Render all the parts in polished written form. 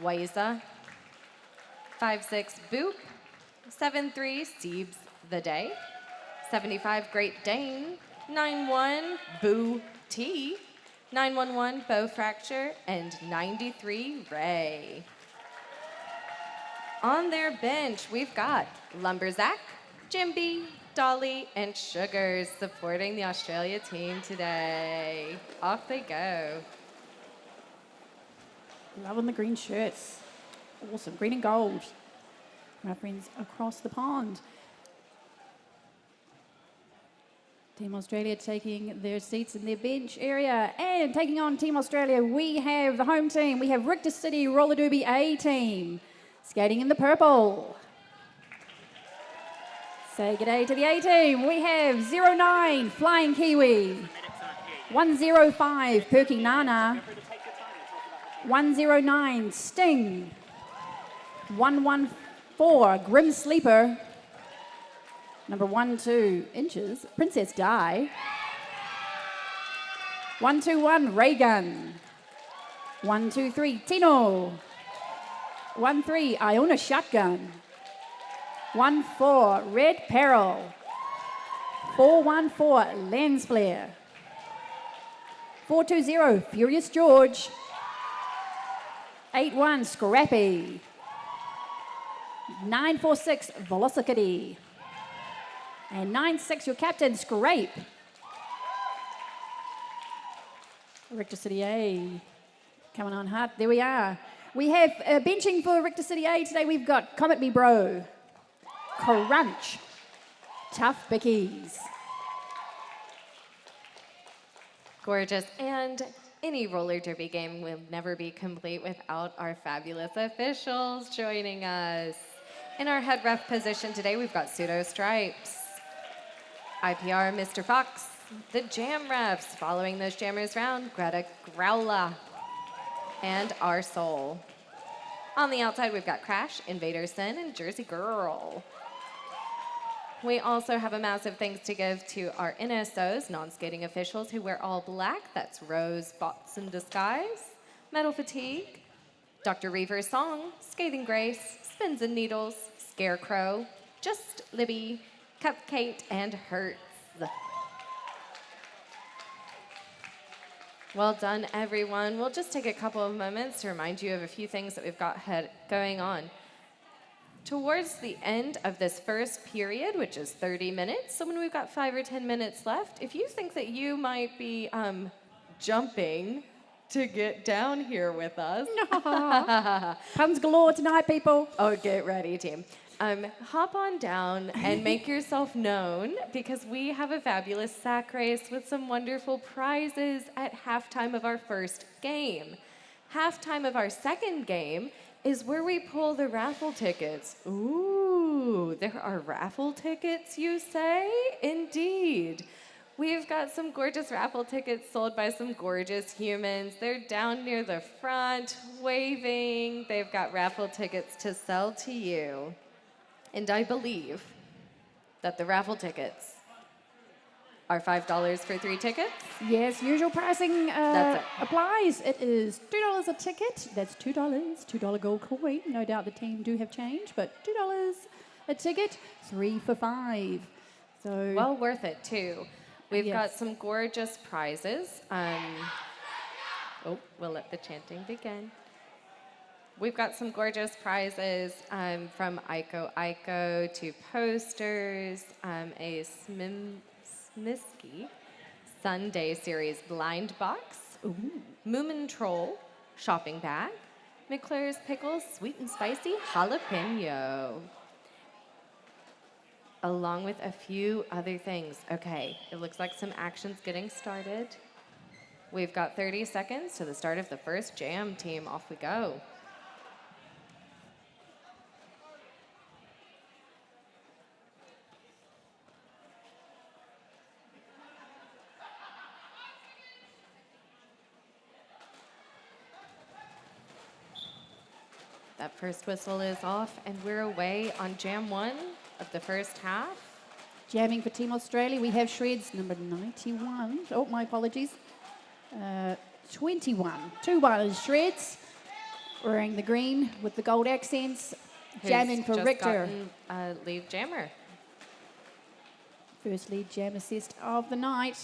Waiza. 5-6, Boop. 7-3, Siebes the Day. 75, Great Dane. 9-1, Boo T. 911, Bow Fracture, and 93, Ray. On their bench, we've got Lumberzack, Jimby, Dolly, and Sugars supporting the Australia team today. Off they go. Loving the green shirts. Awesome. Green and gold. My friends across the pond. Team Australia taking their seats in their bench area. And taking on Team Australia, we have the home team. We have Richter City Roller Derby A team. Skating in the purple. Say good day to the A team. We have 09 Flying Kiwi. 105 Perky Nana. 109 Sting. 114 Grim Sleeper. Number 12 Inches Princess Di. 121 Raygun. 123 Tino. 13 Iona Shotgun. 14 Red Peril. 414 Lens Flare. 420 Furious George. 81 Scrappy. 946 Velocity. And 96 your captain Scrape. Richter City A coming on hard. There we are. We have benching for Richter City A today. We've got Comet Me Bro, Crunch, Tough Bickies. Gorgeous. And any roller derby game will never be complete without our fabulous officials joining us. In our head ref position today, we've got Pseudo Stripes, IPR Mr. Fox, the Jam refs following those jammers round, Greta Growla, and Our Soul. On the outside, we've got Crash, Invader Sin, and Jersey Girl. We also have a massive thanks to give to our NSOs, non-skating officials, who wear all black. That's Rose, Bots in Disguise, Metal Fatigue, Dr. Reaver's Song, Scathing Grace, Spins and Needles, Scarecrow, Just Libby, Cupcake, and Hurts. Well done, everyone. We'll just take a couple of moments to remind you of a few things that we've got going on. Towards the end of this first period, which is 30 minutes, so when we've got 5 or 10 minutes left, if you think that you might be jumping to get down here with us. Puns galore tonight, people. Oh, get ready, team. Hop on down and make yourself known because we have a fabulous sack race with some wonderful prizes at halftime of our first game. Halftime of our second game is where we pull the raffle tickets. Ooh, there are raffle tickets, you say? Indeed. We've got some gorgeous raffle tickets sold by some gorgeous humans. They're down near the front, waving. They've got raffle tickets to sell to you. And I believe that the raffle tickets are $5 for 3 tickets. Yes, usual pricing applies. It is $2 a ticket. That's $2, $2 gold coin. No doubt the team do have change, but $2 a ticket, 3 for 5. So well worth it too. We've got some gorgeous prizes. We'll let the chanting begin. We've got some gorgeous prizes from Iko to posters, a Smisky Sunday Series blind box, Moomin Troll shopping bag, McClure's Pickles Sweet and Spicy Jalapeno, along with a few other things. Okay, it looks like some action's getting started. We've got 30 seconds to the start of the first jam, team. Off we go. That first whistle is off, and we're away on Jam 1 of the first half. Jamming for Team Australia, we have shreds number 91. Oh, my apologies. 21. 2-1 is shreds. Wearing the green with the gold accents. Who's Jamming for just Richter. gotten, lead jammer. First lead jam assist of the night.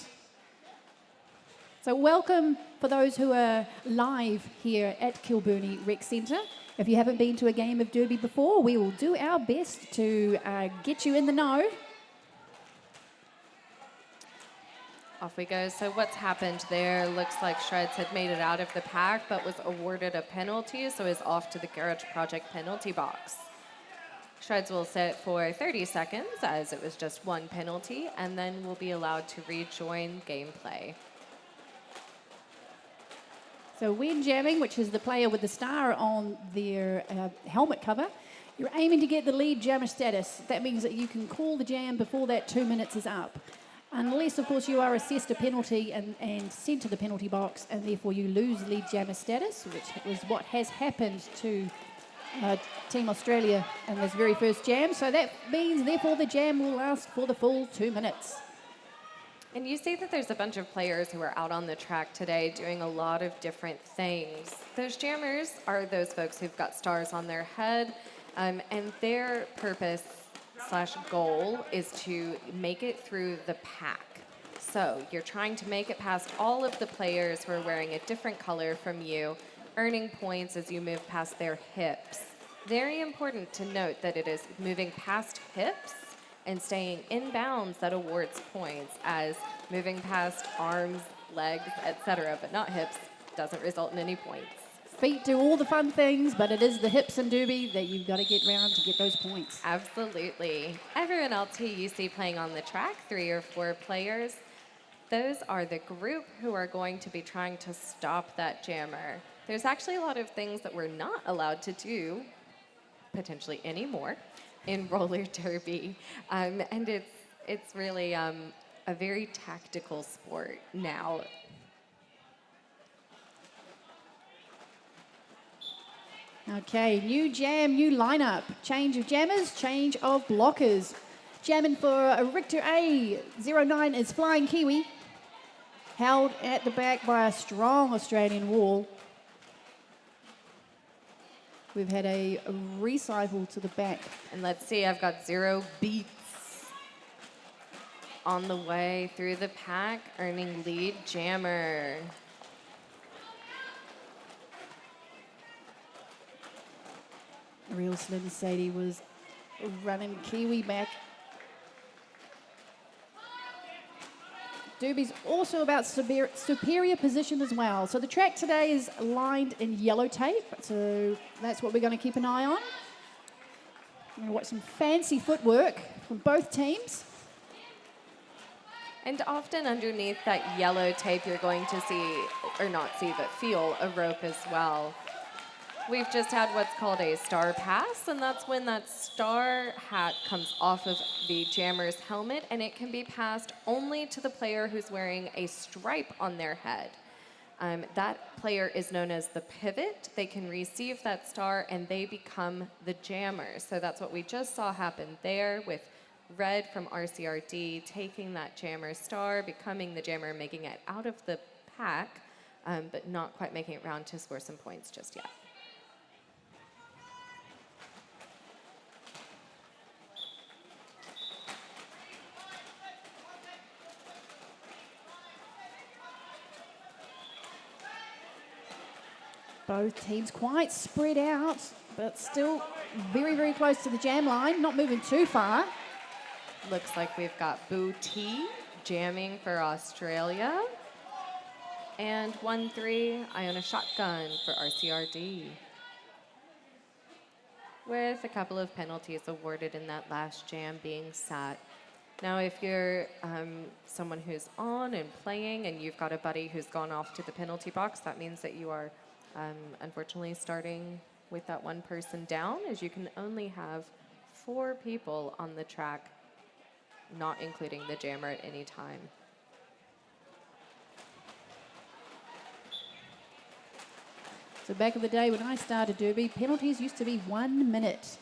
So welcome for those who are live here at Kilburnie Rec Centre. If you haven't been to a game of Derby before, we will do our best to get you in the know. Off we go. So what's happened there? Looks like Shreds had made it out of the pack, but was awarded a penalty, so is off to the Garage Project penalty box. Shreds will sit for 30 seconds, as it was just one penalty, and then will be allowed to rejoin gameplay. So when jamming, which is the player with the star on their helmet cover, you're aiming to get the lead jammer status. That means that you can call the jam before that 2 minutes is up. Unless, of course, you are assessed a penalty and sent to the penalty box, and therefore you lose lead jammer status, which was what has happened to Team Australia in this very first jam. So that means, therefore, the jam will last for the full 2 minutes. And you see that there's a bunch of players who are out on the track today doing a lot of different things. Those jammers are those folks who've got stars on their head, and their purpose/goal is to make it through the pack. So you're trying to make it past all of the players who are wearing a different color from you, earning points as you move past their hips. Very important to note that it is moving past hips and staying in bounds that awards points, as moving past arms, legs, etc., but not hips, doesn't result in any points. Feet do all the fun things, but it is the hips and Derby that you've got to get round to get those points. Absolutely. Everyone else who you see playing on the track, 3 or 4 players, those are the group who are going to be trying to stop that jammer. There's actually a lot of things that we're not allowed to do, potentially anymore, in roller derby. And it's really a very tactical sport now. Okay, new jam, new lineup. Change of jammers, change of blockers. Jamming for a Richter A, 09 is Flying Kiwi. Held at the back by a strong Australian wall. We've had a recycle to the back. And let's see, I've got 0 beats on the way through the pack, earning lead jammer. Real Slim Sadie was running Kiwi back. Derby's also about superior position as well. So the track today is lined in yellow tape, so that's what we're going to keep an eye on. We're going to watch some fancy footwork from both teams. And often underneath that yellow tape, you're going to see, or not see, but feel a rope as well. We've just had what's called a star pass, and that's when that star hat comes off of the jammer's helmet, and it can be passed only to the player who's wearing a stripe on their head. That player is known as the pivot. They can receive that star, and they become the jammer. So that's what we just saw happen there with Red from RCRD taking that jammer star, becoming the jammer, making it out of the pack, but not quite making it round to score some points just yet. Both teams quite spread out, but still very, very close to the jam line, not moving too far. Looks like we've got Boo T jamming for Australia. And 1-3, Iona Shotgun for RCRD. With a couple of penalties awarded in that last jam being sat. Now, if you're someone who's on and playing and you've got a buddy who's gone off to the penalty box, that means that you are unfortunately starting with that one person down, as you can only have 4 people on the track, not including the jammer at any time. So back in the day when I started Derby, penalties used to be 1 minute.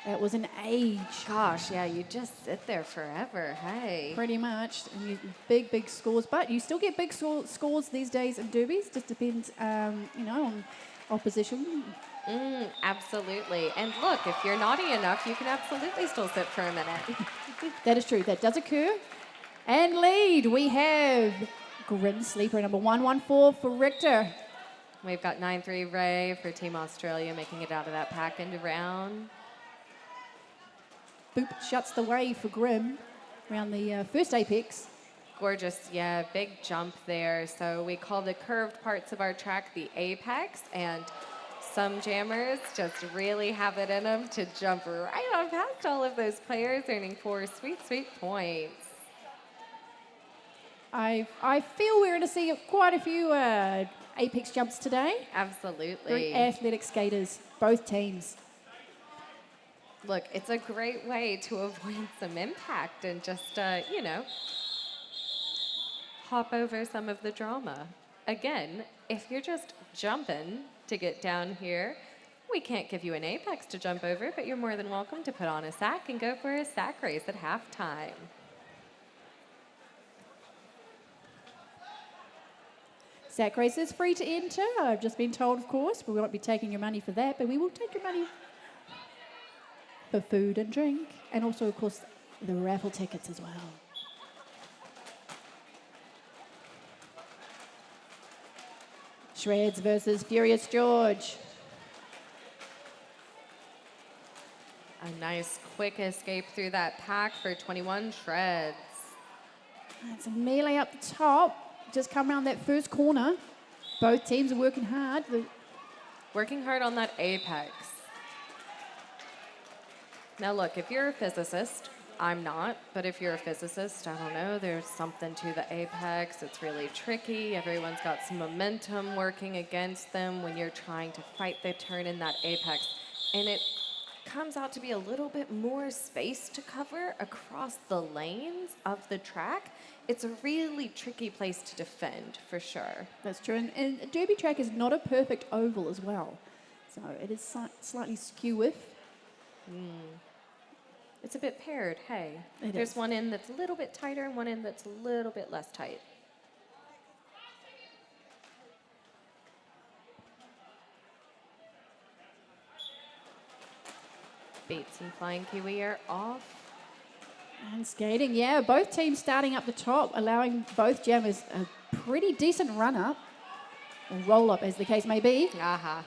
That was an age. Gosh, yeah, you just sit there forever, hey. Pretty much. And big, big scores. But you still get big scores these days in derbies. Just depends, on opposition. Absolutely. And look, if you're naughty enough, you can absolutely still sit for a minute. That is true. That does occur. And lead, we have Grim Sleeper number 114 for Richter. We've got 9-3 Ray for Team Australia making it out of that pack into round. Boop shuts the way for Grim around the first apex. Gorgeous, yeah, big jump there. So we call the curved parts of our track the apex, and some jammers just really have it in them to jump right on past all of those players, earning 4 sweet, sweet points. I feel we're going to see quite a few apex jumps today. Absolutely. Very athletic skaters, both teams. Look, it's a great way to avoid some impact and just, hop over some of the drama. Again, if you're just jumping to get down here, we can't give you an apex to jump over, but you're more than welcome to put on a sack and go for a sack race at halftime. Sack race is free to enter. I've just been told, of course. We won't be taking your money for that, but we will take your money for food and drink. And also, of course, the raffle tickets as well. Shreds versus Furious George. A nice quick escape through that pack for 21 Shreds. It's a melee up the top. Just come around that first corner. Both teams are working hard. Working hard on that apex. Now look, if you're a physicist, I'm not, but if you're a physicist, I don't know, there's something to the apex. It's really tricky. Everyone's got some momentum working against them when you're trying to fight the turn in that apex. And it comes out to be a little bit more space to cover across the lanes of the track. It's a really tricky place to defend, for sure. That's true. And a derby track is not a perfect oval as well. So it is slightly skew with. It's a bit paired, hey. It There's is. one end that's a little bit tighter and one end that's a little bit less tight. Bates and Flying Kiwi are off. And skating, yeah, both teams starting up the top, allowing both jammers a pretty decent run up, or roll up as the case may be. Aha.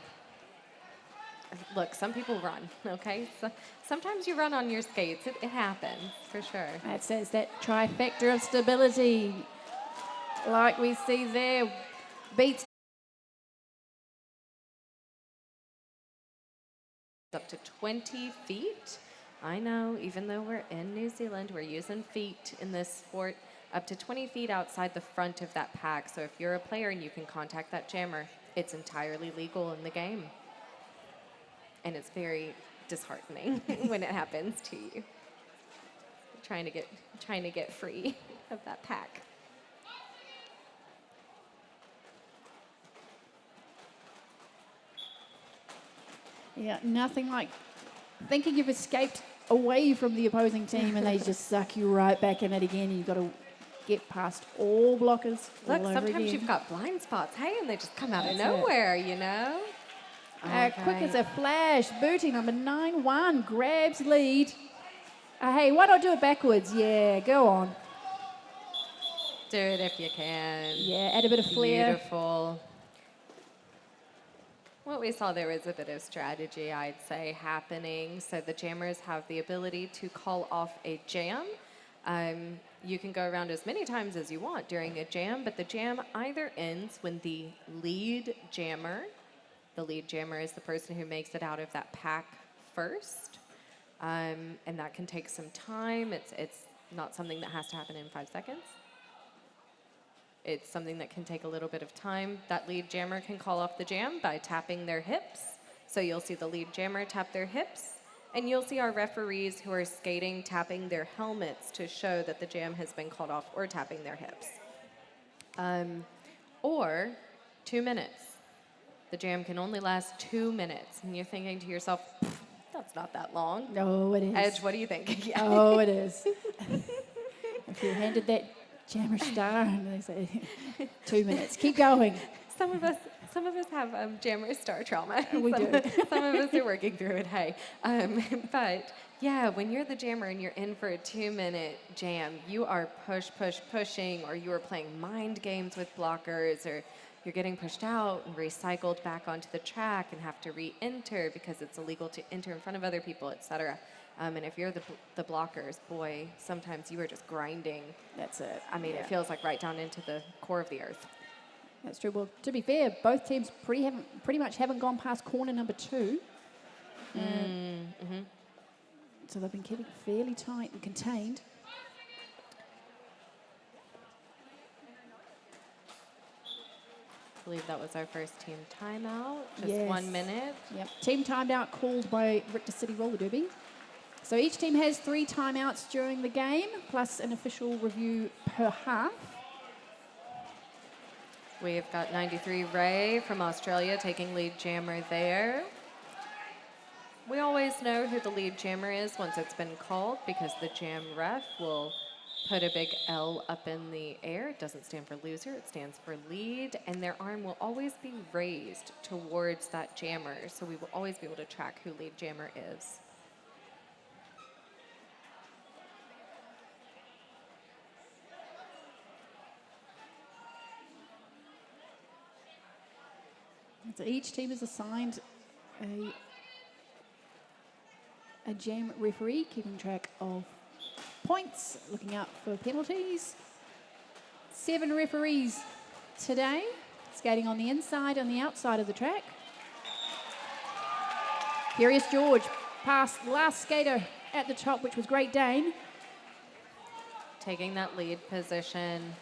Look, some people run, okay? So sometimes you run on your skates. It happens, for sure. That says that trifecta of stability, like we see there. Beats up to 20 feet. I know, even though we're in New Zealand, we're using feet in this sport. Up to 20 feet outside the front of that pack. So if you're a player and you can contact that jammer, it's entirely legal in the game. And it's very disheartening when it happens to you. Trying to get free of that pack. Yeah, nothing like thinking you've escaped away from the opposing team and they just suck you right back in it again. You've got to get past all blockers. Look, all over sometimes again. you've got blind spots, hey, and they just come out of That's it. nowhere, you know? Quick as a flash, booty number 9-1 grabs lead. Hey, why not do it backwards? Yeah, go on. Do it if you can. Yeah, add a bit of flair. Beautiful. What we saw there was a bit of strategy, I'd say, happening. So the jammers have the ability to call off a jam. You can go around as many times as you want during a jam, but the jam either ends when the lead jammer is the person who makes it out of that pack first, and that can take some time. It's not something that has to happen in 5 seconds. It's something that can take a little bit of time. That lead jammer can call off the jam by tapping their hips. So you'll see the lead jammer tap their hips, and you'll see our referees who are skating tapping their helmets to show that the jam has been called off, or tapping their hips. Or 2 minutes. The jam can only last 2 minutes. And you're thinking to yourself, that's not that long. Oh, it is. Edge, what do you think? Yeah. Oh, it is. If you handed that jammer star and they say 2 minutes, keep going. Some of us Some of us have jammer star trauma. We do. Some of us are working through it, hey. But yeah, when you're the jammer and you're in for a 2-minute jam, you are pushing, or you are playing mind games with blockers, or you're getting pushed out and recycled back onto the track and have to re-enter because it's illegal to enter in front of other people, etc. And if you're the blockers, boy, sometimes you are just grinding. That's it. I mean, it feels like right down into the core of the earth. That's true. Well, to be fair, both teams pretty much haven't gone past corner number 2. So they've been keeping it fairly tight and contained. I believe that was our first team timeout. Just Yes. 1 minute. Yep. Team timeout called by Richter City Roller Derby. So each team has 3 timeouts during the game, plus an official review per half. We've got 93 Ray from Australia taking lead jammer there. We always know who the lead jammer is once it's been called, because the jam ref will put a big L up in the air. It doesn't stand for loser, it stands for lead, and their arm will always be raised towards that jammer, so we will always be able to track who lead jammer is. So each team is assigned a jam referee, keeping track of points, looking out for penalties. 7 referees today, skating on the inside and the outside of the track. Curious George past the last skater at the top, which was Great Dane. Taking that lead position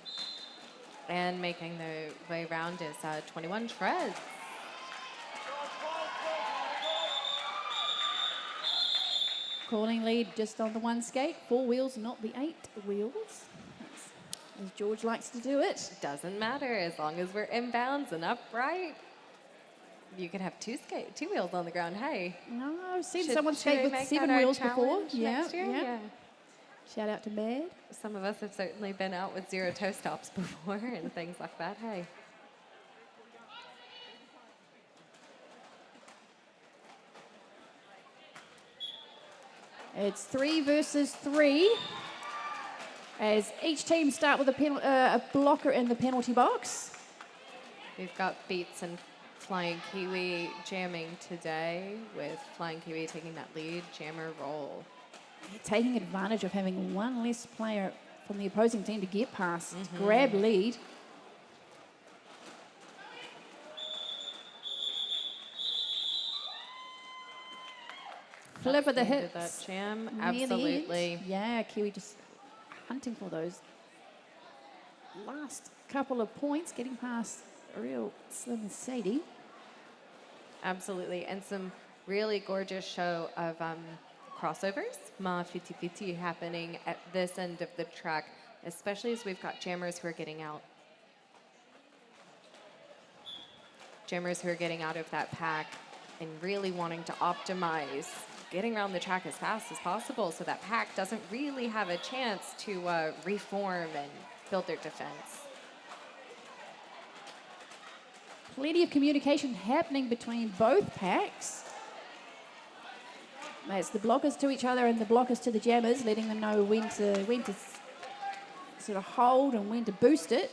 and making the way around is 21 Treads. Calling lead just on the 1 skate, 4 wheels, not the 8 wheels, as George likes to do it. Doesn't matter, as long as we're inbounds and upright. You could have 2 wheels on the ground, hey. No, I've seen Should- someone should skate we with make 7 that our wheels before. challenge next year? Yeah. Shout out to Mad. Some of us have certainly been out with 0 toe stops before and things like that, hey. It's 3 versus 3, as each team start with a blocker in the penalty box. We've got Beats and Flying Kiwi jamming today, with Flying Kiwi taking that lead jammer role. Taking advantage of having 1 less player from the opposing team to get past, grab lead. Flip of the Into hips. that jam, near the end. absolutely. Yeah, Kiwi just hunting for those last couple of points, getting past a real Slim and Sadie. Absolutely, and some really gorgeous show of crossovers, ma fiti fiti, happening at this end of the track, especially as we've got jammers who are getting out. Jammers who are getting out of that pack and really wanting to optimize getting around the track as fast as possible so that pack doesn't really have a chance to reform and build their defense. Plenty of communication happening between both packs. It's the blockers to each other and the blockers to the jammers, letting them know when to sort of hold and when to boost it.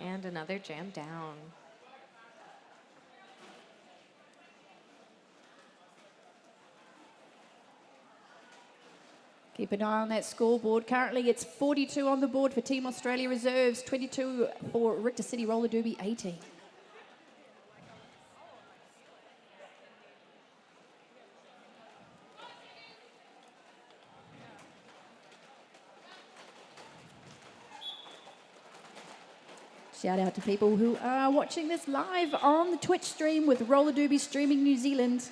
And another jam down. Keep an eye on that scoreboard. Currently, it's 42 on the board for Team Australia Reserves, 22 for Richter City Roller Derby, 18. Shout out to people who are watching this live on the Twitch stream with Roller Derby Streaming New Zealand.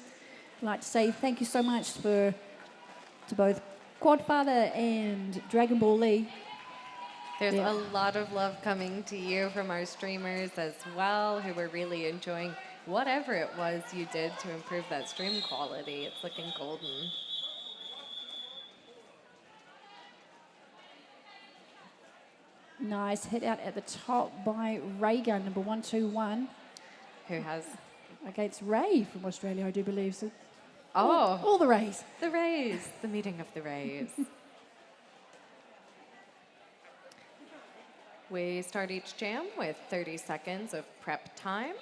I'd like to say thank you so much to both Quadfather and Dragon Ball Lee. There's a lot of love coming to you from our streamers as well, who were really enjoying whatever it was you did to improve that stream quality. It's looking golden. Nice hit out at the top by Raygun, number 121, Who has... against Ray from Australia, I do believe. So Oh, all the Rays. the Rays. The meeting of the Rays. We start each jam with 30 seconds of prep time.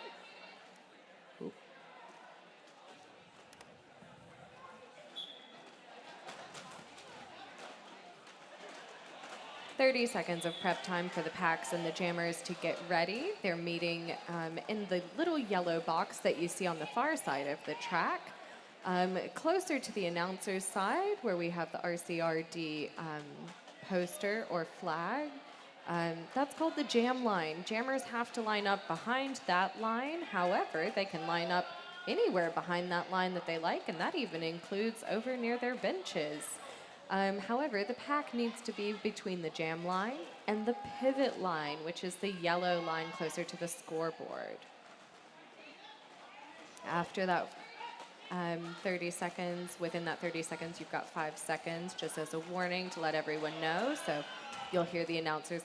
30 seconds of prep time for the packs and the jammers to get ready. They're meeting in the little yellow box that you see on the far side of the track, closer to the announcer's side where we have the RCRD poster or flag. That's called the jam line. Jammers have to line up behind that line. However, they can line up anywhere behind that line that they like, and that even includes over near their benches. However, the pack needs to be between the jam line and the pivot line, which is the yellow line closer to the scoreboard. After that 30 seconds, within that 30 seconds, you've got 5 seconds just as a warning to let everyone know. So you'll hear the announcers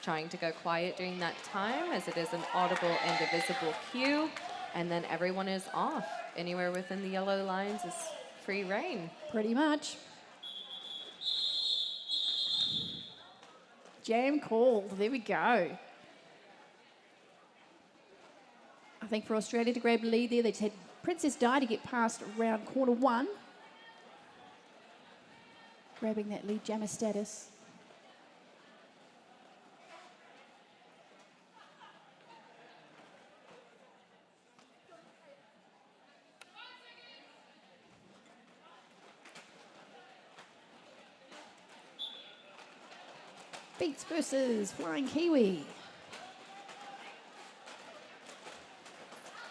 trying to go quiet during that time, as it is an audible and a visible cue. And then everyone is off. Anywhere within the yellow lines is free reign. Pretty much. Jam called. There we go. I think for Australia to grab the lead there, they just had Princess Di to get past round quarter 1. Grabbing that lead jammer status. Beats versus Flying Kiwi.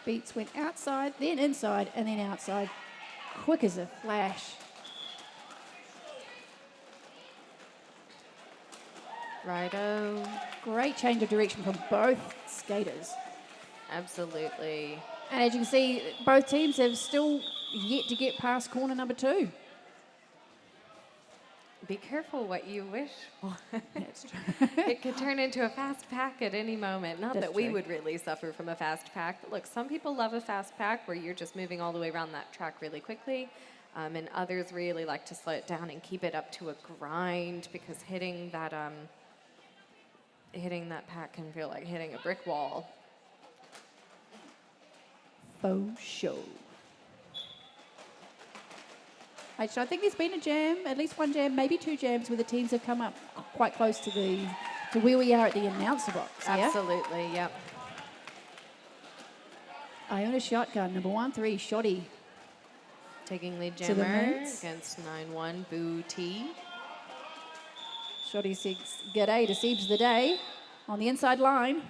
Beats went outside, then inside, and then outside. Quick as a flash. Righto. Great change of direction from both skaters. Absolutely. And as you can see, both teams have still yet to get past corner number 2. Be careful what you wish for. That's true. It could turn into a fast pack at any moment. Not That's that we true. would really suffer from a fast pack, but look, some people love a fast pack where you're just moving all the way around that track really quickly, and others really like to slow it down and keep it up to a grind, because hitting that pack can feel like hitting a brick wall. Faux show. So I think there's been a jam, at least one jam, maybe 2 jams, where the teams have come up quite close to where we are at the announcer box. Yeah? Absolutely, yep. Iona Shotgun, number 13, Shoddy. Taking lead To the jammer mints. against 9-1 Boo T. Shoddy says g'day to Sebs the Day on the inside line.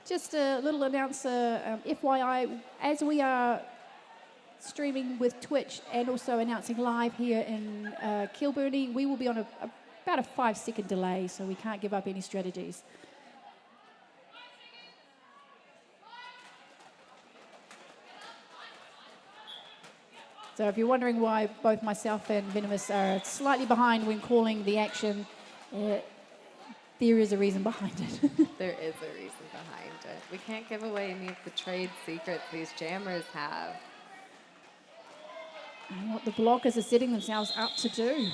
Just a little announcer, FYI, as we are streaming with Twitch and also announcing live here in Kilburnie, we will be on about a 5-second delay, so we can't give up any strategies. So if you're wondering why both myself and Venomous are slightly behind when calling the action, there is a reason behind it. There is a reason behind it. We can't give away any of the trade secrets these jammers have. And what the blockers are setting themselves up to do.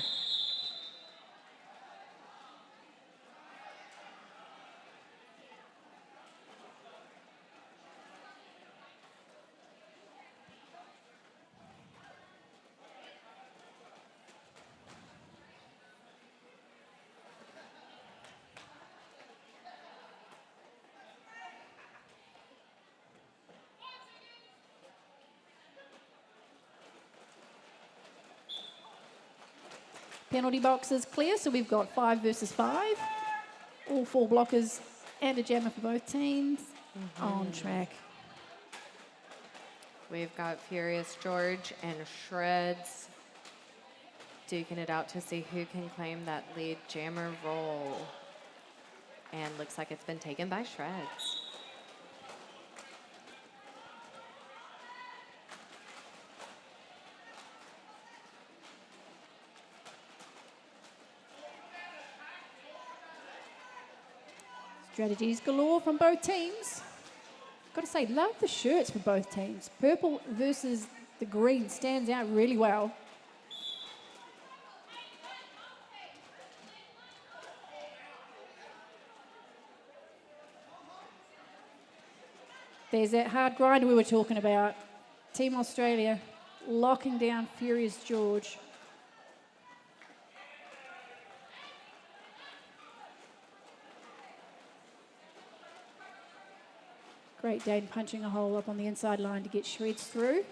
Penalty box is clear, so we've got 5 versus 5. All 4 blockers and a jammer for both teams on track. We've got Furious George and Shreds duking it out to see who can claim that lead jammer role. And looks like it's been taken by Shreds. Strategies galore from both teams. Got to say, love the shirts for both teams. Purple versus the green stands out really well. There's that hard grind we were talking about. Team Australia locking down Furious George. Great Dane punching a hole up on the inside line to get Shreds through.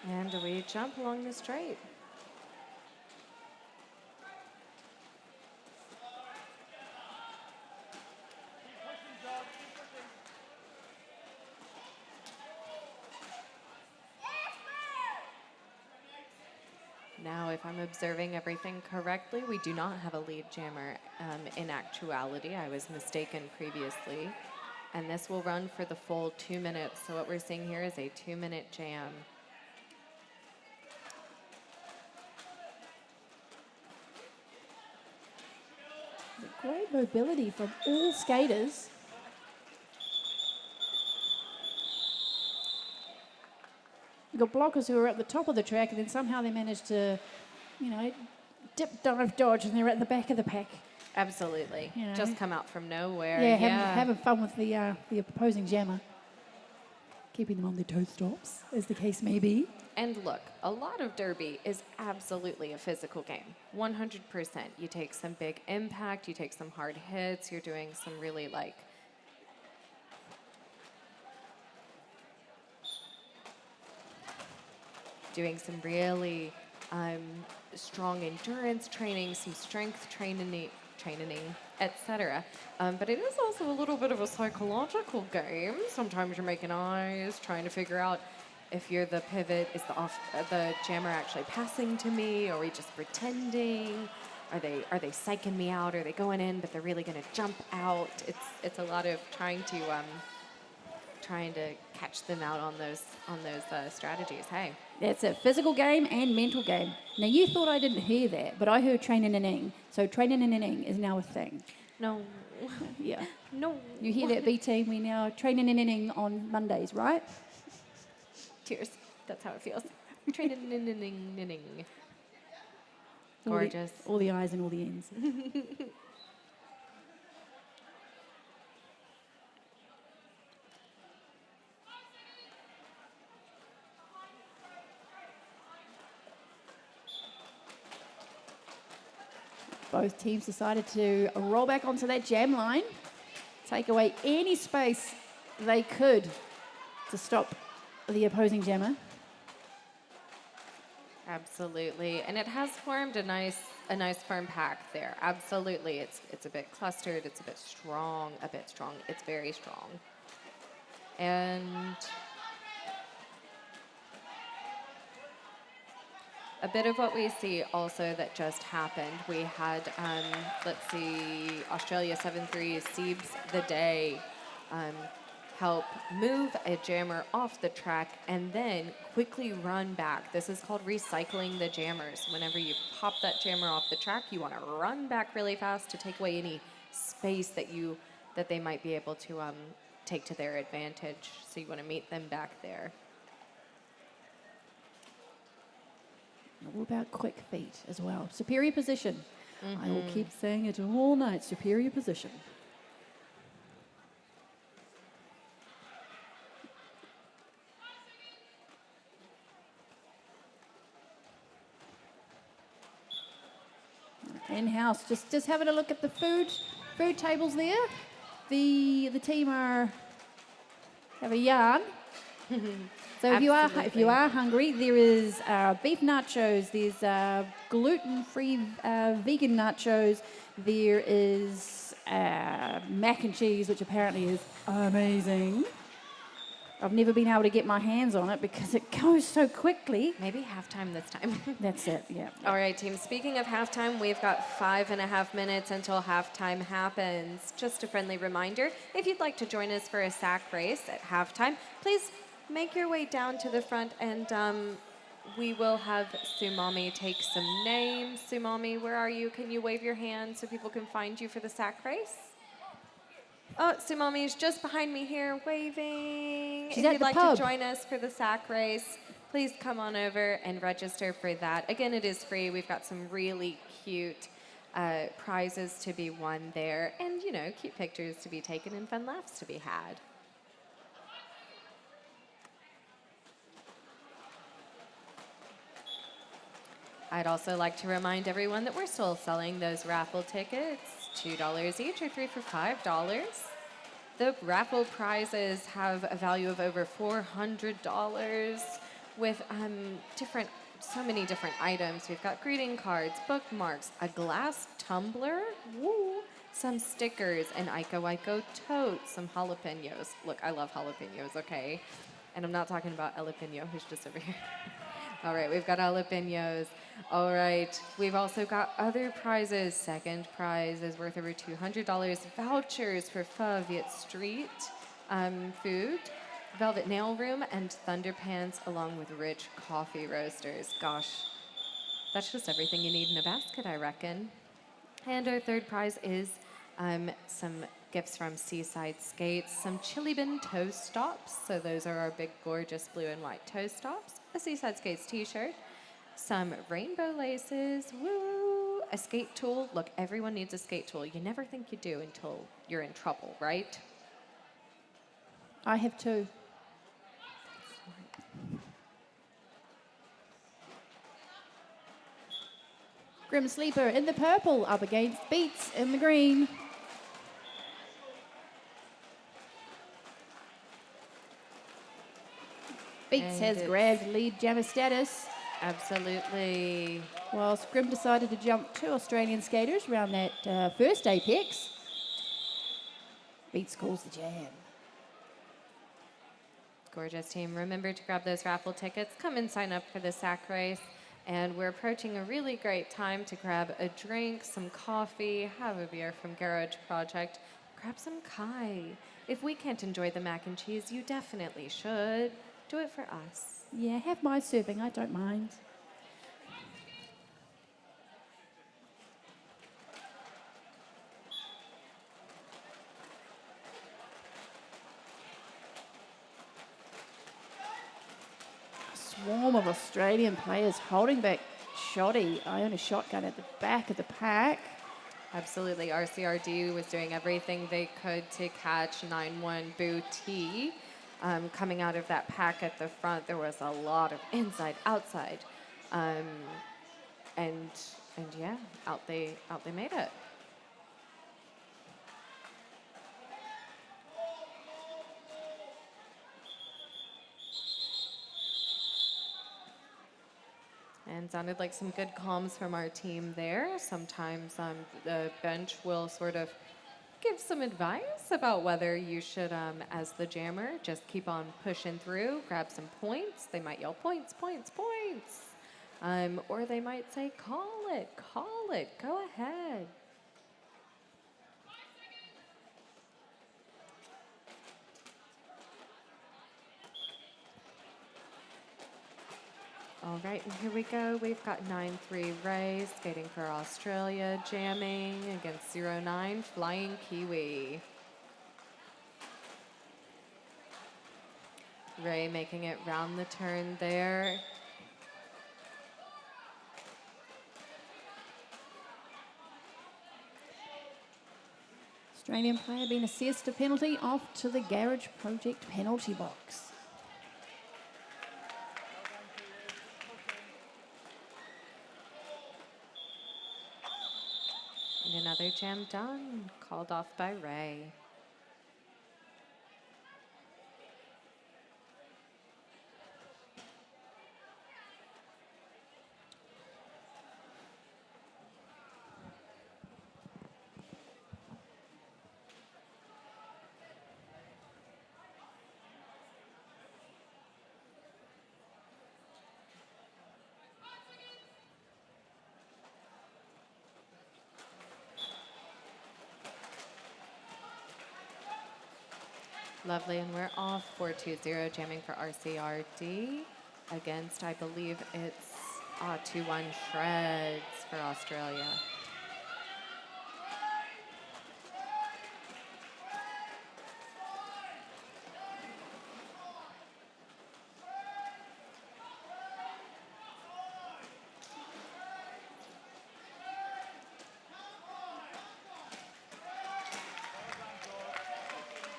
And we jump along the straight. Now, if I'm observing everything correctly, we do not have a lead jammer in actuality. I was mistaken previously. And this will run for the full 2 minutes. So what we're seeing here is a 2-minute jam. Great mobility from all skaters. You've got blockers who are at the top of the track and then somehow they manage to, dip, dive, dodge, and they're at the back of the pack. Absolutely. Just come out from nowhere. Yeah, having fun with the opposing jammer. Keeping them on their toe stops, as the case may be. And look, a lot of derby is absolutely a physical game. 100%. You take some big impact, you take some hard hits, you're doing some really strong endurance training, some strength training, etc. But it is also a little bit of a psychological game. Sometimes you're making eyes, trying to figure out if you're the pivot, is the jammer actually passing to me? Or are we just pretending? Are they psyching me out? Are they going in, but they're really going to jump out? It's a lot of trying to catch them out on those strategies. Hey, that's a physical game and mental game. Now you thought I didn't hear that, but I heard training and ing. So training and ing is now a thing. No. Yeah. No. You hear that, B team? We now training and ing on Mondays, right? Tears. That's how it feels. Training. Gorgeous. All the I's and all the N's. Both teams decided to roll back onto that jam line, take away any space they could to stop the opposing jammer. Absolutely, and it has formed a nice firm pack there. Absolutely, it's a bit clustered, it's a bit strong, it's very strong. And a bit of what we see also that just happened, we had, Australia 7-3, Siebes the Day, help move a jammer off the track and then quickly run back. This is called recycling the jammers. Whenever you pop that jammer off the track, you want to run back really fast to take away any space that they might be able to take to their advantage. So you want to meet them back there. All about quick feet as well. Superior position. Mm-hmm. I will keep saying it all night. Superior position. In-house, just having a look at the food tables there. The team have a yarn. So if you are hungry, there is beef nachos. There's gluten-free vegan nachos. There is mac and cheese, which apparently is amazing. I've never been able to get my hands on it because it goes so quickly. Maybe halftime this time. That's it, yeah. All right, team. Speaking of halftime, we've got 5.5 minutes until halftime happens. Just a friendly reminder, if you'd like to join us for a sack race at halftime, please make your way down to the front and we will have Sumami take some names. Sumami, where are you? Can you wave your hand so people can find you for the sack race? Oh, Sumami's just behind me here waving. She's if at you'd the like pub. to join us for the sack race, please come on over and register for that. Again, it is free. We've got some really cute prizes to be won there and, you know, cute pictures to be taken and fun laughs to be had. I'd also like to remind everyone that we're still selling those raffle tickets, $2 each or 3 for $5. The raffle prizes have a value of over $400 with so many different items. We've got greeting cards, bookmarks, a glass tumbler, woo, some stickers, an Iko Iko tote, some jalapenos. Look, I love jalapenos, okay? And I'm not talking about Jalapeno, who's just over here. All right, we've got jalapenos. All right, we've also got other prizes. Second prize is worth over $200. Vouchers for Pho Viet Street food, Velvet Nail Room, and Thunder Pants, along with rich coffee roasters. Gosh, that's just everything you need in a basket, I reckon. And our third prize is some gifts from Seaside Skates, some Chili Bin toast stops. So those are our big, gorgeous blue and white toast stops. A Seaside Skates t-shirt, some rainbow laces, woo, a skate tool. Look, everyone needs a skate tool. You never think you do until you're in trouble, right? I have 2. Grim Sleeper in the purple up against Beats in the green. Beats And has it's- grabbed lead jammer status, Absolutely. whilst Grim decided to jump 2 Australian skaters around that first apex. Beats calls the jam. Gorgeous team. Remember to grab those raffle tickets. Come and sign up for the sack race. And we're approaching a really great time to grab a drink, some coffee, have a beer from Garage Project, grab some Kai. If we can't enjoy the mac and cheese, you definitely should. Do it for us. Yeah, have my serving, I don't mind. A swarm of Australian players holding back Shoddy. Iona Shotgun at the back of the pack. Absolutely. RCRD was doing everything they could to catch 9-1 Booty. Coming out of that pack at the front, there was a lot of inside, outside. And yeah, out they made it. And sounded like some good comms from our team there. Sometimes the bench will sort of give some advice about whether you should, as the jammer, just keep on pushing through, grab some points. They might yell points, points, points. Or they might say, call it, go ahead. All right, and here we go. We've got 9-3 Ray skating for Australia, jamming against 0-9 Flying Kiwi. Ray making it round the turn there. Australian player being assessed a penalty off to the Garage Project penalty box. And another jam done, called off by Ray. Lovely, and we're off 4-2-0, jamming for RCRD. against, I believe it's 2-1 shreds for Australia.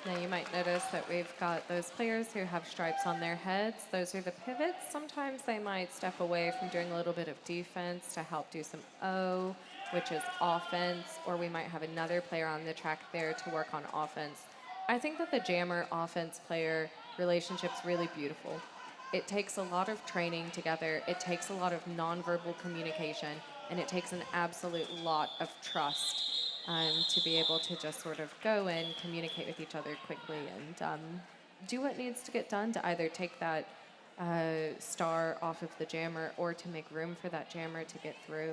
Now you might notice that we've got those players who have stripes on their heads. Those are the pivots. Sometimes they might step away from doing a little bit of defense to help do some O, which is offense, or we might have another player on the track there to work on offense. I think that the jammer offense player relationship's really beautiful. It takes a lot of training together. It takes a lot of nonverbal communication, and it takes an absolute lot of trust to be able to just sort of go in, communicate with each other quickly, and do what needs to get done to either take that star off of the jammer or to make room for that jammer to get through.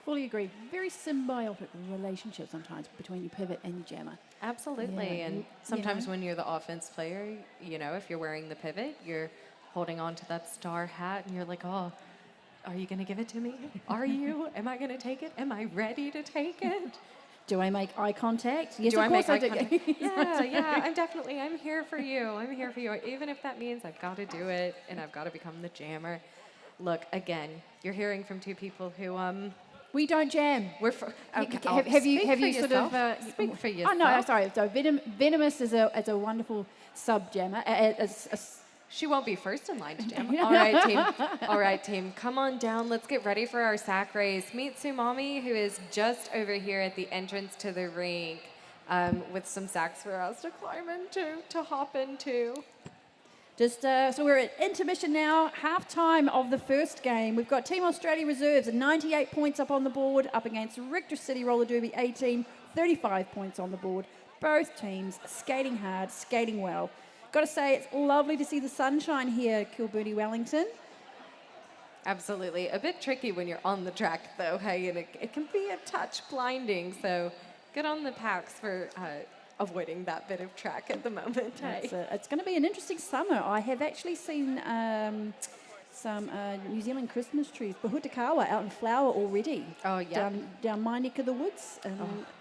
Fully agree. Very symbiotic relationship sometimes between your pivot and your jammer. Absolutely, Yeah, and sometimes when you're the offense player, if you're wearing the pivot, you're holding on to that star hat, and you're like, oh, are you going to give it to me? Are you? Am I going to take it? Am I ready to take it? Do I make eye contact? Yes, do of I course make I eye do. contact? I'm here for you. I'm here for you. Even if that means I've got to do it and I've got to become the jammer. Look, again, you're hearing from two people who We don't jam. Okay, Have you sort of speak for yourself? Oh no, sorry. So Venomous is a wonderful sub jammer. She won't be first in line to jam. All right, team. All right, team. Come on down. Let's get ready for our sack race. Meet Sumami, who is just over here at the entrance to the rink with some sacks for us to climb into, to hop into. So we're at intermission now, half time of the first game. We've got Team Australia Reserves at 98 points up on the board, up against Richter City Roller Derby 18, 35 points on the board. Both teams skating hard, skating well. Got to say, it's lovely to see the sunshine here, Kilburnie, Wellington. Absolutely. A bit tricky when you're on the track, though, hey, and it can be a touch blinding. So good on the packs for avoiding that bit of track at the moment. Hey? It's going to be an interesting summer. I have actually seen some New Zealand Christmas trees, Pahutakawa, out in flower already. Oh, yeah. Down my neck of the woods and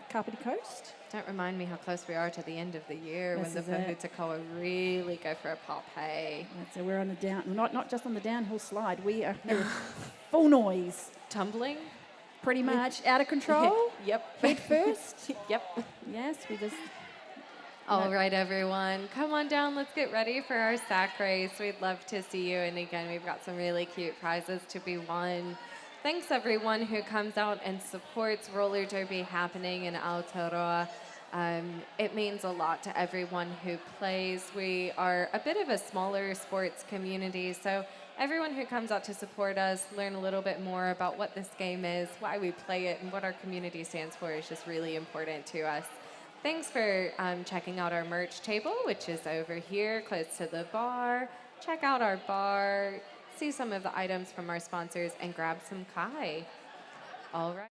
Kapiti Coast. Don't remind me how close we are to the end of the year This when the Pahutakawa really go for a pop, hey. So we're on the not just on the downhill slide. We are here full noise. Tumbling? Pretty much out of control. Yep. Head first. Yep. Yes, we just... All right, everyone. Come on down. Let's get ready for our sack race. We'd love to see you. And again, we've got some really cute prizes to be won. Thanks, everyone who comes out and supports Roller Derby happening in Aotearoa. It means a lot to everyone who plays. We are a bit of a smaller sports community, so everyone who comes out to support us, learn a little bit more about what this game is, why we play it, and what our community stands for is just really important to us. Thanks for checking out our merch table, which is over here, close to the bar. Check out our bar, see some of the items from our sponsors, and grab some kai. All right.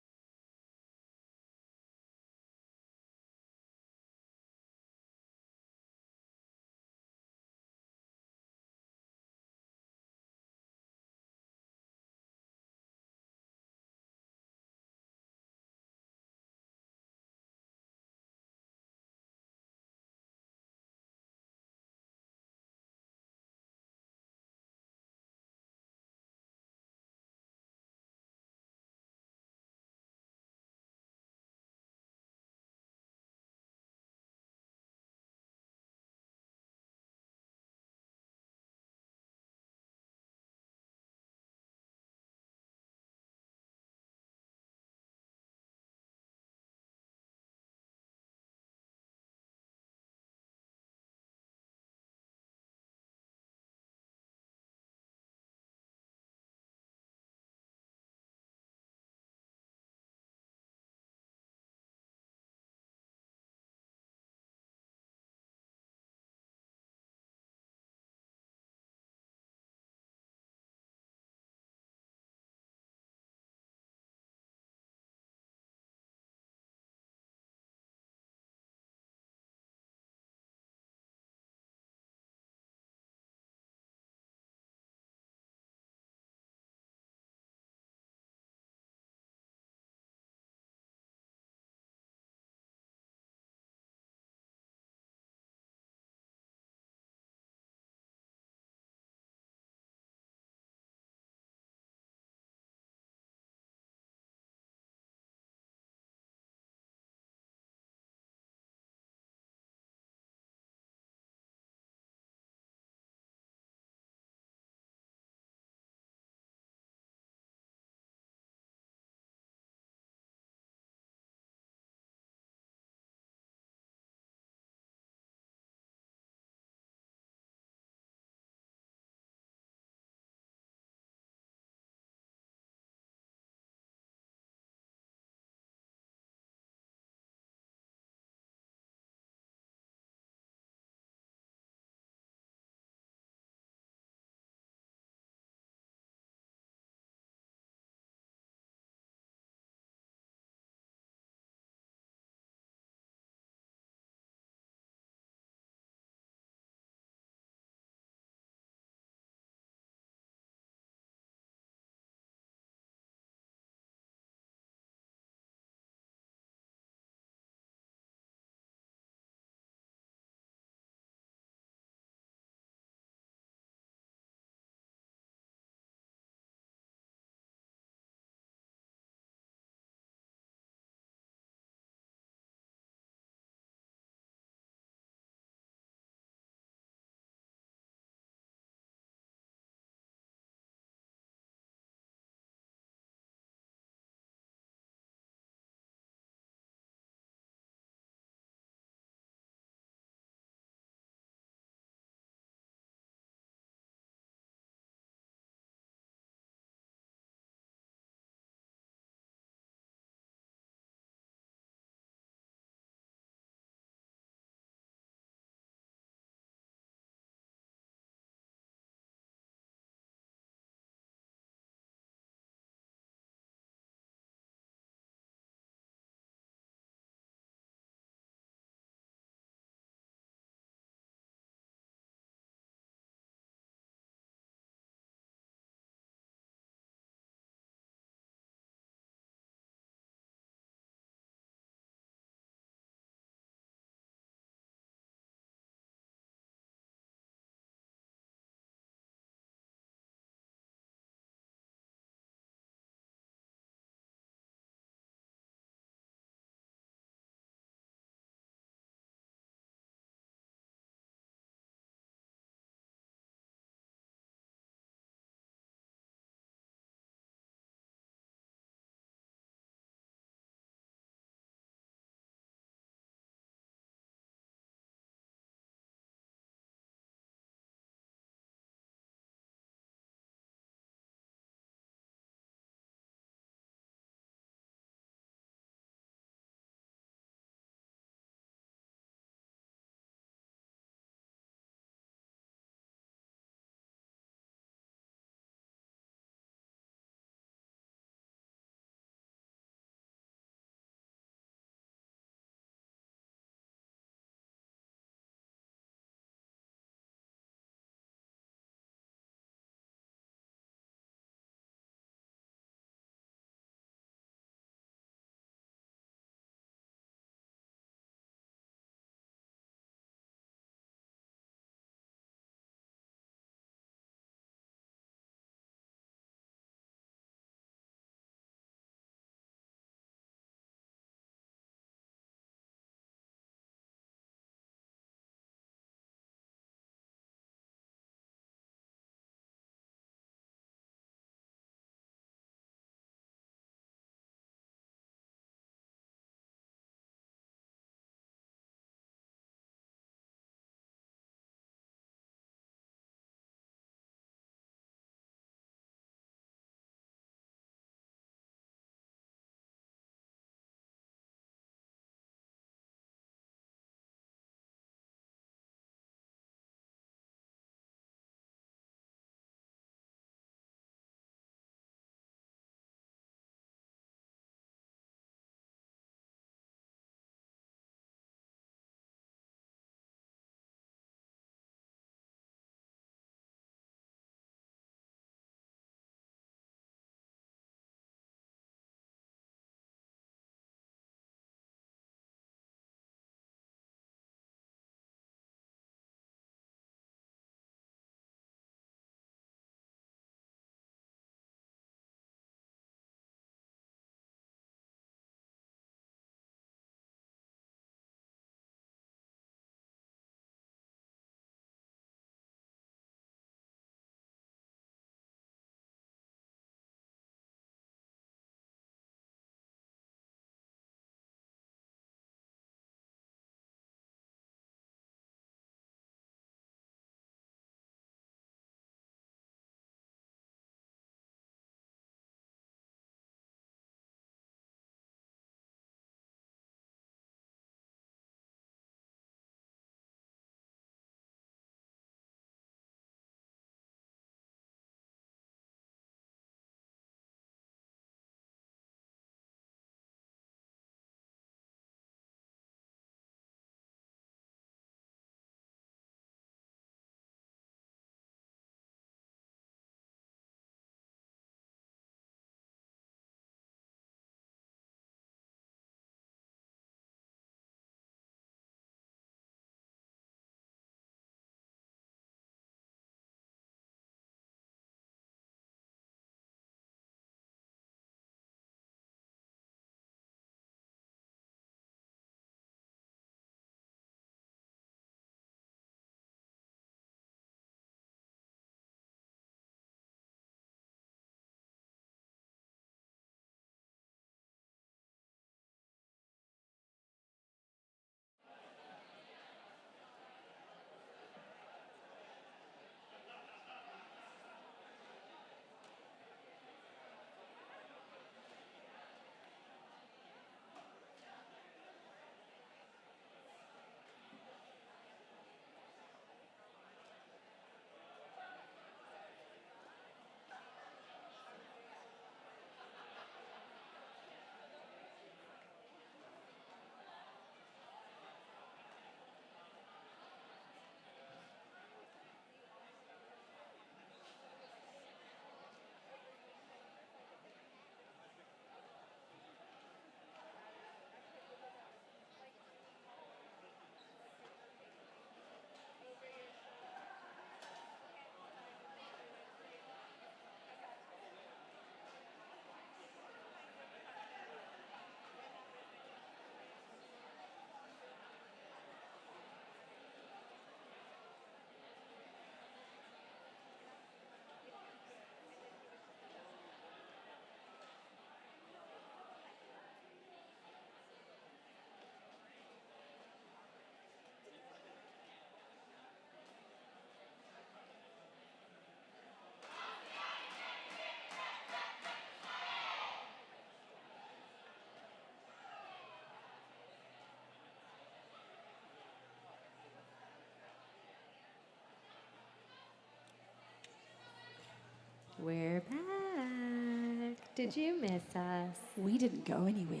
Did you miss us? We didn't go anywhere.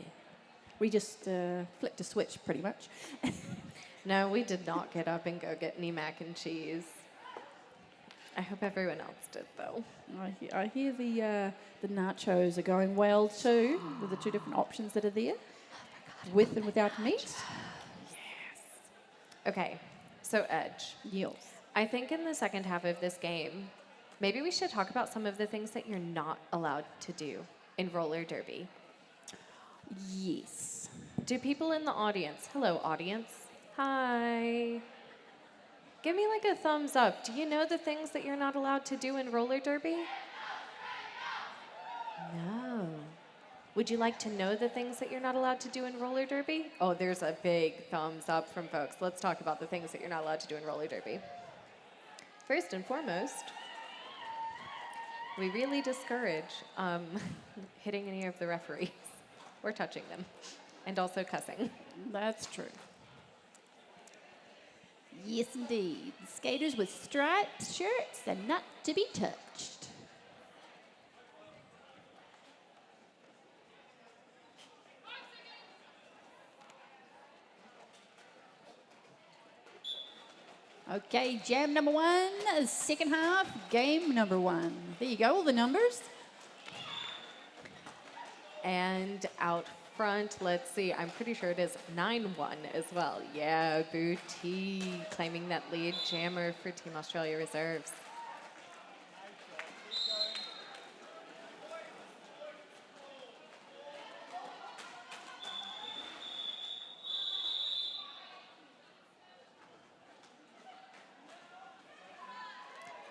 We just flicked a switch, pretty much. No, we did not get up and go get any mac and cheese. I hope everyone else did, though. I hear the nachos are going well too, with the two different options that are there, with and without meat. Okay, so Edge. Yes. I think in the second half of this game, maybe we should talk about some of the things that you're not allowed to do in roller derby. Yes. Do people in the audience, hello audience, hi, give me like a thumbs up. Do you know the things that you're not allowed to do in roller derby? No. Would you like to know the things that you're not allowed to do in roller derby? Oh, there's a big thumbs up from folks. Let's talk about the things that you're not allowed to do in roller derby. First and foremost, we really discourage hitting any of the referees or touching them, and also cussing. That's true. Yes, indeed. Skaters with striped shirts are not to be touched. Okay, jam number one, second half, game number one. There you go, all the numbers. And out front, let's see, I'm pretty sure it is 9-1 as well. Yeah, Booty claiming that lead, jammer for Team Australia Reserves.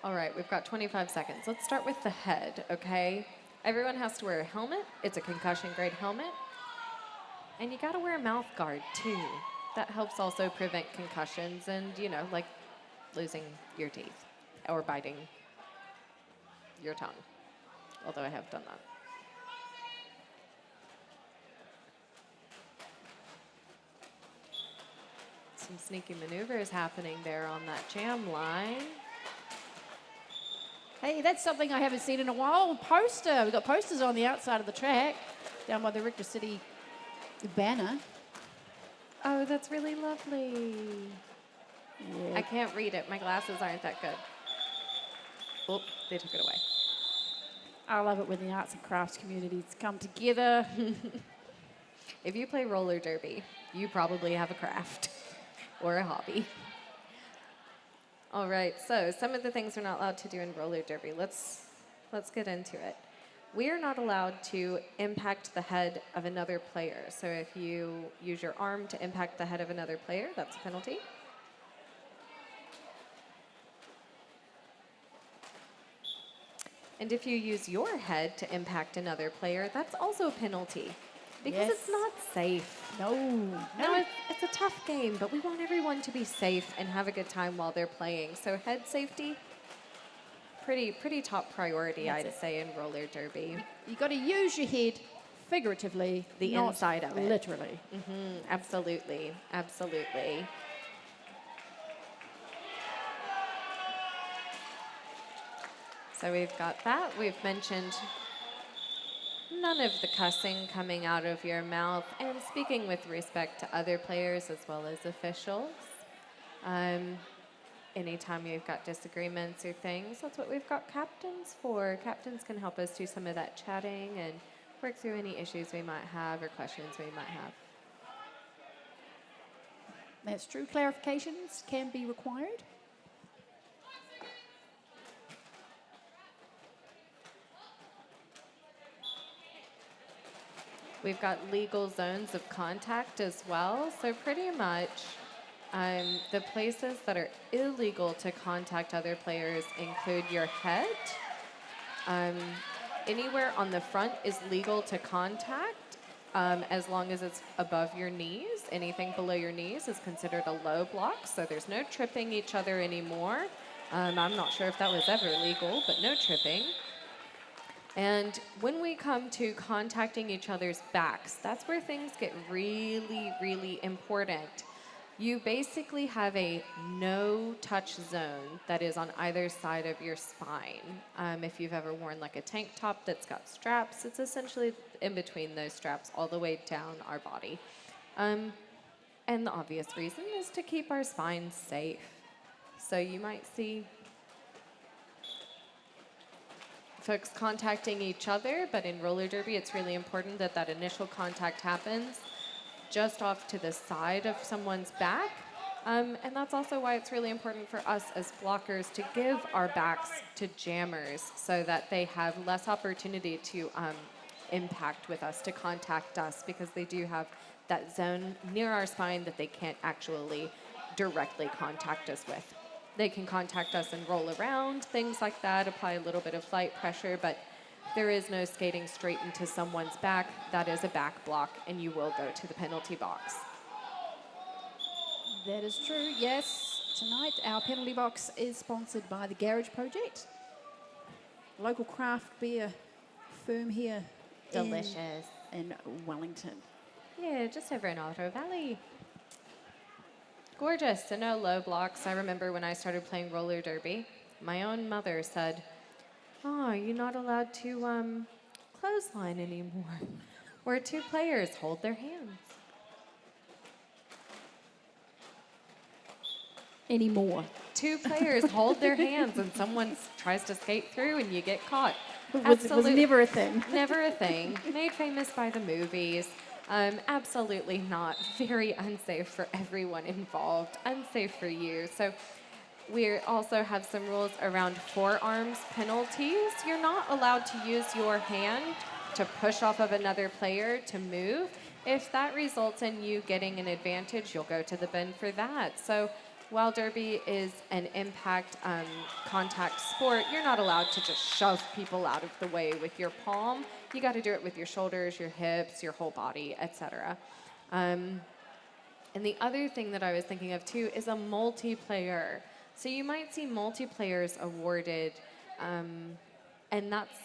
All right, we've got 25 seconds. Let's start with the head, okay? Everyone has to wear a helmet. It's a concussion grade helmet. And you gotta wear a mouth guard too. That helps also prevent concussions and, you know, like losing your teeth or biting your tongue. Although I have done that. Some sneaky maneuvers happening there on that jam line. Hey, that's something I haven't seen in a while. Poster. We've got posters on the outside of the track, down by the Richter City banner. Oh, that's really lovely. Yeah. I can't read it. My glasses aren't that good. Oh, they took it away. I love it when the arts and crafts communities come together. If you play roller derby, you probably have a craft or a hobby. All right, so some of the things we're not allowed to do in roller derby. Let's get into it. We are not allowed to impact the head of another player. So if you use your arm to impact the head of another player, that's a penalty. And if you use your head to impact another player, that's also a penalty. Because it's not safe. No, it's a tough game, but we want everyone to be safe and have a good time while they're playing. So head safety, pretty top priority, I'd say, in roller derby. You got to use your head figuratively, The not inside of it. literally. Absolutely, absolutely. So we've got that. We've mentioned none of the cussing coming out of your mouth and speaking with respect to other players as well as officials. Anytime you've got disagreements or things, that's what we've got captains for. Captains can help us do some of that chatting and work through any issues we might have or questions we might have. That's true. Clarifications can be required. We've got legal zones of contact as well. So pretty much the places that are illegal to contact other players include your head. Anywhere on the front is legal to contact as long as it's above your knees. Anything below your knees is considered a low block. So there's no tripping each other anymore. I'm not sure if that was ever legal, but no tripping. And when we come to contacting each other's backs, that's where things get really, really important. You basically have a no-touch zone that is on either side of your spine. If you've ever worn like a tank top that's got straps, it's essentially in between those straps all the way down our body. And the obvious reason is to keep our spine safe. So you might see folks contacting each other, but in roller derby, it's really important that that initial contact happens just off to the side of someone's back. And that's also why it's really important for us as blockers to give our backs to jammers so that they have less opportunity to impact with us, to contact us, because they do have that zone near our spine that they can't actually directly contact us with. They can contact us and roll around, things like that, apply a little bit of flight pressure, but there is no skating straight into someone's back. That is a back block, and you will go to the penalty box. That is true, yes. Tonight, our penalty box is sponsored by the Garage Project, local craft beer firm here Delicious. in Wellington. Yeah, just over in Ottawa Valley. Gorgeous, and no low blocks. I remember when I started playing roller derby, my own mother said, "Oh, you're not allowed to clothesline anymore, where two players hold their hands." Anymore. Two players hold their hands and someone tries to skate through and you get caught. It was never a thing. Never a thing. Made famous by the movies. Absolutely not. Very unsafe for everyone involved. Unsafe for you. So we also have some rules around forearms penalties. You're not allowed to use your hand to push off of another player to move. If that results in you getting an advantage, you'll go to the bin for that. So while derby is an impact contact sport, you're not allowed to just shove people out of the way with your palm. You got to do it with your shoulders, your hips, your whole body, etc. And the other thing that I was thinking of too is a multiplayer. So you might see multiplayers awarded, and that's,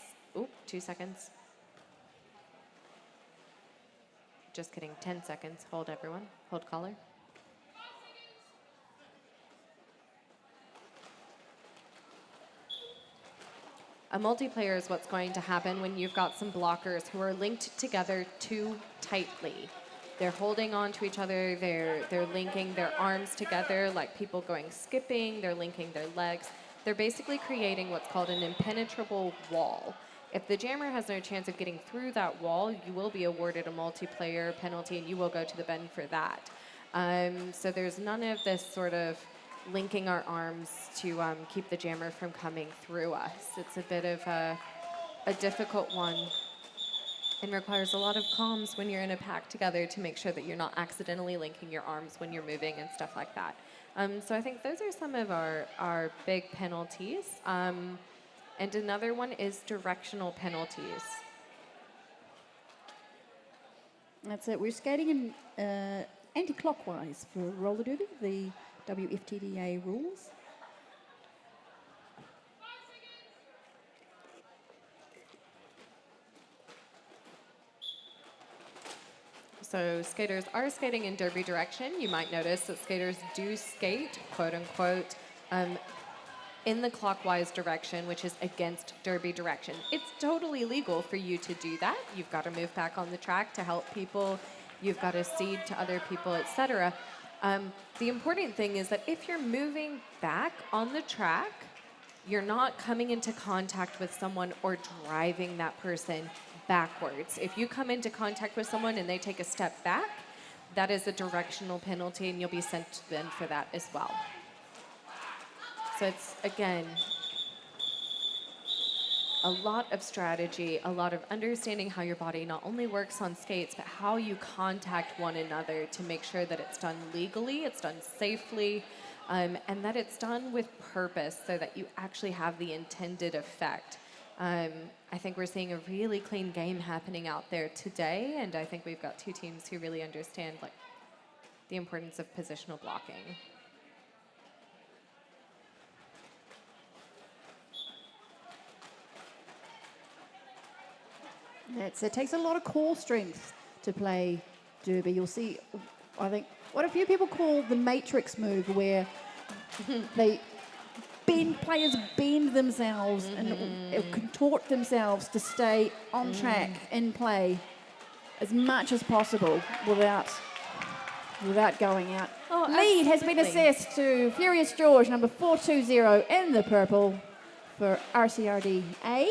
2 seconds. Just kidding, 10 seconds. Hold everyone, hold caller. A multiplayer is what's going to happen when you've got some blockers who are linked together too tightly. They're holding on to each other, they're linking their arms together like people going skipping, they're linking their legs. They're basically creating what's called an impenetrable wall. If the jammer has no chance of getting through that wall, you will be awarded a multiplayer penalty and you will go to the bin for that. So there's none of this sort of linking our arms to keep the jammer from coming through us. It's a bit of a difficult one and requires a lot of comms when you're in a pack together to make sure that you're not accidentally linking your arms when you're moving and stuff like that. So I think those are some of our big penalties. And another one is directional penalties. That's it. We're skating in anti-clockwise for roller derby, the WFTDA rules. So skaters are skating in derby direction. You might notice that skaters do skate, quote unquote, in the clockwise direction, which is against derby direction. It's totally legal for you to do that. You've got to move back on the track to help people. You've got to cede to other people, etc. The important thing is that if you're moving back on the track, you're not coming into contact with someone or driving that person backwards. If you come into contact with someone and they take a step back, that is a directional penalty and you'll be sent to the bin for that as well. So it's, again, a lot of strategy, a lot of understanding how your body not only works on skates, but how you contact one another to make sure that it's done legally, it's done safely, and that it's done with purpose so that you actually have the intended effect. I think we're seeing a really clean game happening out there today, and I think we've got two teams who really understand like the importance of positional blocking. It takes a lot of core strength to play derby. You'll see I think what a few people call the Matrix move, where they players bend themselves and contort themselves to stay on track in play as much as possible without going out. Oh, Lead has been absolutely. assessed to Furious George, number 420 in the purple for RCRD A.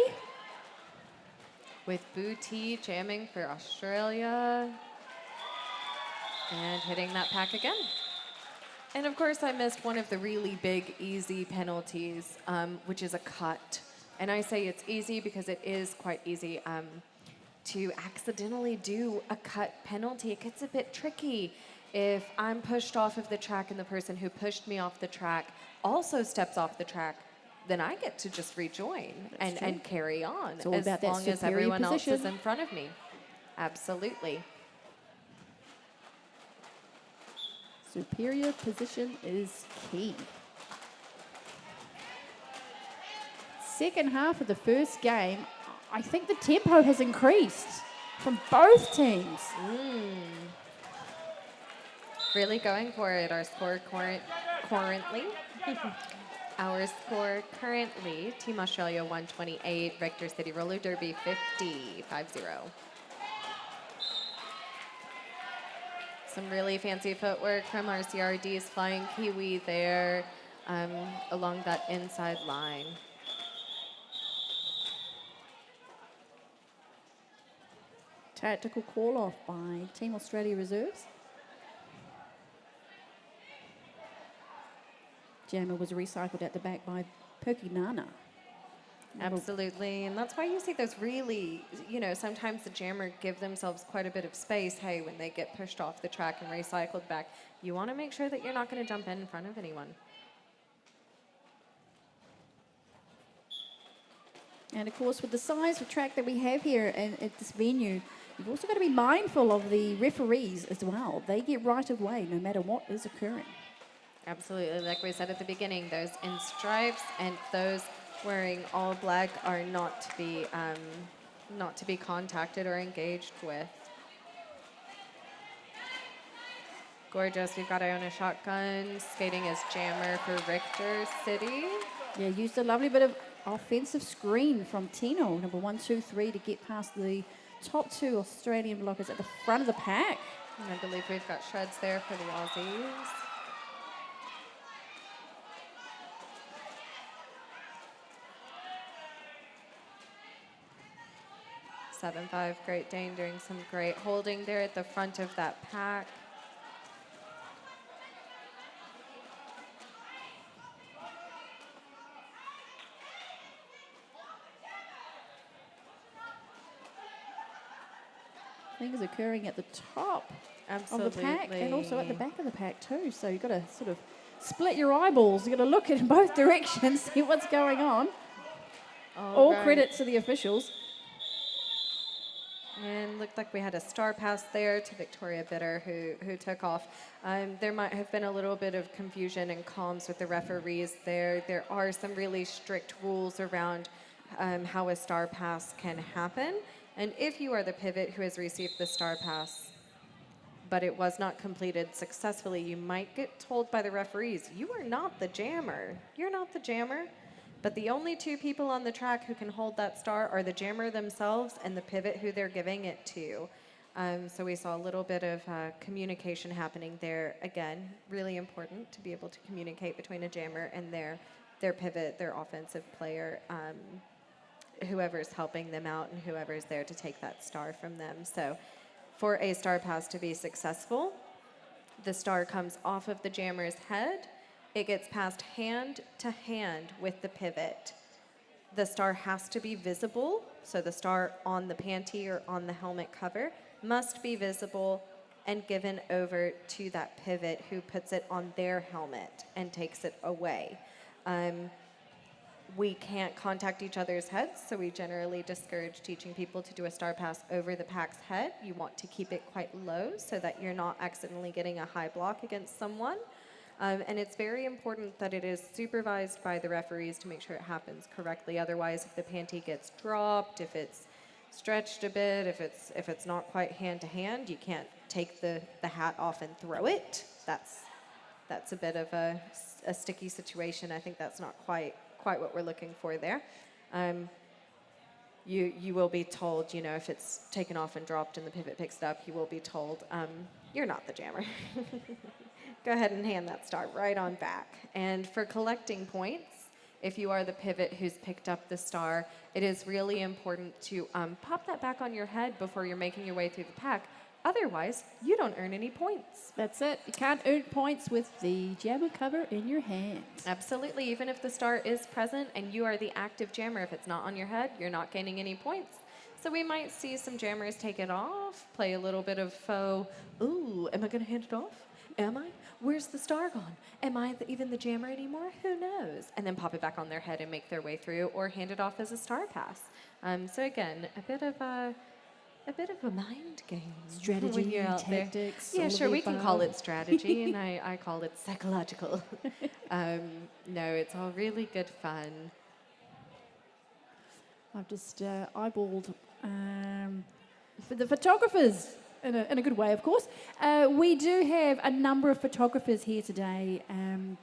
With Booty jamming for Australia. And hitting that pack again. And of course, I missed one of the really big, easy penalties, which is a cut. And I say it's easy because it is quite easy to accidentally do a cut penalty. It gets a bit tricky. If I'm pushed off of the track and the person who pushed me off the track also steps off the track, then I get to just rejoin and carry on It's all as about that long as superior everyone else is position. in front of me. Absolutely. Superior position is key. Second half of the first game, I think the tempo has increased from both teams. Really going for it. Our score currently. Our score currently, Team Australia 128, Richter City Roller Derby 50, 5-0. Some really fancy footwork from our CRD's Flying Kiwi there along that inside line. Tactical call-off by Team Australia Reserves. Jammer was recycled at the back by Perky Nana. Absolutely, and that's why you see those really, sometimes the jammer give themselves quite a bit of space. Hey, when they get pushed off the track and recycled back, you want to make sure that you're not going to jump in front of anyone. And of course, with the size of track that we have here at this venue, you've also got to be mindful of the referees as well. They get right of way no matter what is occurring. Absolutely, like we said at the beginning, those in stripes and those wearing all black are not to be contacted or engaged with. Gorgeous. We've got Iona Shotgun skating as jammer for Richter City. Yeah, used a lovely bit of offensive screen from Tino, number 123, to get past the top two Australian blockers at the front of the pack. And I believe we've got shreds there for the Aussies. 7-5 Great Dane doing some great holding there at the front of that pack. Things occurring at the top Absolutely. of the pack and also at the back of the pack too. So you've got to sort of split your eyeballs. You've got to look in both directions, see what's going on. All right. credit to the officials. And looked like we had a star pass there to Victoria Bitter, who took off. There might have been a little bit of confusion and comms with the referees there. There are some really strict rules around how a star pass can happen. And if you are the pivot who has received the star pass, but it was not completed successfully, you might get told by the referees, you are not the jammer. You're not the jammer. But the only two people on the track who can hold that star are the jammer themselves and the pivot who they're giving it to. So we saw a little bit of communication happening there. Again, really important to be able to communicate between a jammer and their pivot, their offensive player, whoever's helping them out and whoever's there to take that star from them. So for a star pass to be successful, the star comes off of the jammer's head. It gets passed hand to hand with the pivot. The star has to be visible, so the star on the panty or on the helmet cover must be visible and given over to that pivot who puts it on their helmet and takes it away. We can't contact each other's heads, so we generally discourage teaching people to do a star pass over the pack's head. You want to keep it quite low so that you're not accidentally getting a high block against someone. And it's very important that it is supervised by the referees to make sure it happens correctly. Otherwise, if the panty gets dropped, if it's stretched a bit. If it's not quite hand to hand, you can't take the hat off and throw it. That's a bit of a sticky situation. I think that's not quite what we're looking for there. You will be told, you know, if it's taken off and dropped and the pivot picks it up, you will be told, you're not the jammer. Go ahead and hand that star right on back. And for collecting points, if you are the pivot who's picked up the star, it is really important to pop that back on your head before you're making your way through the pack. Otherwise, you don't earn any points. That's it. You can't earn points with the jammer cover in your hand. Absolutely. Even if the star is present and you are the active jammer, if it's not on your head, you're not gaining any points. So we might see some jammers take it off, play a little bit of faux, ooh, am I going to hand it off? Am I? Where's the star gone? Am I even the jammer anymore? Who knows? And then pop it back on their head and make their way through, or hand it off as a star pass. So again, a bit of a mind game. Strategy, tactics. Yeah, sure, we can call it strategy, and I call it psychological. No, it's all really good fun. I've just eyeballed for the photographers, in a good way, of course. We do have a number of photographers here today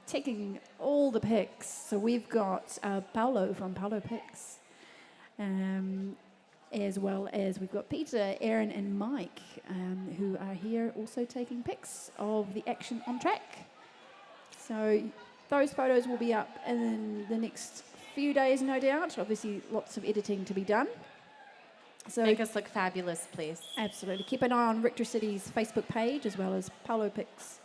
taking all the pics. So we've got Paolo from Paolo Pics, as well as we've got Peter, Aaron and Mike, who are here also taking pics of the action on track. So those photos will be up in the next few days, no doubt. Obviously, lots of editing to be done. So make us look fabulous, please. Absolutely. Keep an eye on Richter City's Facebook page as well as Paolo Pics.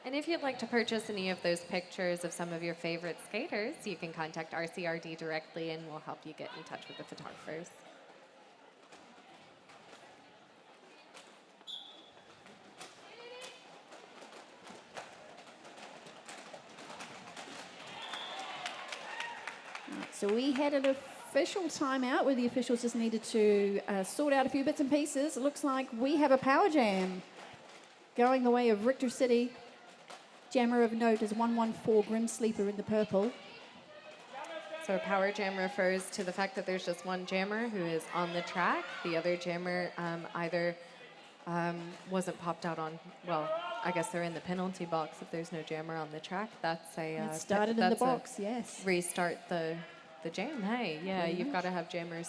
And if you'd like to purchase any of those pictures of some of your favorite skaters, you can contact RCRD directly and we'll help you get in touch with the photographers. So we had an official timeout where the officials just needed to sort out a few bits and pieces. It looks like we have a power jam going the way of Richter City. Jammer of note is 114 Grim Sleeper in the purple. So a power jam refers to the fact that there's just one jammer who is on the track. The other jammer either wasn't popped out on, well, I guess they're in the penalty box if there's no jammer on the track. That's a... it started in the box, yes. Restart the jam. Hey, yeah, you've got to have jammers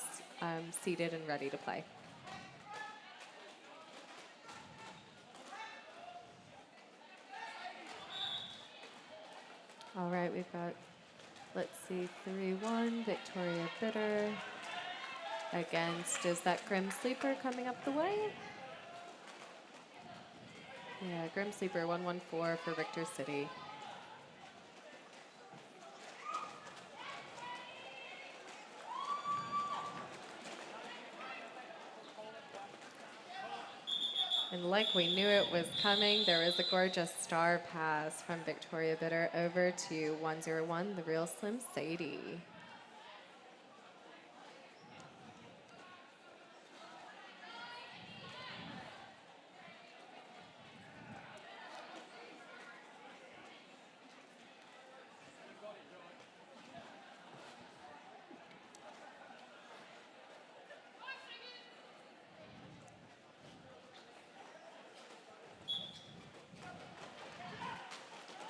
seated and ready to play. All right, we've got, let's see, 3-1, Victoria Bitter against, is that Grim Sleeper coming up the way? Yeah, Grim Sleeper 114 for Richter City. And like we knew it was coming, there was a gorgeous star pass from Victoria Bitter over to 101, the real Slim Sadie.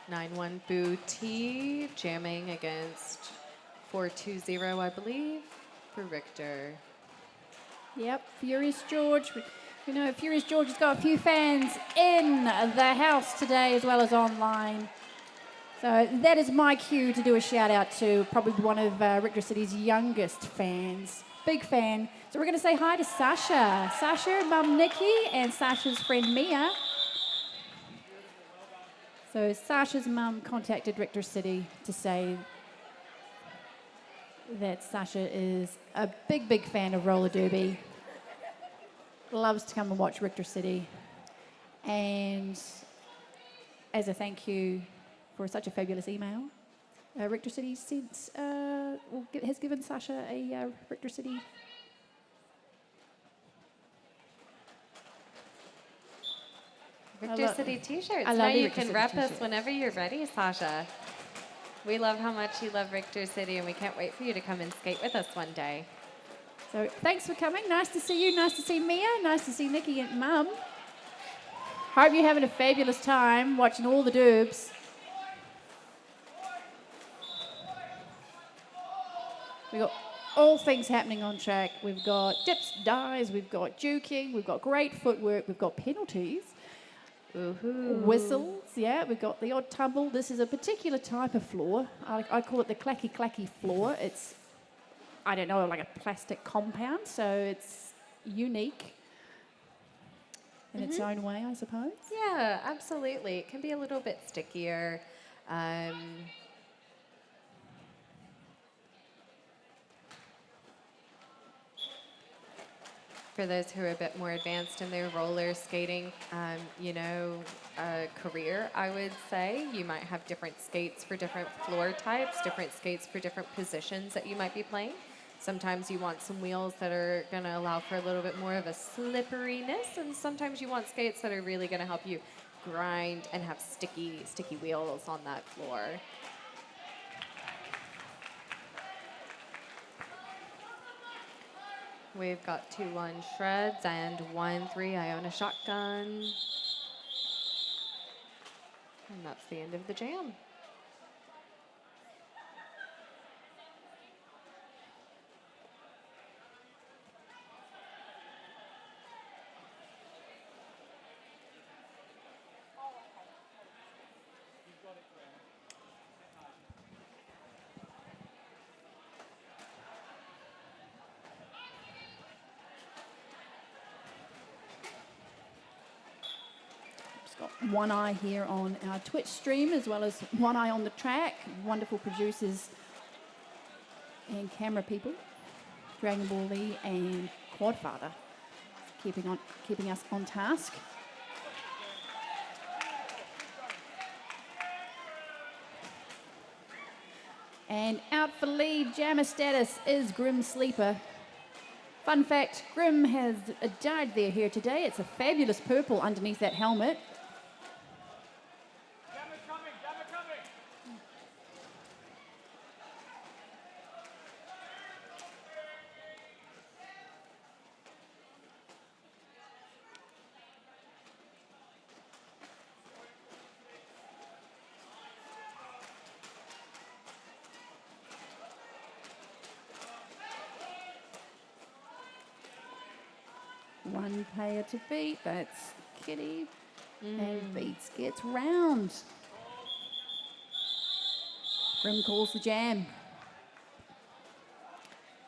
Nine-one Boo T jamming against 420, I believe, for Richter. Yep, Furious George. You know, Furious George has got a few fans in the house today as well as online. So that is my cue to do a shout out to probably one of Richter City's youngest fans. Big fan. So we're going to say hi to Sasha. Sasha, Mum Nikki, and Sasha's friend Mia. So Sasha's mum contacted Richter City to say that Sasha is a big, big fan of roller derby. Loves to come and watch Richter City. And as a thank you for such a fabulous email, Richter City has given Sasha a Richter City Richter City t-shirts. Now you can rep us whenever you're ready, Sasha. We love how much you love Richter City, and we can't wait for you to come and skate with us one day. So thanks for coming. Nice to see you. Nice to see Mia. Nice to see Nikki and Mum. Hope you're having a fabulous time watching all the derbs. We've got all things happening on track. We've got dips, dives, we've got juking, we've got great footwork, we've got penalties, whistles, yeah, we've got the odd tumble. This is a particular type of floor. I call it the clacky floor. It's, I don't know, like a plastic compound, so it's unique in its own way, I suppose. Yeah, absolutely. It can be a little bit stickier. For those who are a bit more advanced in their roller skating, career, I would say, you might have different skates for different floor types, different skates for different positions that you might be playing. Sometimes you want some wheels that are going to allow for a little bit more of a slipperiness, and sometimes you want skates that are really going to help you grind and have sticky wheels on that floor. We've got 2-1 shreds and 1-3 Iona shotgun. And that's the end of the jam. Got one eye here on our Twitch stream, as well as one eye on the track. Wonderful producers and camera people, Dragon Ball Lee and Quadfather, keeping us on task. And out for lead, jammer status, is Grim Sleeper. Fun fact, Grim has dyed their hair today. It's a fabulous purple underneath that helmet. One player to beat, that's Kitty. And beats gets round. Grim calls the jam.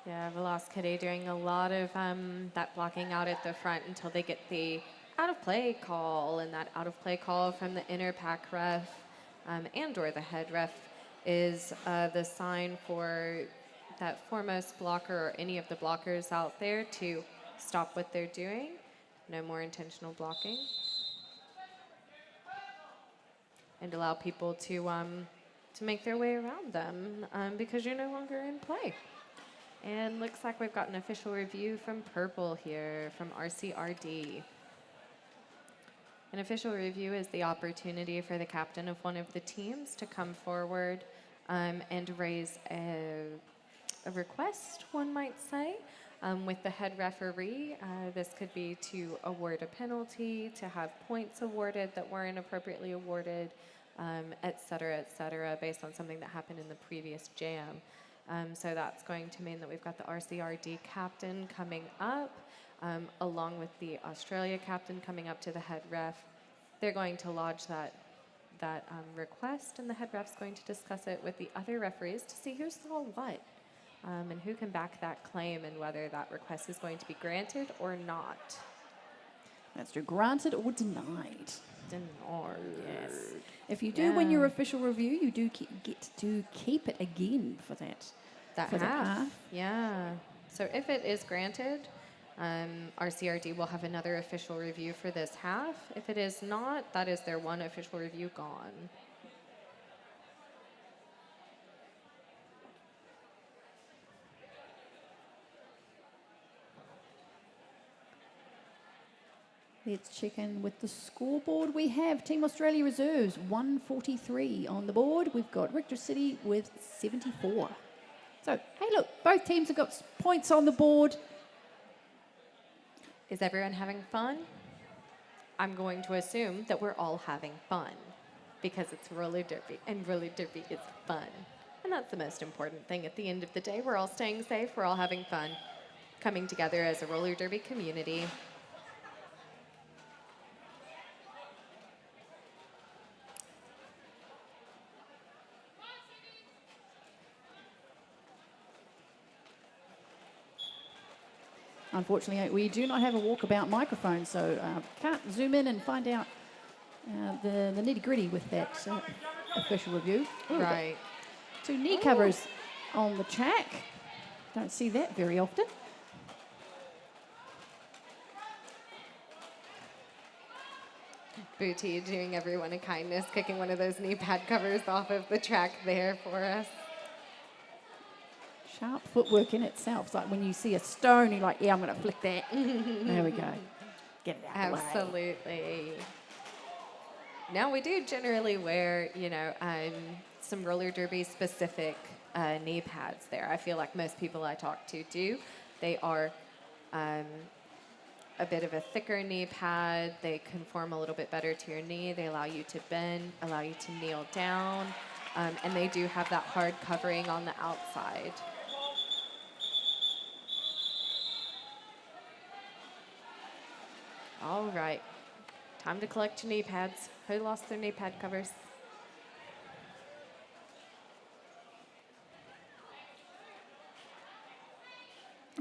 Yeah, Veloz Kitty doing a lot of that blocking out at the front until they get the out of play call, and that out of play call from the inner pack ref and or the head ref is the sign for that foremost blocker or any of the blockers out there to stop what they're doing. No more intentional blocking. And allow people to make their way around them because you're no longer in play. And looks like we've got an official review from Purple here, from RCRD. An official review is the opportunity for the captain of one of the teams to come forward and raise a request, one might say, with the head referee. This could be to award a penalty, to have points awarded that weren't appropriately awarded, et cetera, based on something that happened in the previous jam. So that's going to mean that we've got the RCRD captain coming up, along with the Australia captain coming up to the head ref. They're going to lodge that request, and the head ref's going to discuss it with the other referees to see who saw what. And who can back that claim and whether that request is going to be granted or not. That's true. Granted or denied. Denied. Yes. If you do win your official review, you do get to keep it again for that. That half. Yeah. So if it is granted, RCRD will have another official review for this half. If it is not, that is their one official review gone. Let's check in with the scoreboard. We have Team Australia Reserves, 143 on the board. We've got Richter City with 74. So, hey, look, both teams have got points on the board. Is everyone having fun? I'm going to assume that we're all having fun because it's roller derby, and roller derby is fun. And that's the most important thing at the end of the day. We're all staying safe, we're all having fun, coming together as a roller derby community. Unfortunately, we do not have a walkabout microphone, so can't zoom in and find out the nitty-gritty with that official review. Ooh, Right. 2 knee covers on the track. Don't see that very often. Booty doing everyone a kindness, kicking one of those knee pad covers off of the track there for us. Sharp footwork in itself. It's like when you see a stone, you're like, yeah, I'm going to flick that. There we go. Get it out of the way. Absolutely. Now we do generally wear, some roller derby specific knee pads there. I feel like most people I talk to do. They are a bit of a thicker knee pad. They conform a little bit better to your knee. They allow you to bend, allow you to kneel down, and they do have that hard covering on the outside. All right, time to collect your knee pads. Who lost their knee pad covers?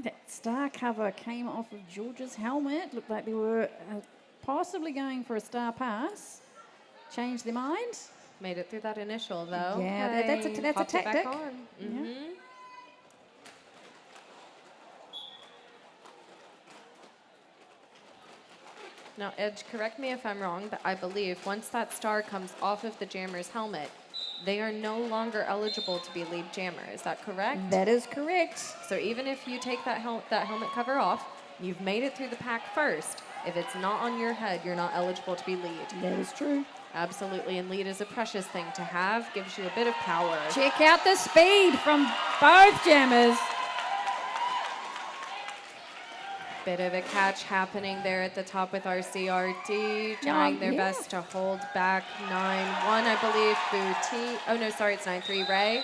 That star cover came off of George's helmet. Looked like they were possibly going for a star pass. Changed their mind. Made it through that initial, though. Yeah, that's a Popped it back tactic. on. Mm-hmm. Yeah. Now, Edge, correct me if I'm wrong, but I believe once that star comes off of the jammer's helmet, they are no longer eligible to be lead jammer. Is that correct? That is correct. So even if you take that helmet cover off, you've made it through the pack first. If it's not on your head, you're not eligible to be lead. That is true. Absolutely, and lead is a precious thing to have. Gives you a bit of power. Check out the speed from both jammers. Bit of a catch happening there at the top with our CRD, trying their best to hold back 9-1, I believe. Booty. Oh, no, sorry, it's 9-3. Ray.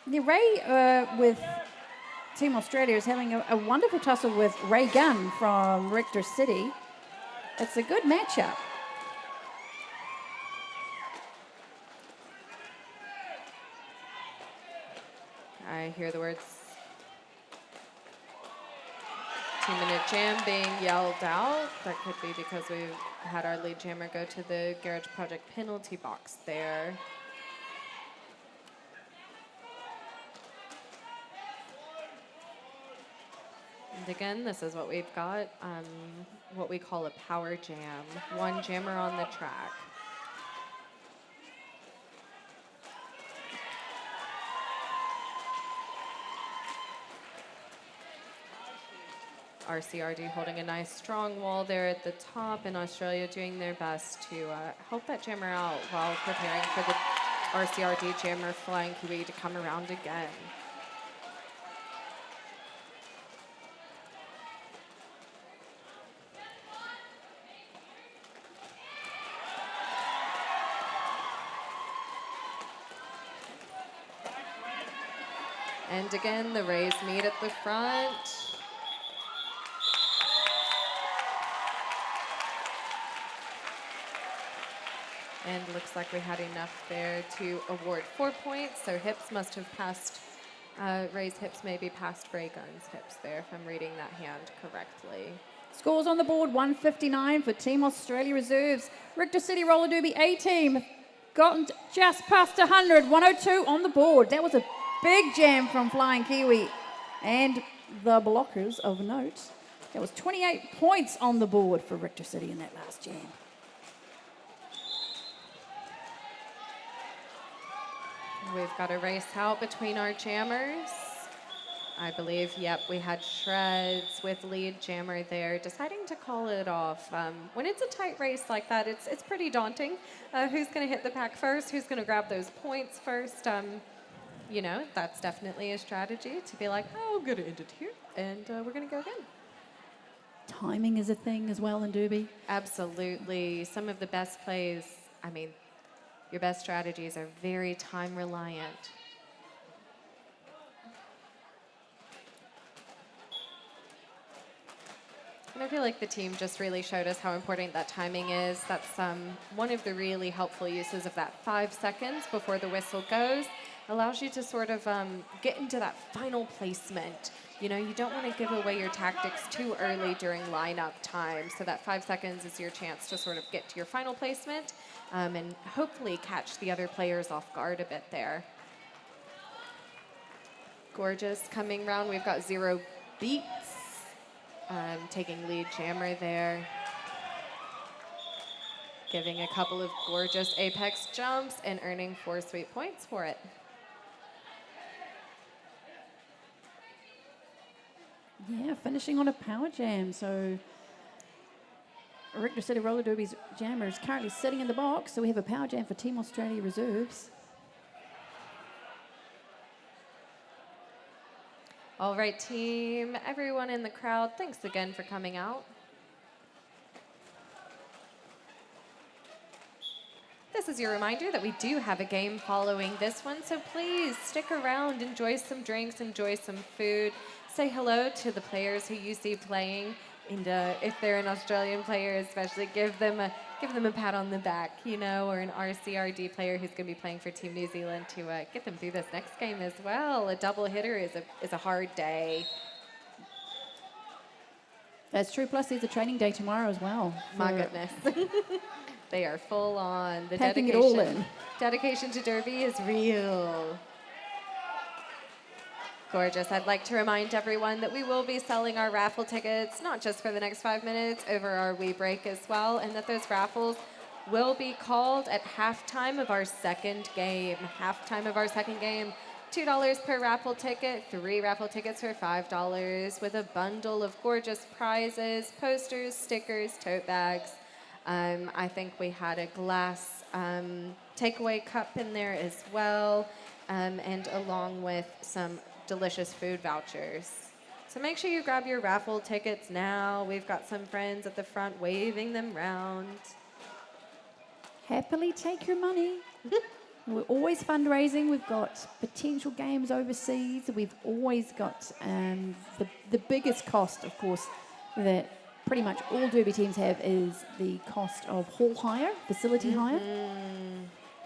Yeah, Ray with Team Australia is having a wonderful tussle with Ray Gunn from Richter City. It's a good matchup. I hear the words 2-minute jam being yelled out. That could be because we've had our lead jammer go to the Garage Project penalty box there. And again, this is what we've got, what we call a power jam. 1 jammer on the track. RCRD holding a nice strong wall there at the top, and Australia doing their best to help that jammer out while preparing for the RCRD jammer flying Kiwi to come around again. And again, the Rays meet at the front. And looks like we had enough there to award 4 points. So hips must have passed, Ray's hips maybe passed Ray Gunn's hips there, if I'm reading that hand correctly. Scores on the board, 159 for Team Australia Reserves. Richter City Roller Derby A team gotten just past 100, 102 on the board. That was a big jam from Flying Kiwi and the blockers of note. That was 28 points on the board for Richter City in that last jam. We've got a race out between our jammers. I believe, yep, we had Shreds with lead jammer there, deciding to call it off. When it's a tight race like that, it's pretty daunting. Who's going to hit the pack first? Who's going to grab those points first? you know, that's definitely a strategy to be like, oh, I'm going to end it here, and we're going to go again. Timing is a thing as well in Derby. Absolutely. Some of the best plays, I mean, your best strategies are very time reliant. And I feel like the team just really showed us how important that timing is. That's one of the really helpful uses of that 5 seconds before the whistle goes. Allows you to sort of get into that final placement. You know, you don't want to give away your tactics too early during lineup time. So that 5 seconds is your chance to sort of get to your final placement and hopefully catch the other players off guard a bit there. Gorgeous coming round. We've got 0 beats. Taking lead jammer there. Giving a couple of gorgeous apex jumps and earning 4 sweet points for it. Yeah, finishing on a power jam. So Richter City Roller Derby's jammer is currently sitting in the box. So we have a power jam for Team Australia reserves. All right, team, everyone in the crowd, thanks again for coming out. This is your reminder that we do have a game following this one, so please stick around, enjoy some drinks, enjoy some food, say hello to the players who you see playing, and if they're an Australian player especially, give them a pat on the back, you know, or an RCRD player who's going to be playing for Team New Zealand to get them through this next game as well. A double hitter is a hard day. That's true. Plus, there's a training day tomorrow as well. My goodness. They are full on. The packing it all in. Dedication to Derby is real. Gorgeous. I'd like to remind everyone that we will be selling our raffle tickets, not just for the next 5 minutes, over our wee break as well, and that those raffles will be called at halftime of our second game. Halftime of our second game. $2 per raffle ticket, 3 raffle tickets for $5 with a bundle of gorgeous prizes, posters, stickers, tote bags. I think we had a glass takeaway cup in there as well, and along with some delicious food vouchers. So make sure you grab your raffle tickets now. We've got some friends at the front waving them round. Happily take your money. We're always fundraising. We've got potential games overseas. We've always got the biggest cost, of course, that pretty much all Derby teams have is the cost of hall hire, facility hire,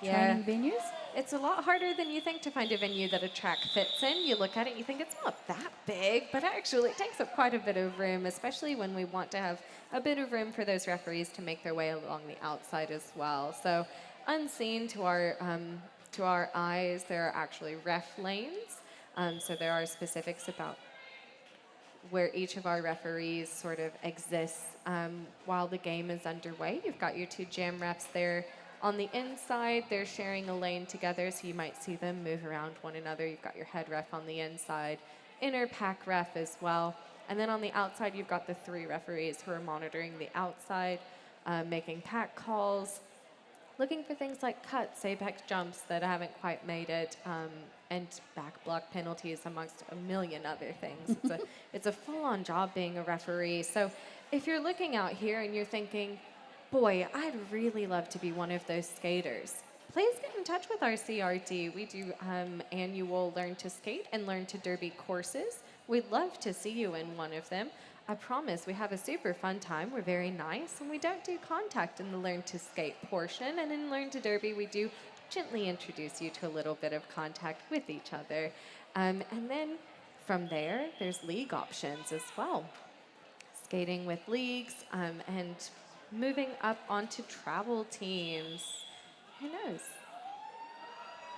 training venues. It's a lot harder than you think to find a venue that a track fits in. You look at it, you think it's not that big, but actually it takes up quite a bit of room, especially when we want to have a bit of room for those referees to make their way along the outside as well. So unseen to our eyes, there are actually ref lanes. So there are specifics about where each of our referees sort of exists while the game is underway. You've got your 2 jam refs there. On the inside, they're sharing a lane together, so you might see them move around one another. You've got your head ref on the inside, inner pack ref as well. And then on the outside, you've got the 3 referees who are monitoring the outside, making pack calls, looking for things like cuts, apex jumps that haven't quite made it, and back block penalties amongst a million other things. It's a full-on job being a referee. So if you're looking out here and you're thinking, boy, I'd really love to be one of those skaters, please get in touch with our CRD. We do annual Learn to Skate and Learn to Derby courses. We'd love to see you in one of them. I promise we have a super fun time. We're very nice, and we don't do contact in the Learn to Skate portion. And in Learn to Derby, we do gently introduce you to a little bit of contact with each other. And then from there, there's league options as well. Skating with leagues and moving up onto travel teams. Who knows?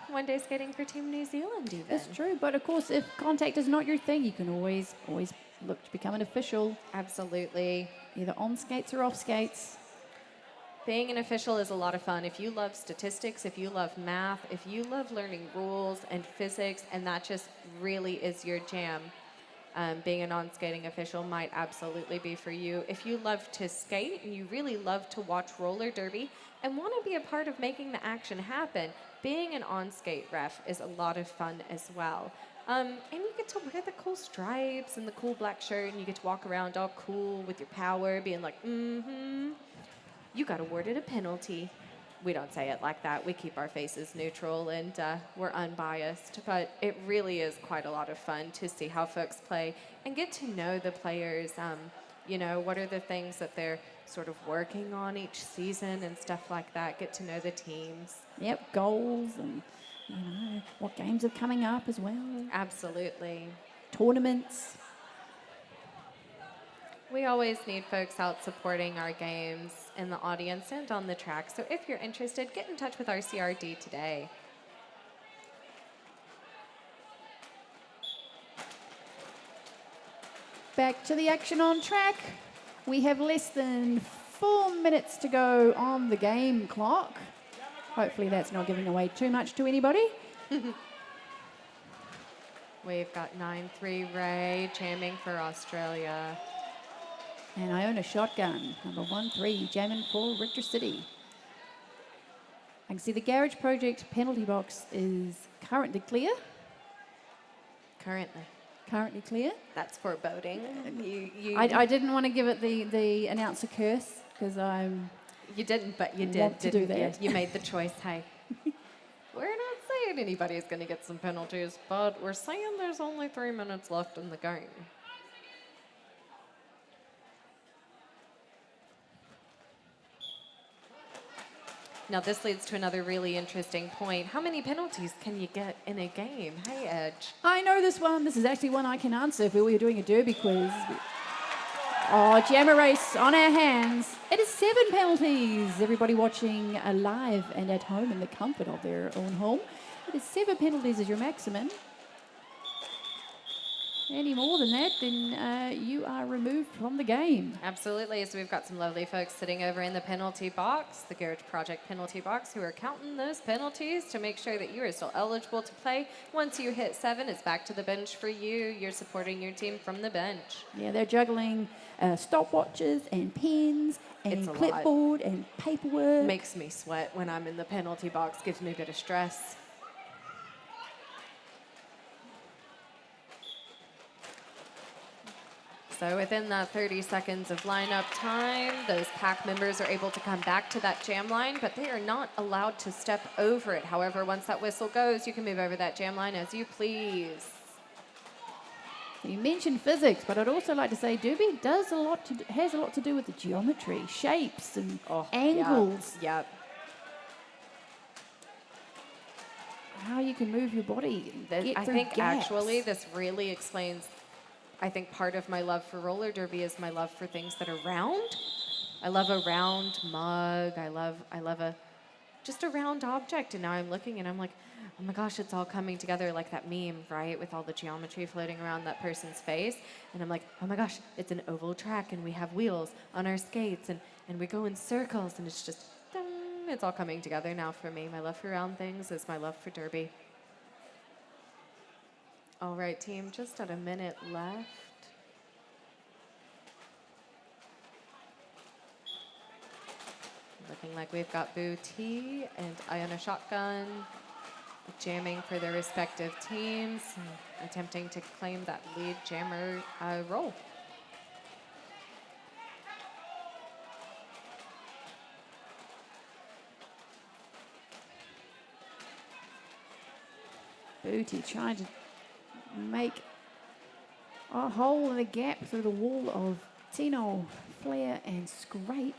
One day skating for Team New Zealand even. That's true, but of course, if contact is not your thing, you can always look to become an official. Absolutely. Either on skates or off skates. Being an official is a lot of fun. If you love statistics, if you love math, if you love learning rules and physics, and that just really is your jam, being a non-skating official might absolutely be for you. If you love to skate and you really love to watch roller derby and want to be a part of making the action happen, being an on-skate ref is a lot of fun as well. And you get to wear the cool stripes and the cool black shirt, and you get to walk around all cool with your power, being like, you got awarded a penalty. We don't say it like that. We keep our faces neutral and we're unbiased. But it really is quite a lot of fun to see how folks play and get to know the players. What are the things that they're sort of working on each season and stuff like that. Get to know the teams. Yep, goals and what games are coming up as well. Absolutely. Tournaments. We always need folks out supporting our games in the audience and on the track. So if you're interested, get in touch with our CRD today. Back to the action on track. We have less than 4 minutes to go on the game clock. Hopefully that's not giving away too much to anybody. We've got 9-3 Ray jamming for Australia. And I own a shotgun, number 1-3, jamming for Richter City. I can see the Garage Project penalty box is currently clear. Currently clear. That's foreboding. I didn't want to give it the announcer curse because You didn't, but you did. Want to do that. You? You made the choice, hey. We're not saying anybody's going to get some penalties, but we're saying there's only 3 minutes left in the game. Now, this leads to another really interesting point. How many penalties can you get in a game? Hey, Edge. I know this one. This is actually one I can answer if we were doing a derby quiz. Oh, jammer race on our hands. It is 7 penalties. Everybody watching live and at home in the comfort of their own home. It is 7 penalties as your maximum. Any more than that, then you are removed from the game. Absolutely. So we've got some lovely folks sitting over in the penalty box, the Garage Project penalty box, who are counting those penalties to make sure that you are still eligible to play. Once you hit 7, it's back to the bench for you. You're supporting your team from the bench. Yeah, they're juggling stopwatches and pens and clipboard and paperwork. Makes me sweat when I'm in the penalty box. Gives me a bit of stress. So within that 30 seconds of lineup time, those pack members are able to come back to that jam line, but they are not allowed to step over it. However, once that whistle goes, you can move over that jam line as you please. You mentioned physics, but I'd also like to say derby has a lot to do with the geometry, shapes and angles. Yep. How you can move your body. I think actually this really explains, I think part of my love for roller derby is my love for things that are round. I love a round mug. I love just a round object. And now I'm looking and I'm like, oh my gosh, it's all coming together like that meme, right? With all the geometry floating around that person's face. And I'm like, oh my gosh, it's an oval track and we have wheels on our skates and we go in circles and it's just, ding, it's all coming together now for me. My love for round things is my love for derby. All right, team, just at a minute left. Looking like we've got Boo T and Iona Shotgun jamming for their respective teams, attempting to claim that lead jammer role. Booty trying to make a hole in the gap through the wall of Tino, Flare and Scrape.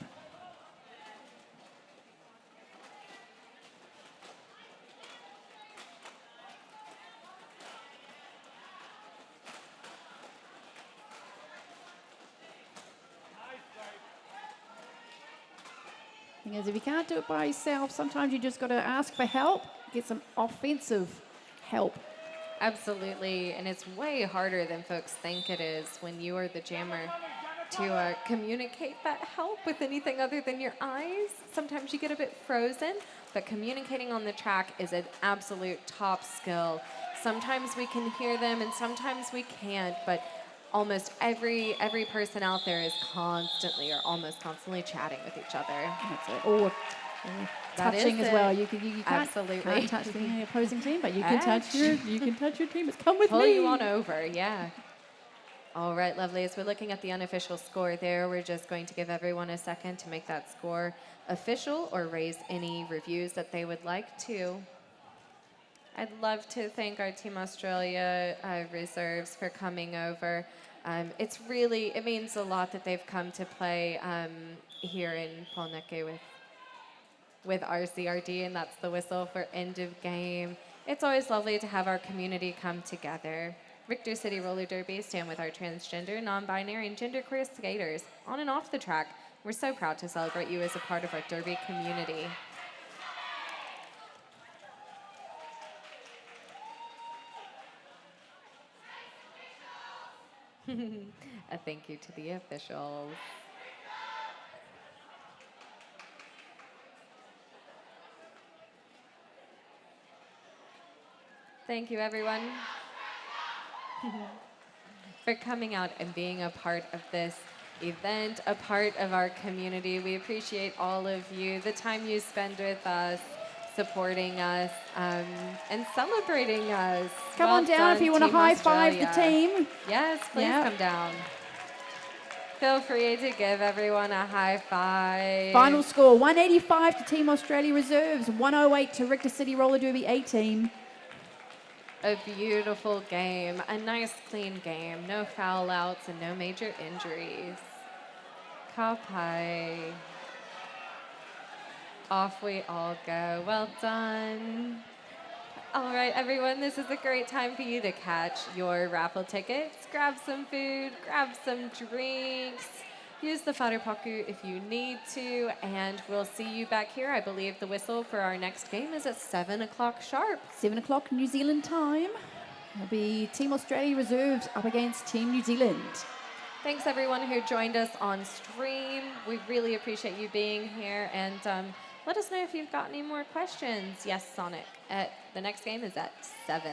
Thing is, if you can't do it by yourself, sometimes you just got to ask for help, get some offensive help. Absolutely, and it's way harder than folks think it is when you are the jammer to communicate that help with anything other than your eyes. Sometimes you get a bit frozen, but communicating on the track is an absolute top skill. Sometimes we can hear them and sometimes we can't, but almost every person out there is constantly or almost constantly chatting with each other. That's it. Or That touching is as well. it. You can't, Absolutely. can't touch the opposing team, but you can touch Ouch. your team. It's come with Pull me. you on over, yeah. All right, lovely. As we're looking at the unofficial score there, we're just going to give everyone a second to make that score official or raise any reviews that they would like to. I'd love to thank our Team Australia reserves for coming over. It means a lot that they've come to play here in Polneke with RCRD, and that's the whistle for end of game. It's always lovely to have our community come together. Richter City Roller Derby stand with our transgender, non-binary, and genderqueer skaters on and off the track. We're so proud to celebrate you as a part of our derby community. A thank you to the officials. Thank you, everyone, for coming out and being a part of this event, a part of our community. We appreciate all of you, the time you spend with us, supporting us, and celebrating us. Come Well on down if done, you want to Team high five the Australia. team. Yes, please Yep. come down. Feel free to give everyone a high five. Final score, 185 to Team Australia Reserves, 108 to Richter City Roller Derby A team. A beautiful game, a nice clean game, no foul outs and no major injuries. Kapai. Off we all go. Well done. All right, everyone, this is a great time for you to catch your raffle tickets. Grab some food, grab some drinks. Use the wharepaku if you need to, and we'll see you back here. I believe the whistle for our next game is at 7 o'clock sharp. 7 o'clock New Zealand time. It'll be Team Australia Reserves up against Team New Zealand. Thanks, everyone who joined us on stream. We really appreciate you being here, and let us know if you've got any more questions. Yes, Sonic. The next game is at 7.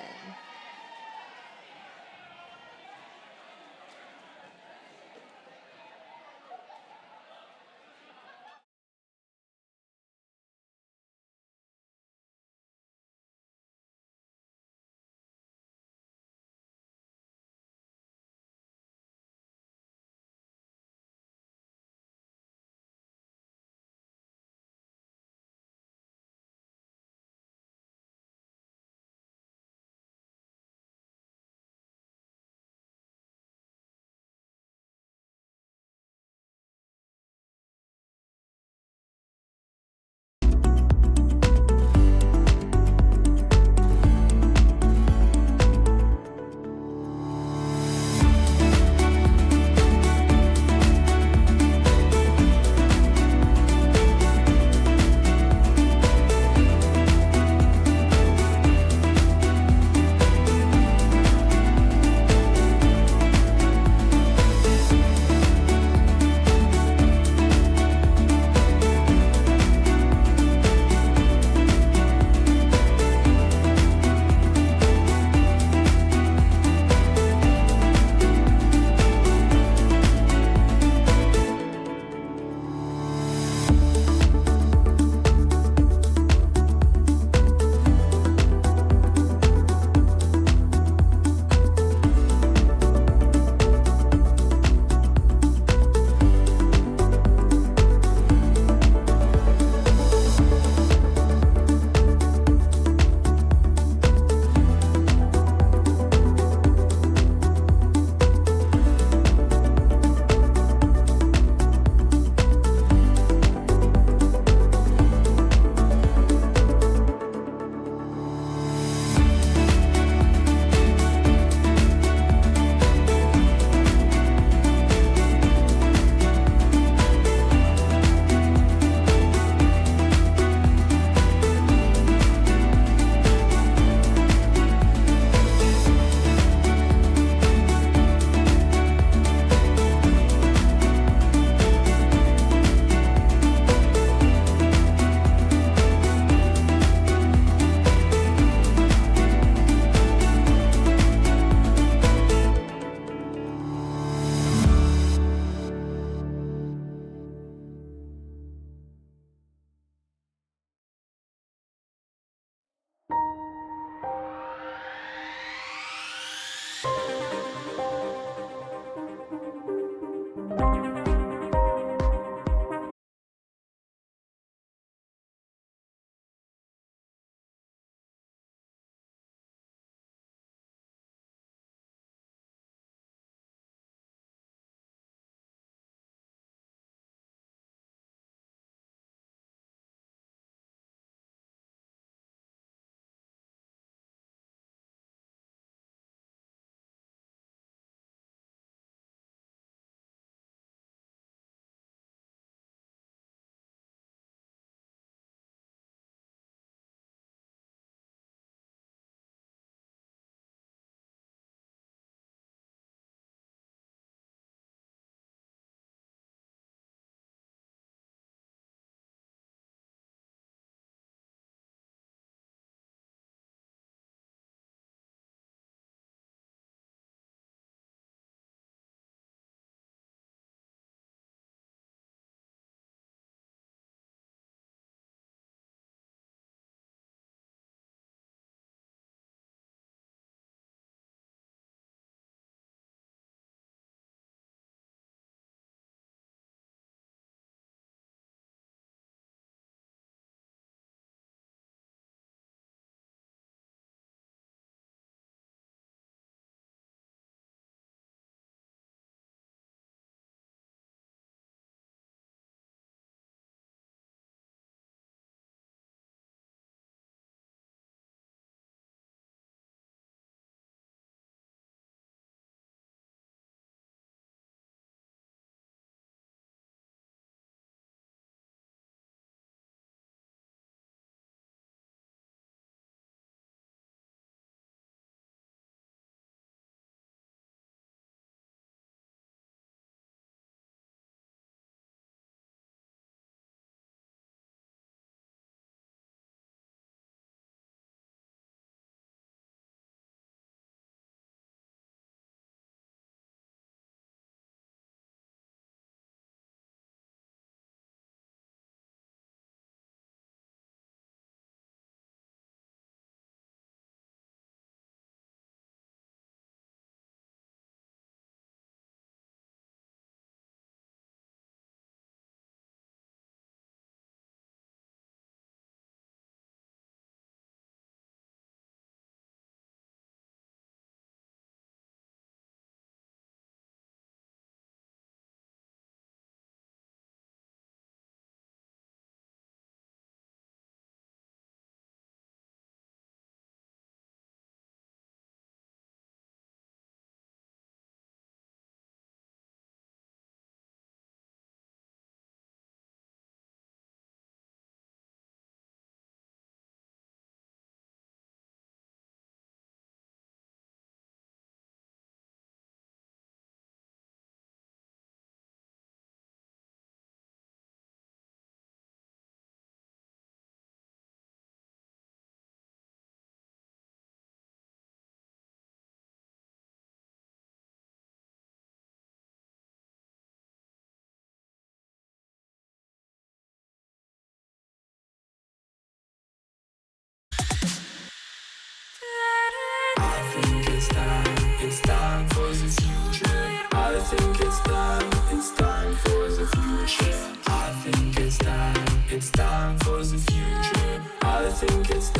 it's time for the future. I think it's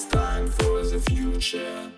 time for the future.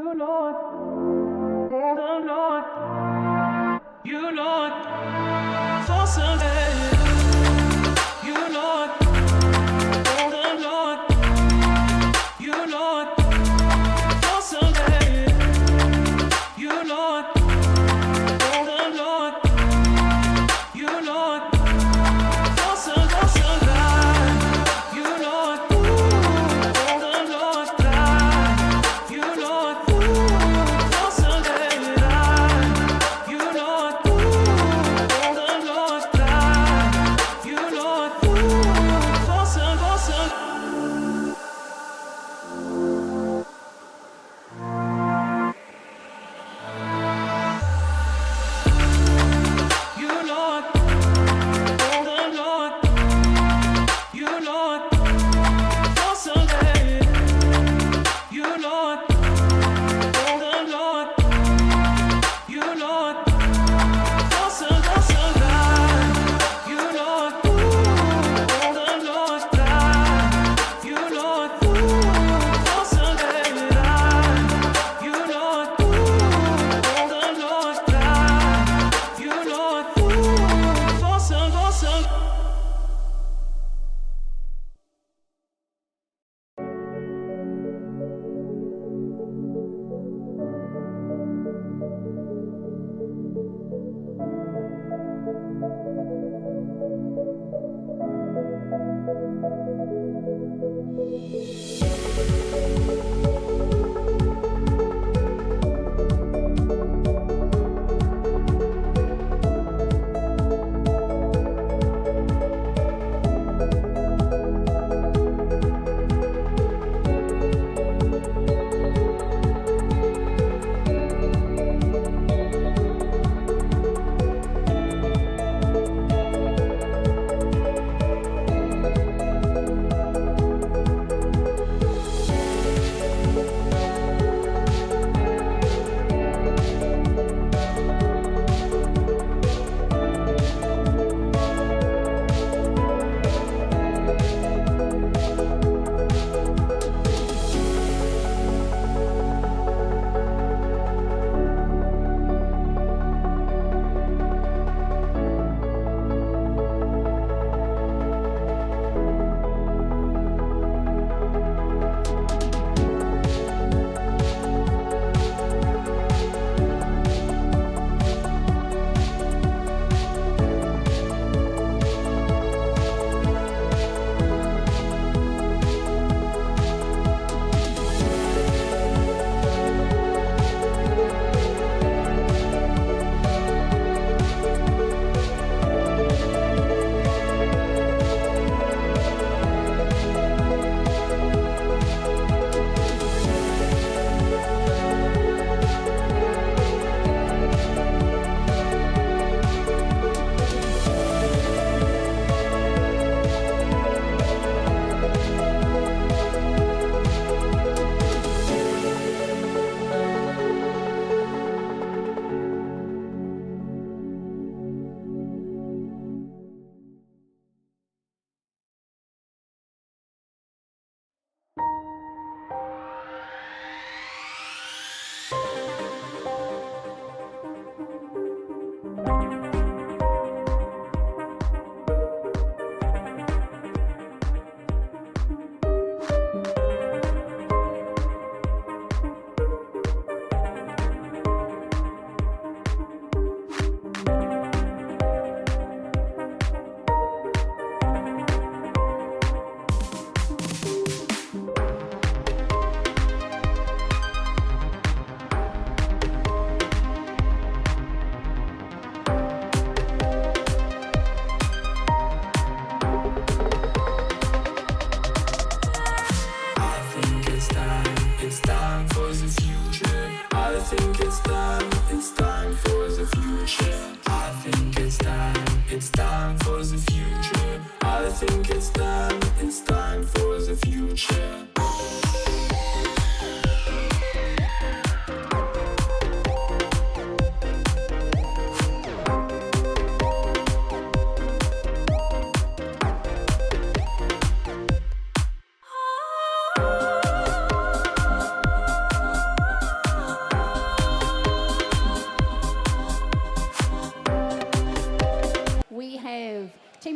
You know it. Don't know it. You know it. For Sunday. You know it. Don't know it. You know it. For Sunday. You know it. Don't know it. You know it. For Sunday. You know it. Don't know it. You know it. For Sunday. You know it. Don't know it. You know it. For Sunday. You know it. Don't know it. You know it. For Sunday. You know it. Don't know it. You know it. For Sunday. You know it. Don't know it. You know it. For Sunday. You know it. Don't know it. You know it. For Sunday.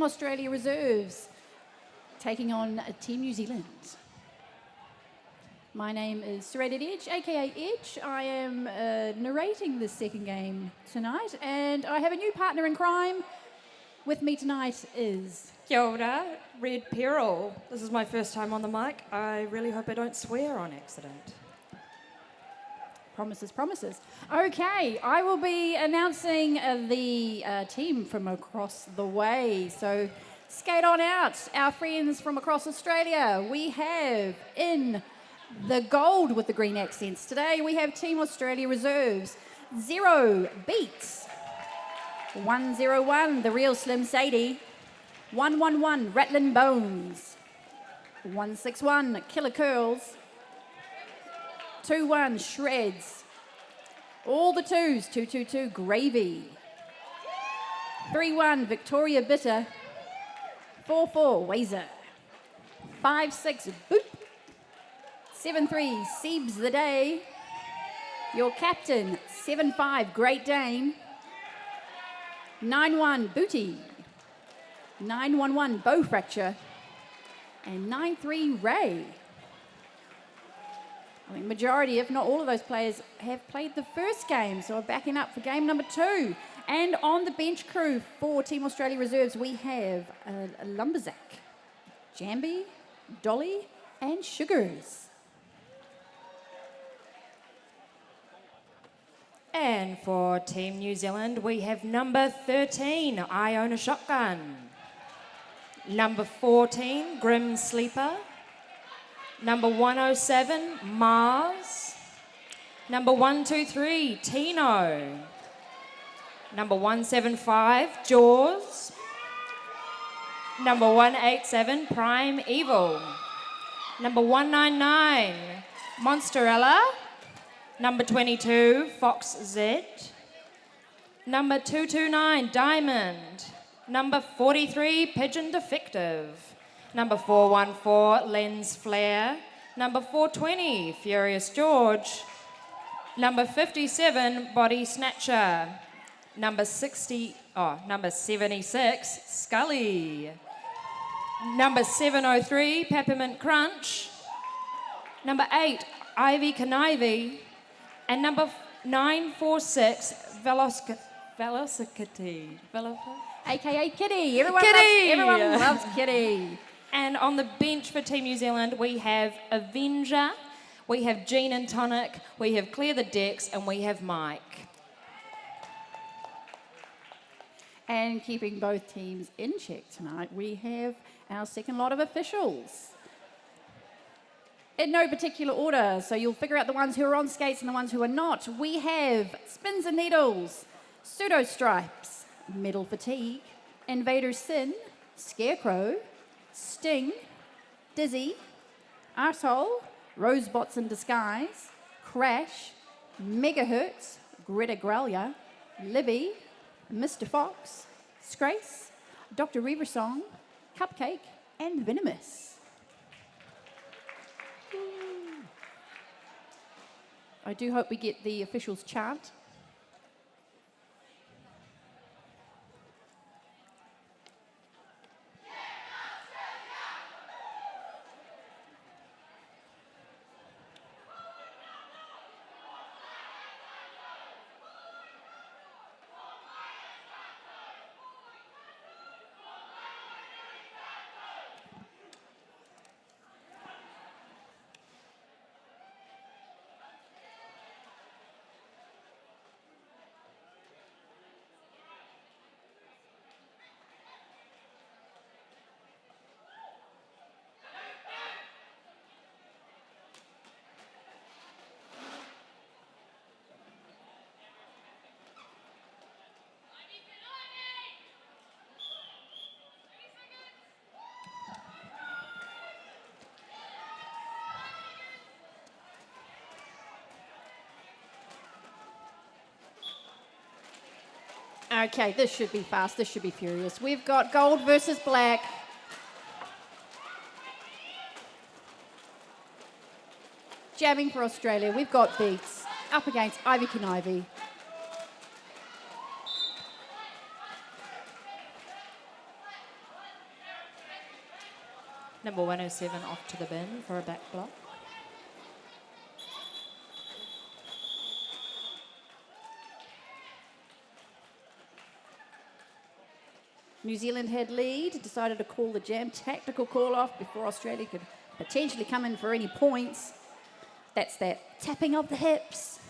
Australia reserves taking on Team New Zealand. My name is Serrated Edge, aka Edge. I am narrating the second game tonight, and I have a new partner in crime. With me tonight is... Kia ora, Red Peril. This is my first time on the mic. I really hope I don't swear on accident. Promises, promises. Okay, I will be announcing the team from across the way. So skate on out, our friends from across Australia. We have in the gold with the green accents today, we have Team Australia Reserves. 0 Beats. 101, the real Slim Sadie. 111, Rattling Bones. 161, Killer Curls. 2-1, Shreds. All the twos, 222, Gravy. 3-1, Victoria Bitter. 4-4, Wazer. 5-6, Boop. 7-3, Siebes the Day. Your captain, 7-5, Great Dane. 9-1, Booty. 9-1-1, Bow Fracture. And 9-3, Ray. I think majority, if not all of those players, have played the first game, so are backing up for game number 2. And on the bench crew for Team Australia Reserves, we have a Lumberzack, Jambi, Dolly, and Sugars. And for Team New Zealand, we have number 13, I Own a Shotgun. Number 14, Grim Sleeper. Number 107, Mars. Number 123, Tino. Number 175, Jaws. Number 187, Prime Evil. Number 199, Monsterella. Number 22, Fox Z. Number 229, Diamond. Number 43, Pigeon Defective. Number 414, Lens Flare. Number 420, Furious George. Number 57, Body Snatcher. Number 76, Scully. Number 703, Peppermint Crunch. Number 8, Ivy Conivy. And number 946, Velocity. AKA Kitty. Everyone loves Kitty. And on the bench for Team New Zealand, we have Avenger, we have Gene and Tonic, we have Clear the Decks, and we have Mike. And keeping both teams in check tonight, we have our second lot of officials. In no particular order, so you'll figure out the ones who are on skates and the ones who are not. We have Spins and Needles, Pseudo Stripes, Metal Fatigue, Invader Sin, Scarecrow, Sting, Dizzy, Arsehole, Rosebots in Disguise, Crash, Megahertz, Greta Growler, Libby, Mr. Fox, Scrace, Dr. Reaversong, Cupcake, and Venomous. I do hope we get the officials chant. Okay, this should be fast. This should be furious. We've got gold versus black. Jamming for Australia. We've got Beats up against Ivy Conivy. Number 107 off to the bin for a back block. New Zealand had lead, decided to call the jam. Tactical call off before Australia could potentially come in for any points. That's that tapping of the hips.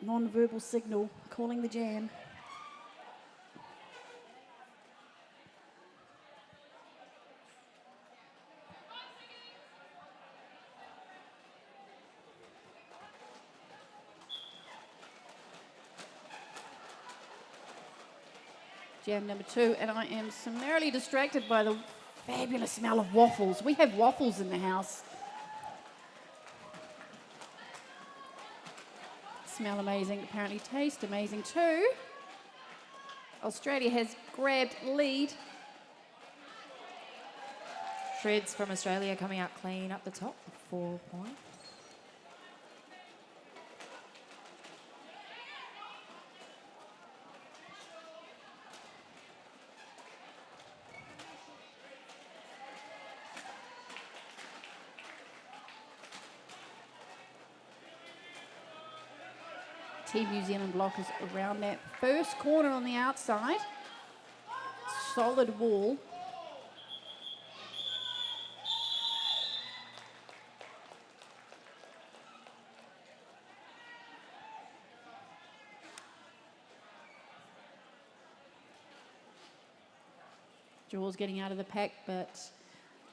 Non-verbal signal, calling the jam. Jam number 2, and I am summarily distracted by the fabulous smell of waffles. We have waffles in the house. Smell amazing, apparently taste amazing too. Australia has grabbed lead. Shreds from Australia coming out clean up the top, 4 points. Team New Zealand blockers around that first corner on the outside. Solid wall. Jaws getting out of the pack, but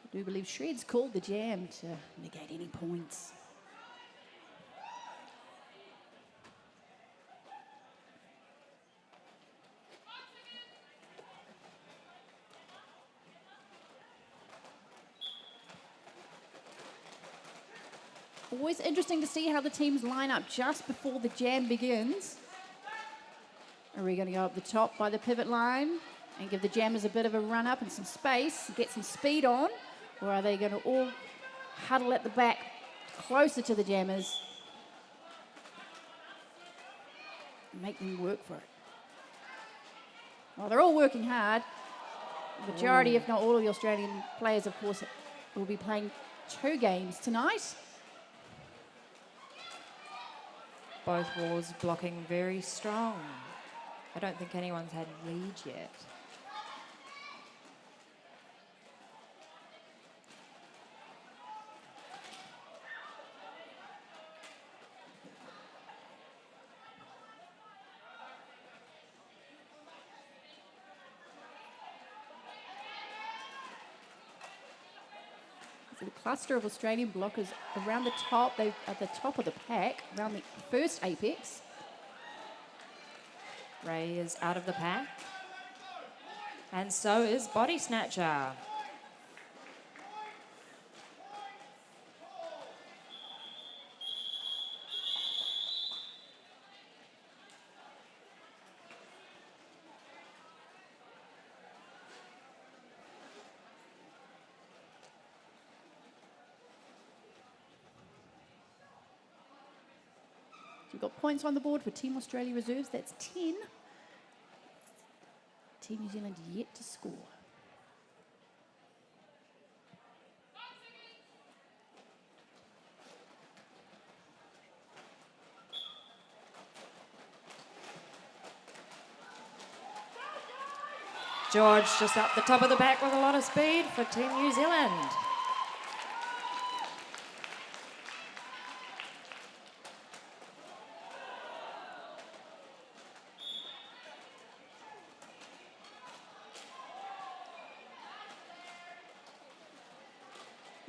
I do believe Shred's called the jam to negate any points. Always interesting to see how the teams line up just before the jam begins. Are we going to go up the top by the pivot line and give the jammers a bit of a run up and some space, get some speed on? Or are they going to all huddle at the back closer to the jammers? Make them work for it. Well, they're all working hard. The majority, if not all of the Australian players, of course, will be playing 2 games tonight. Both walls blocking very strong. I don't think anyone's had lead yet. So the cluster of Australian blockers around the top, they're at the top of the pack, around the first apex. Ray is out of the pack. And so is Body Snatcher. So we've got points on the board for Team Australia reserves. That's 10. Team New Zealand yet to score. George just up the top of the pack with a lot of speed for Team New Zealand.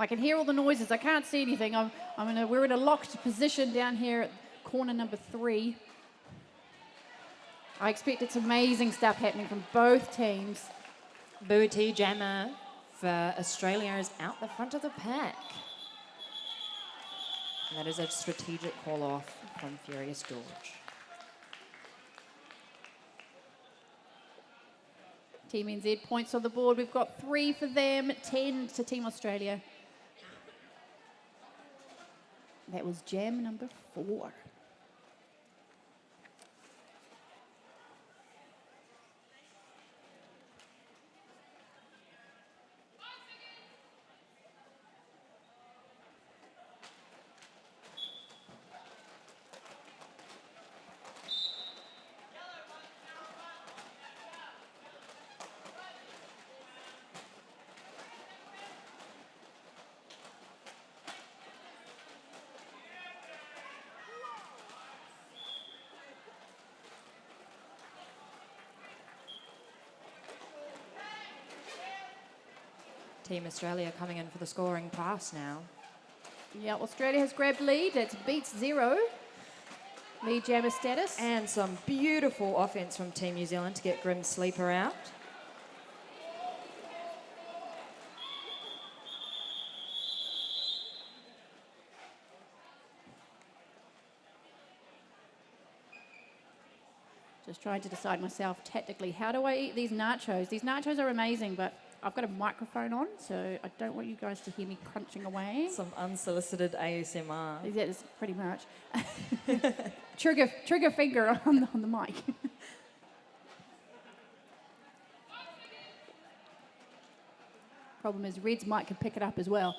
I can hear all the noises. I can't see anything. We're in a locked position down here at corner number 3. I expect it's amazing stuff happening from both teams. Booty jammer for Australia is out the front of the pack. And that is a strategic call off from Furious George. Team NZ points on the board. We've got 3 for them, 10 to Team Australia. That was jam number 4. Team Australia coming in for the scoring pass now. Yeah, Australia has grabbed lead. It's beats 0. Lead jammer status. And some beautiful offense from Team New Zealand to get Grim Sleeper out. Just trying to decide myself tactically, how do I eat these nachos? These nachos are amazing, but I've got a microphone on, so I don't want you guys to hear me crunching away. Some unsolicited ASMR. That is pretty much. trigger finger on the mic. Problem is, Red's mic can pick it up as well.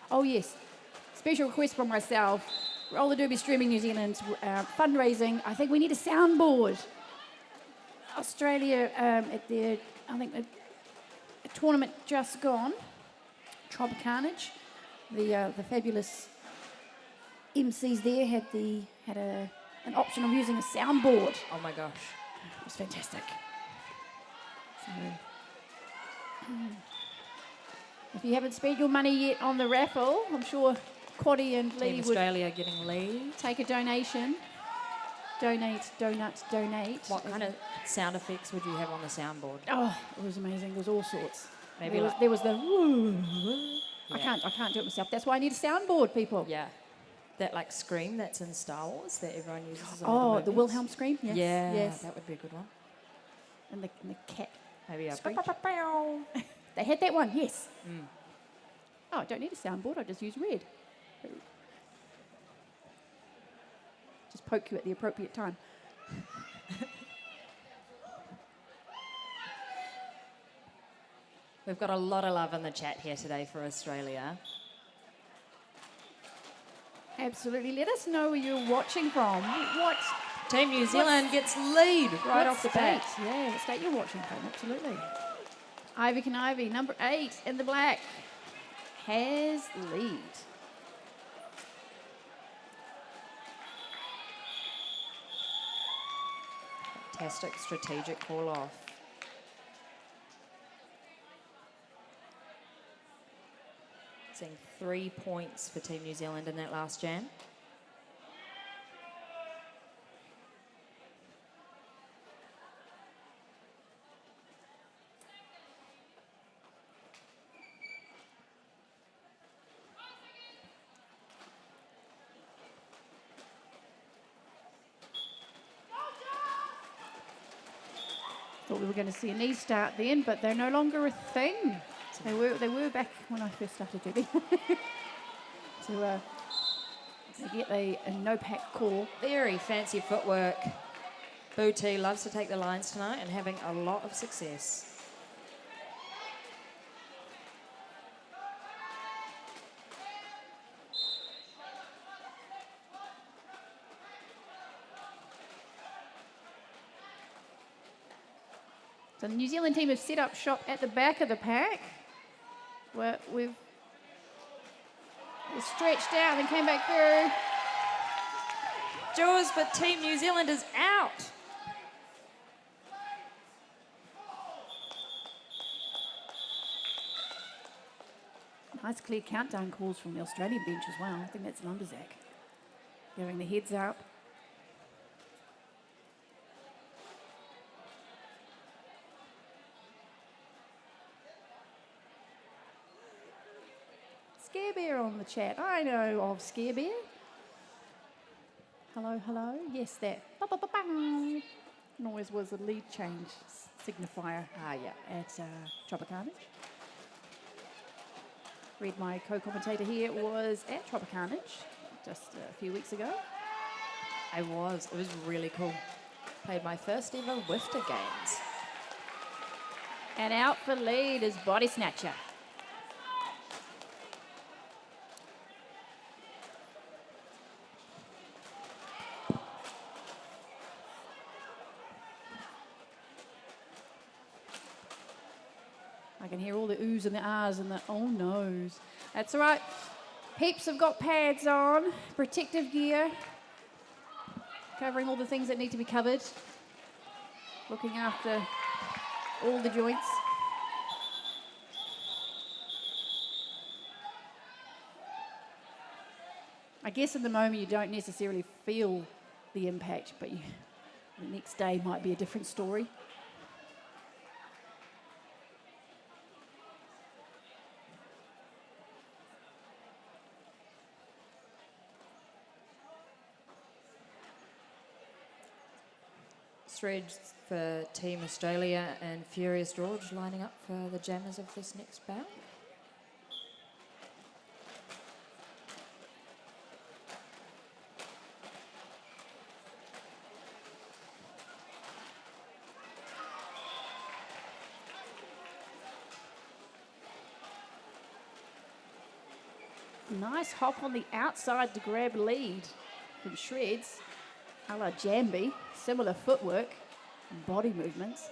Oh yes, special request from myself. Roller Derby Streaming New Zealand fundraising. I think we need a soundboard. Australia at their, I think the tournament just gone. Tropic Carnage. The fabulous MCs there had an option of using a soundboard. Oh my gosh. It was fantastic. So, if you haven't spent your money yet on the raffle, I'm sure Quaddy and Lee Team would Australia getting lead. take a donation. Donate. What kind of sound effects would you have on the soundboard? Oh, it was amazing. There was all sorts. Maybe there was the. Yeah. I can't do it myself. That's why I need a soundboard, people. Yeah. That like scream that's in Star Wars that everyone uses. In Oh, all the movies. Wilhelm scream. Yes. Yeah, Yes. that would be a good one. And the cat. Maybe a They had that one. Yes. Oh, I don't need a soundboard. I just use Red. Just poke you at the appropriate time. We've got a lot of love in the chat here today for Australia. Absolutely. Let us know where you're watching from. What Team New Zealand gets lead right what off the state? bat. Yeah, what state you're watching from. Absolutely. Ivy Can Ivy, number 8 in the black, has lead. Fantastic strategic call off. Seeing 3 points for Team New Zealand in that last jam. Thought we were going to see a knee start then, but they're no longer a thing. They were back when I first started doing. To get a no-pack call. Very fancy footwork. Booty loves to take the lines tonight and having a lot of success. So the New Zealand team have set up shop at the back of the pack. Where we've stretched out and came back through. Jaws, but Team New Zealand is out. Nice clear countdown calls from the Australian bench as well. I think that's Lumberzack. Giving the heads up. Scare Bear on the chat. I know of Scare Bear. Hello, hello. Yes, that. Ba-ba-ba-bang. Noise was a lead change signifier at Tropicana. Read my co-commentator here was at Tropicana just a few weeks ago. I was. It was really cool. Played my first ever Wifter games. And out for lead is Body Snatcher. I can hear all the oohs and the ahs and the oh no's. That's all right. Peeps have got pads on, protective gear, covering all the things that need to be covered. Looking after all the joints. I guess in the moment you don't necessarily feel the impact, but the next day might be a different story. Threads for Team Australia and Furious George lining up for the jammers of this next bout. Nice hop on the outside to grab lead from Shreds, a la Jambi. Similar footwork and body movements.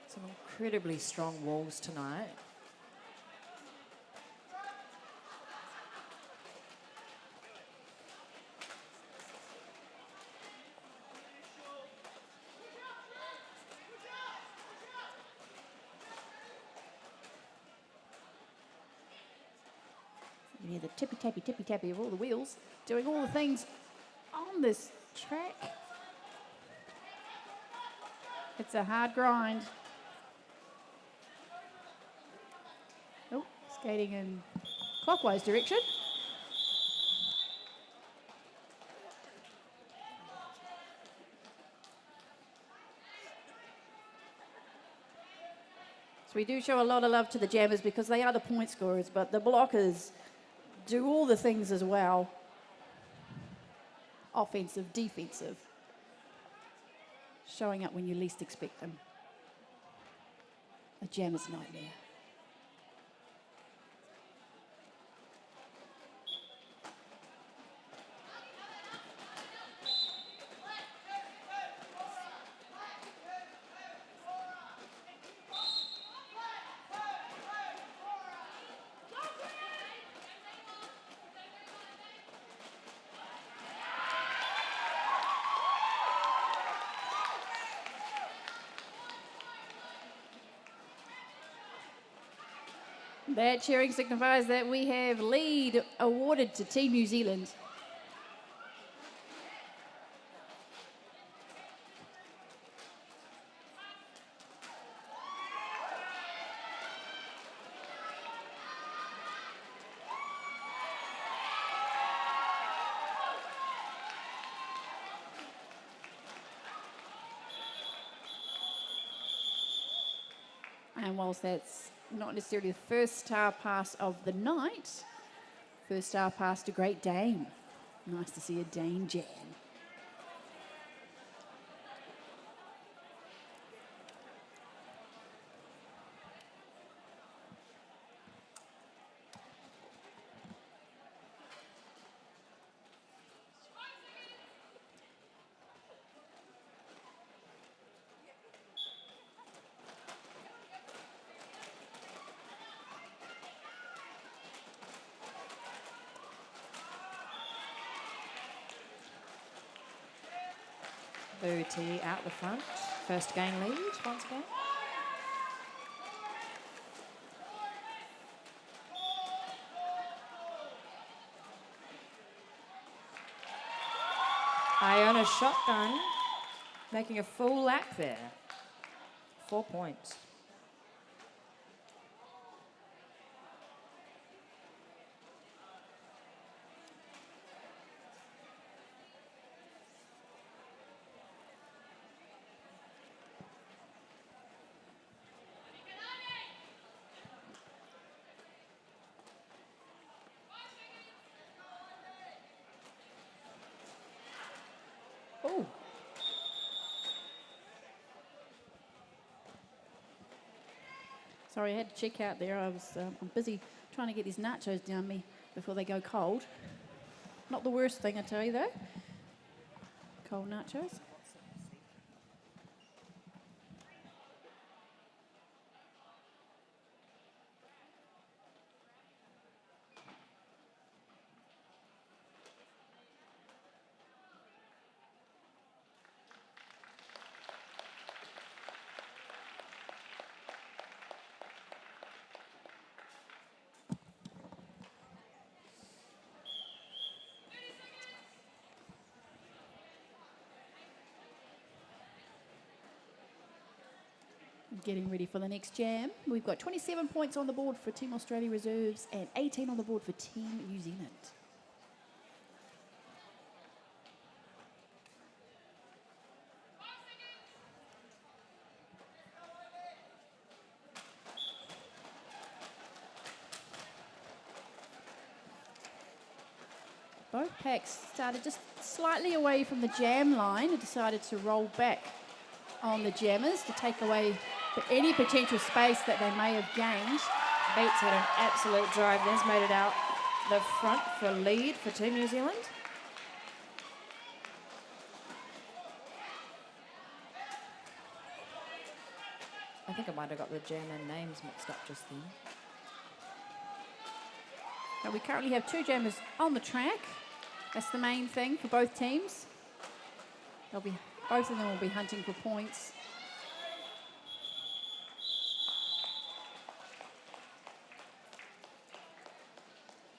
Some incredibly strong walls tonight. You hear the tippy tappy of all the wheels, doing all the things on this track. It's a hard grind. Oh, skating in clockwise direction. So we do show a lot of love to the jammers because they are the point scorers, but the blockers do all the things as well. Offensive, defensive. Showing up when you least expect them. A jammer's nightmare. That cheering signifies that we have lead awarded to Team New Zealand. And whilst that's not necessarily the first star pass of the night, first star pass to Great Dane. Nice to see a Dane jam. Booty out the front. First game lead once again. Iona shotgun, making a full lap there. 4 points. Oh. Sorry, I had to check out there. I'm busy trying to get these nachos down me before they go cold. Not the worst thing, I tell you, though. Cold nachos. Getting ready for the next jam. We've got 27 points on the board for Team Australia reserves and 18 on the board for Team New Zealand. Both packs started just slightly away from the jam line and decided to roll back on the jammers to take away any potential space that they may have gained. Bates had an absolute drive. There's made it out the front for lead for Team New Zealand. I think I might have got the jammer names mixed up just then. Now we currently have 2 jammers on the track. That's the main thing for both teams. Both of them will be hunting for points.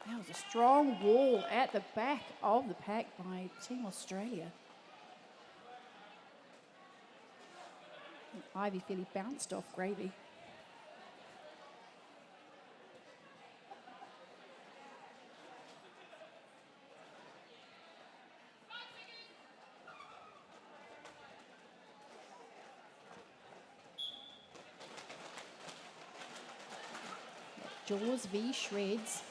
That was a strong wall at the back of the pack by Team Australia. And Ivy fairly bounced off Gravy. Jaws v Shreds.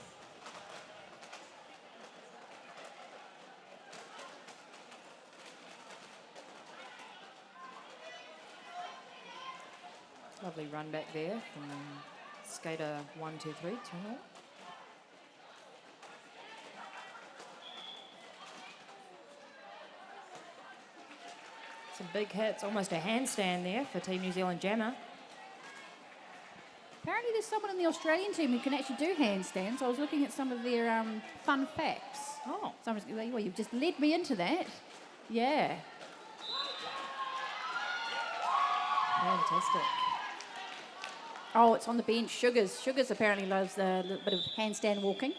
Lovely run back there from skater 1, 2, 3, 2-0. Some big hits, almost a handstand there for Team New Zealand jammer. Apparently there's someone in the Australian team who can actually do handstands. I was looking at some of their fun facts. Oh. Well, you've just led me into that. Yeah. Fantastic. Oh, it's on the bench. Sugars apparently loves a little bit of handstand walking.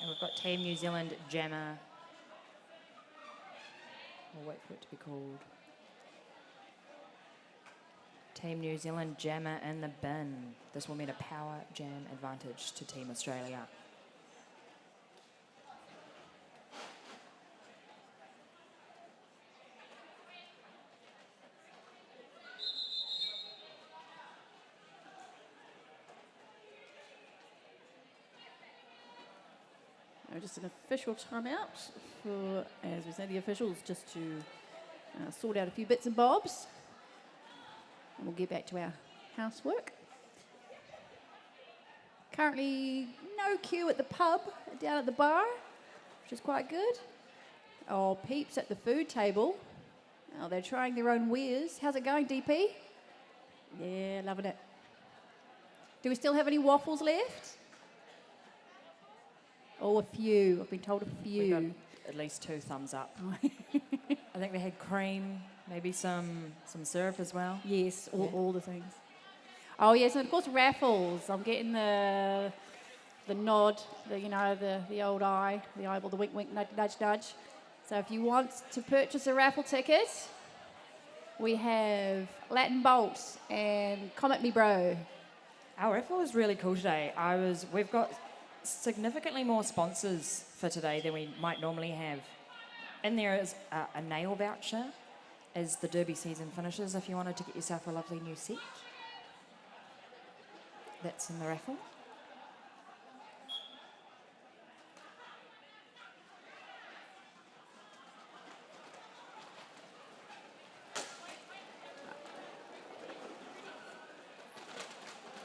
And we've got Team New Zealand jammer. We'll wait for it to be called. Team New Zealand jammer in the bin. This will mean a power jam advantage to Team Australia. Just an official timeout for, as we say, the officials just to sort out a few bits and bobs. And we'll get back to our housework. Currently, no queue at the pub, down at the bar, which is quite good. Oh, peeps at the food table. Oh, they're trying their own wares. How's it going, DP? Yeah, loving it. Do we still have any waffles left? Oh, a few. I've been told a few. We got at least 2 thumbs up. I think they had cream, maybe some syrup as well. Yes, all the things. Oh yes, and of course raffles. I'm getting the nod, the old eye, the eyeball, the wink, wink, nudge, nudge, nudge. So if you want to purchase a raffle ticket, we have Latin Bolt and Comet Me Bro. Our raffle was really cool today. We've got significantly more sponsors for today than we might normally have. And there is a nail voucher as the derby season finishes if you wanted to get yourself a lovely new set. That's in the raffle.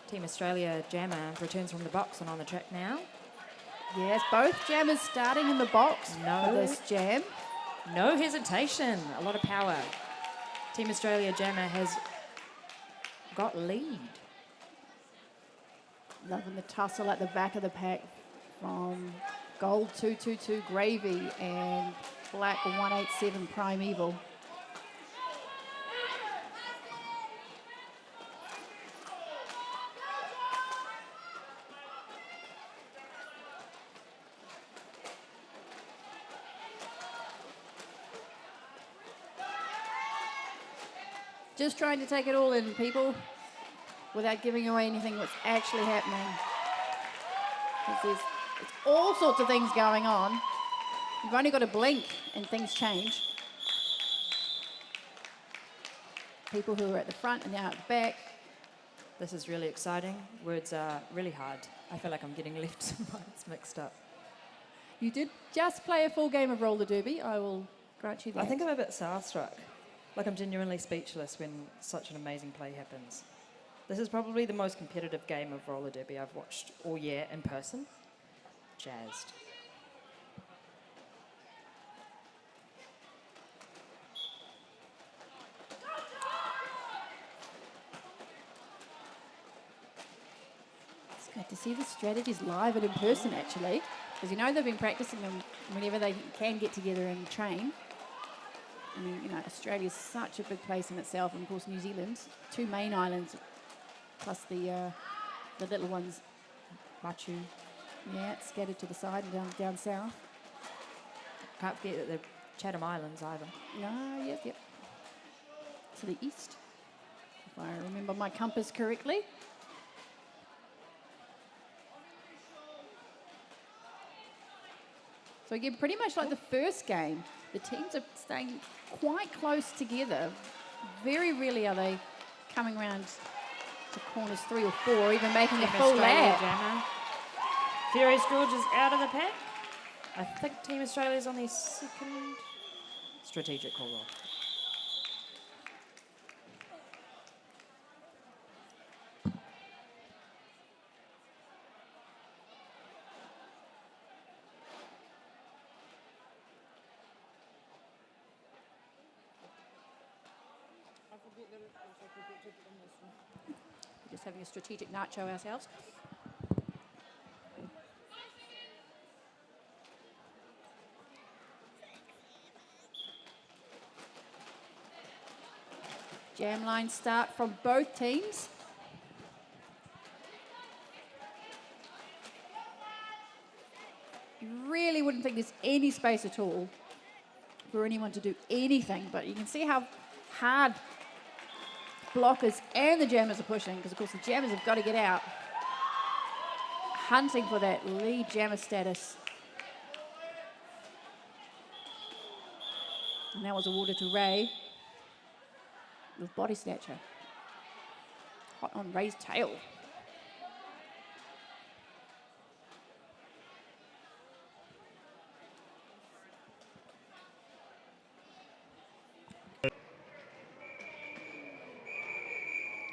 Team Australia jammer returns from the box and on the track now. Yes, both jammers starting in the box for this jam. No hesitation, a lot of power. Team Australia jammer has got lead. Loving the tussle at the back of the pack from Gold 222 Gravy and Black 187 Primeval. Just trying to take it all in, people. without giving away anything what's actually happening. 'Cause there's all sorts of things going on. You've only got to blink and things change. People who are at the front and now at the back. This is really exciting. Words are really hard. I feel like I'm getting left minds mixed up. You did just play a full game of roller derby. I will grant you that. I think I'm a bit starstruck. Like I'm genuinely speechless when such an amazing play happens. This is probably the most competitive game of roller derby I've watched all year in person. Jazzed. It's good to see the strategies live and in person, actually, because you know they've been practicing them whenever they can get together and train. I mean, you know, Australia's such a big place in itself, and of course New Zealand, 2 main islands, plus the little ones, Machu. yeah, scattered to the side and down south. Can't forget that the Chatham Islands either. No, yep. To the east, if I remember my compass correctly. So again, pretty much like the first game, the teams are staying quite close together. Very rarely are they coming around to corners 3 or 4, even making a full lap. Jammer. Furious George is out of the pack. I think Team Australia's on their second strategic call off. We're just having a strategic nacho ourselves. Jam line start from both teams. You really wouldn't think there's any space at all for anyone to do anything, but you can see how hard blockers and the jammers are pushing, because of course the jammers have got to get out, hunting for that lead jammer status. And that was awarded to Ray with body snatcher. Hot on Ray's tail.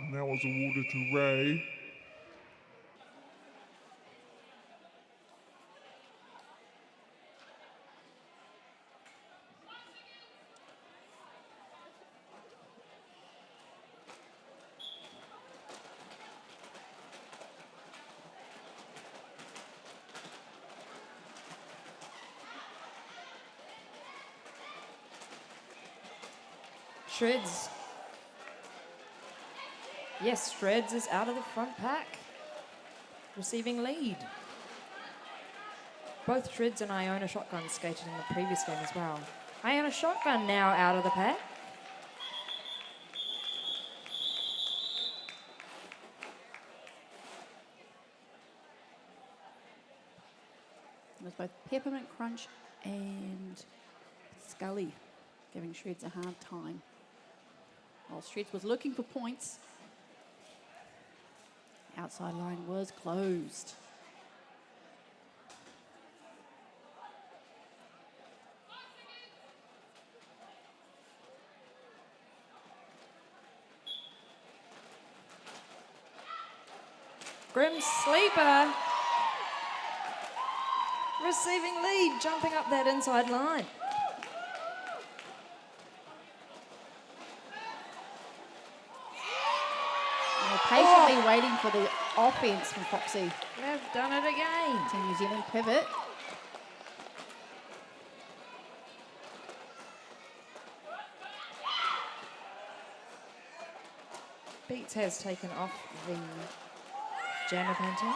And that was awarded to Ray. Shreds. Yes, Shreds is out of the front pack, receiving lead. Both Shreds and Iona Shotgun skated in the previous game as well. Iona Shotgun now out of the pack. It was both Peppermint Crunch and Scully giving Shreds a hard time. While Shreds was looking for points, outside line was closed. Grim Sleeper receiving lead, jumping up that inside line. Patiently waiting for the offense from Foxy. They've done it again. Team New Zealand pivot. Beats has taken off the jammer painting,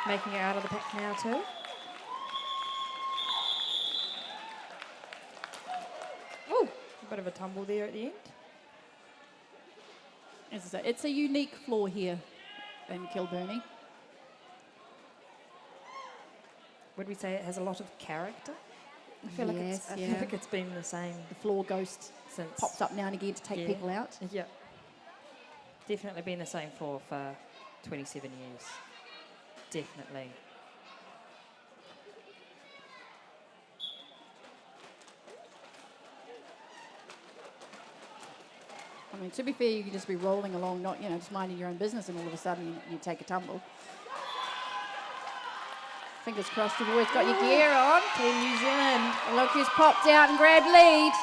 making it out of the pack now too. Ooh, a bit of a tumble there at the end. As I say, it's a unique floor here in Kilburnie. Would we say it has a lot of character? I feel like Yes, I yeah. feel like it's been the same The floor ghost since. pops up now and again to take Yeah. people out. Yeah. Definitely been the same floor for 27 years. Definitely. I mean, to be fair, you could just be rolling along, not, just minding your own business, and all of a sudden you take a tumble. Fingers crossed you've always got your gear on. Team New Zealand. And look who's popped out and grabbed lead.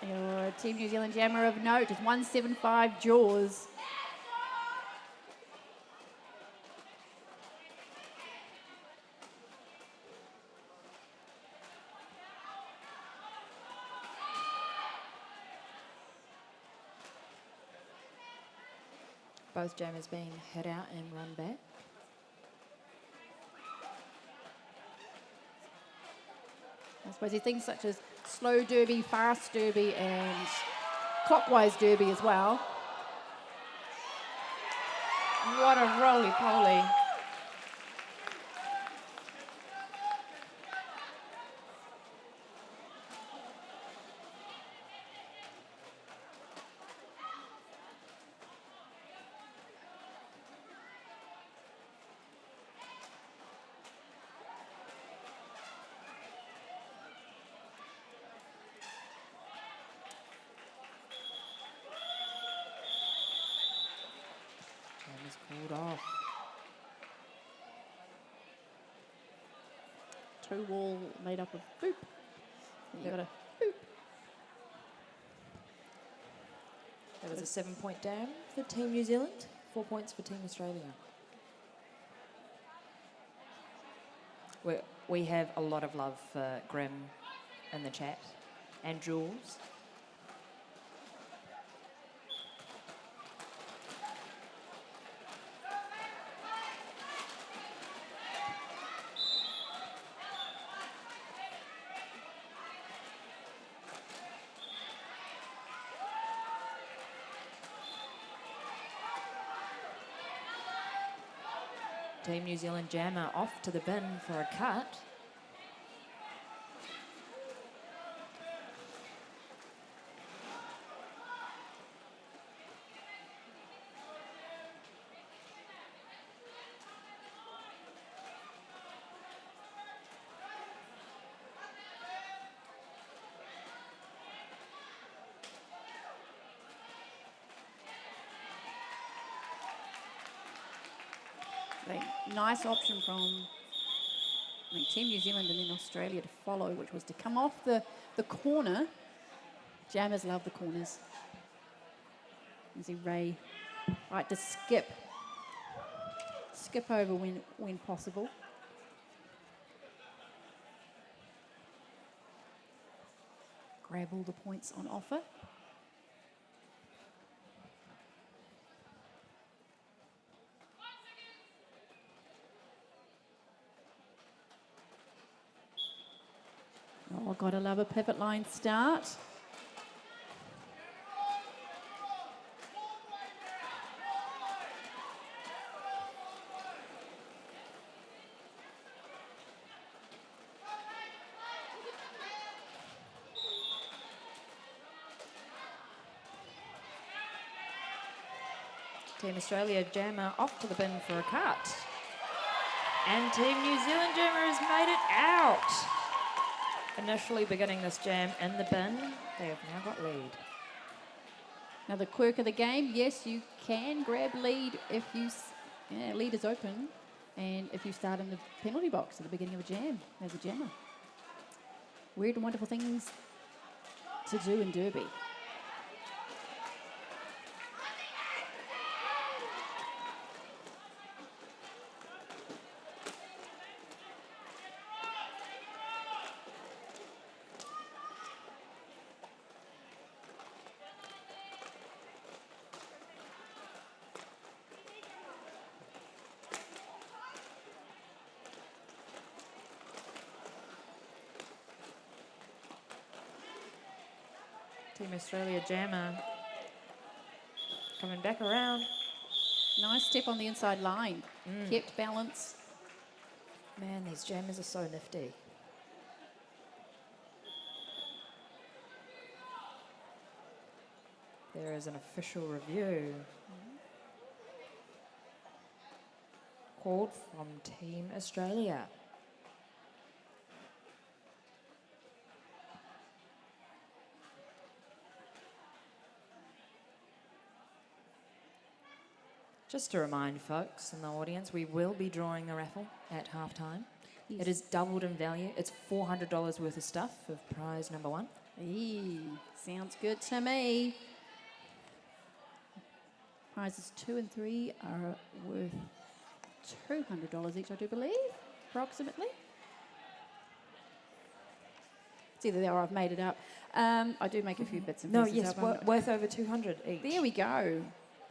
Your Team New Zealand jammer of note is 175 Jaws. Both jammers being hit out and run back. I suppose there's things such as slow derby, fast derby, and clockwise derby as well. What a roly-poly. Jammers pulled off. Toe wall made up of boop. You Yep. got a boop. That was a 7-point down for Team New Zealand, 4 points for Team Australia. We have a lot of love for Grim in the chat and Jules. Team New Zealand jammer off to the bin for a cut. A nice option from Team New Zealand and then Australia to follow, which was to come off the corner. Jammers love the corners. You see Ray right to skip over when possible. Grab all the points on offer. Oh, gotta love a pivot line start. Team Australia jammer off to the bin for a cut. And Team New Zealand jammer has made it out. Initially beginning this jam in the bin, they have now got lead. Now the quirk of the game, yes, you can grab lead if lead is open, and if you start in the penalty box at the beginning of a jam as a jammer. Weird and wonderful things to do in Derby. Team Australia jammer coming back around. Nice step on the inside line. Kept balance. Man, these jammers are so nifty. There is an official review called from Team Australia. Just to remind folks in the audience, we will be drawing the raffle at halftime. Yes. It is doubled in value. It's $400 worth of stuff of prize number 1. Sounds good to me. Prizes 2 and 3 are worth $200 each, I do believe, approximately. It's either there or I've made it up. I do make a few bits and No, pieces yes, up. I'm not- worth over 200 each. There we go.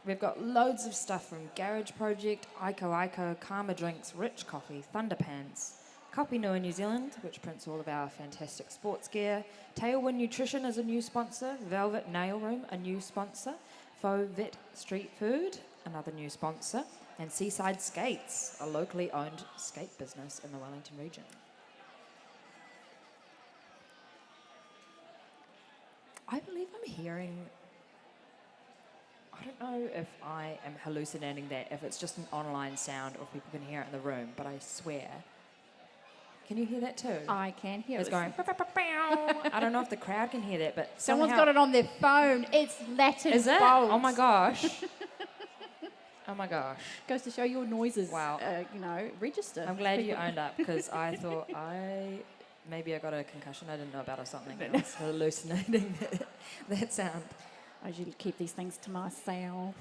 We've got loads of stuff from Garage Project, Ico, Karma Drinks, Rich Coffee, Thunderpants, Copy Nua New Zealand, which prints all of our fantastic sports gear. Tailwind Nutrition is a new sponsor. Velvet Nail Room, a new sponsor. Faux Vet Street Food, another new sponsor. And Seaside Skates, a locally owned skate business in the Wellington region. I believe I'm hearing... I don't know if I am hallucinating that, if it's just an online sound or if people can hear it in the room, but I swear. Can you hear that too? I can hear It's it. going... I don't know if the crowd can hear that, but Someone's somehow- got it on their phone. It's Latin Is it? bolt. Oh my gosh. Oh my gosh. Goes to show your noises, Wow. register. I'm glad you owned up because I thought maybe I got a concussion I didn't know about or something. I was hallucinating that sound. I usually keep these things to myself.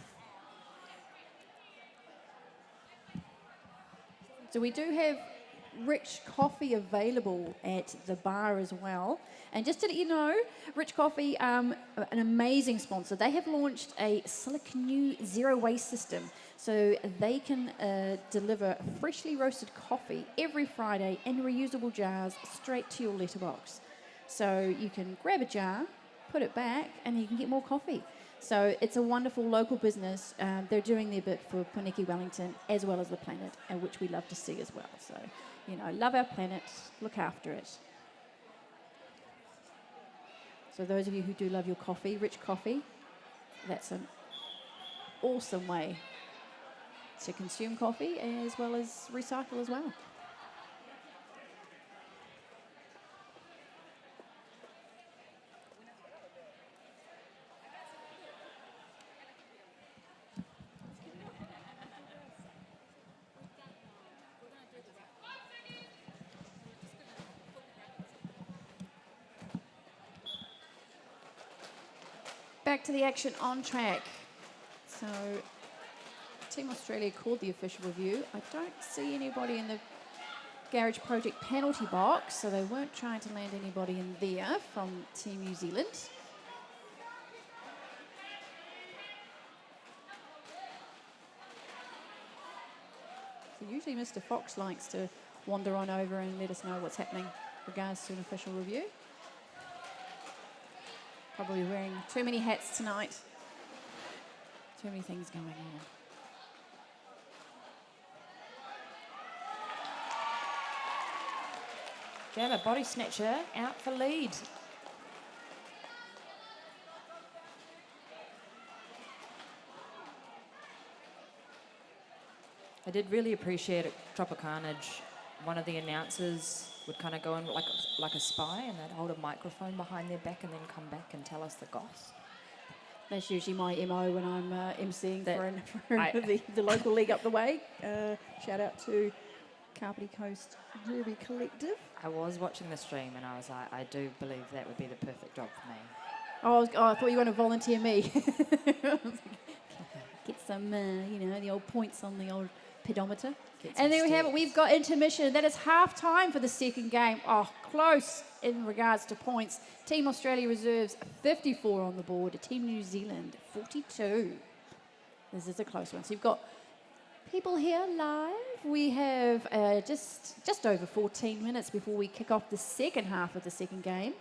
So we do have Rich Coffee available at the bar as well. And just to let you know, Rich Coffee, an amazing sponsor. They have launched a slick new zero waste system. So they can deliver freshly roasted coffee every Friday in reusable jars straight to your letterbox. So you can grab a jar, put it back, and you can get more coffee. So it's a wonderful local business. They're doing their bit for Puniki Wellington as well as the planet, which we love to see as well. So, love our planet, look after it. So those of you who do love your coffee, Rich Coffee, that's an awesome way to consume coffee as well as recycle as well. Back to the action on track. So, Team Australia called the official review. I don't see anybody in the Garage Project penalty box, so they weren't trying to land anybody in there from Team New Zealand. So usually Mr. Fox likes to wander on over and let us know what's happening in regards to an official review. Probably wearing too many hats tonight. Too many things going on. Jammer body snatcher out for lead. I did really appreciate at Drop of Carnage, one of the announcers would kind of go in like a spy and they'd hold a microphone behind their back and then come back and tell us the goss. That's usually my MO when I'm emceeing That- for the local league up the way. Shout out to Carpety Coast Derby Collective. I was watching the stream and I was like, I do believe that would be the perfect job for me. I thought you were going to volunteer me. Get some, the old points on the old pedometer. Get some And there we have it. steps. We've got intermission. That is half time for the second game. Oh, close in regards to points. Team Australia reserves 54 on the board. Team New Zealand 42. This is a close one. So you've got people here live. We have just over 14 minutes before we kick off the second half of the second game.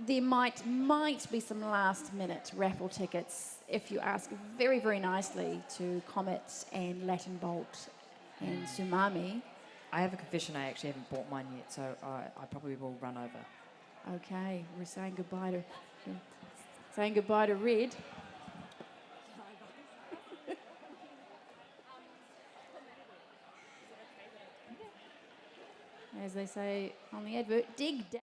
there might be some last minute raffle tickets if you ask very, very nicely to Comet and Latin Bolt and Tsunami. I have a confession, I actually haven't bought mine yet, so I probably will run over. Okay, we're saying goodbye to Red. As they say on the advert, dig down.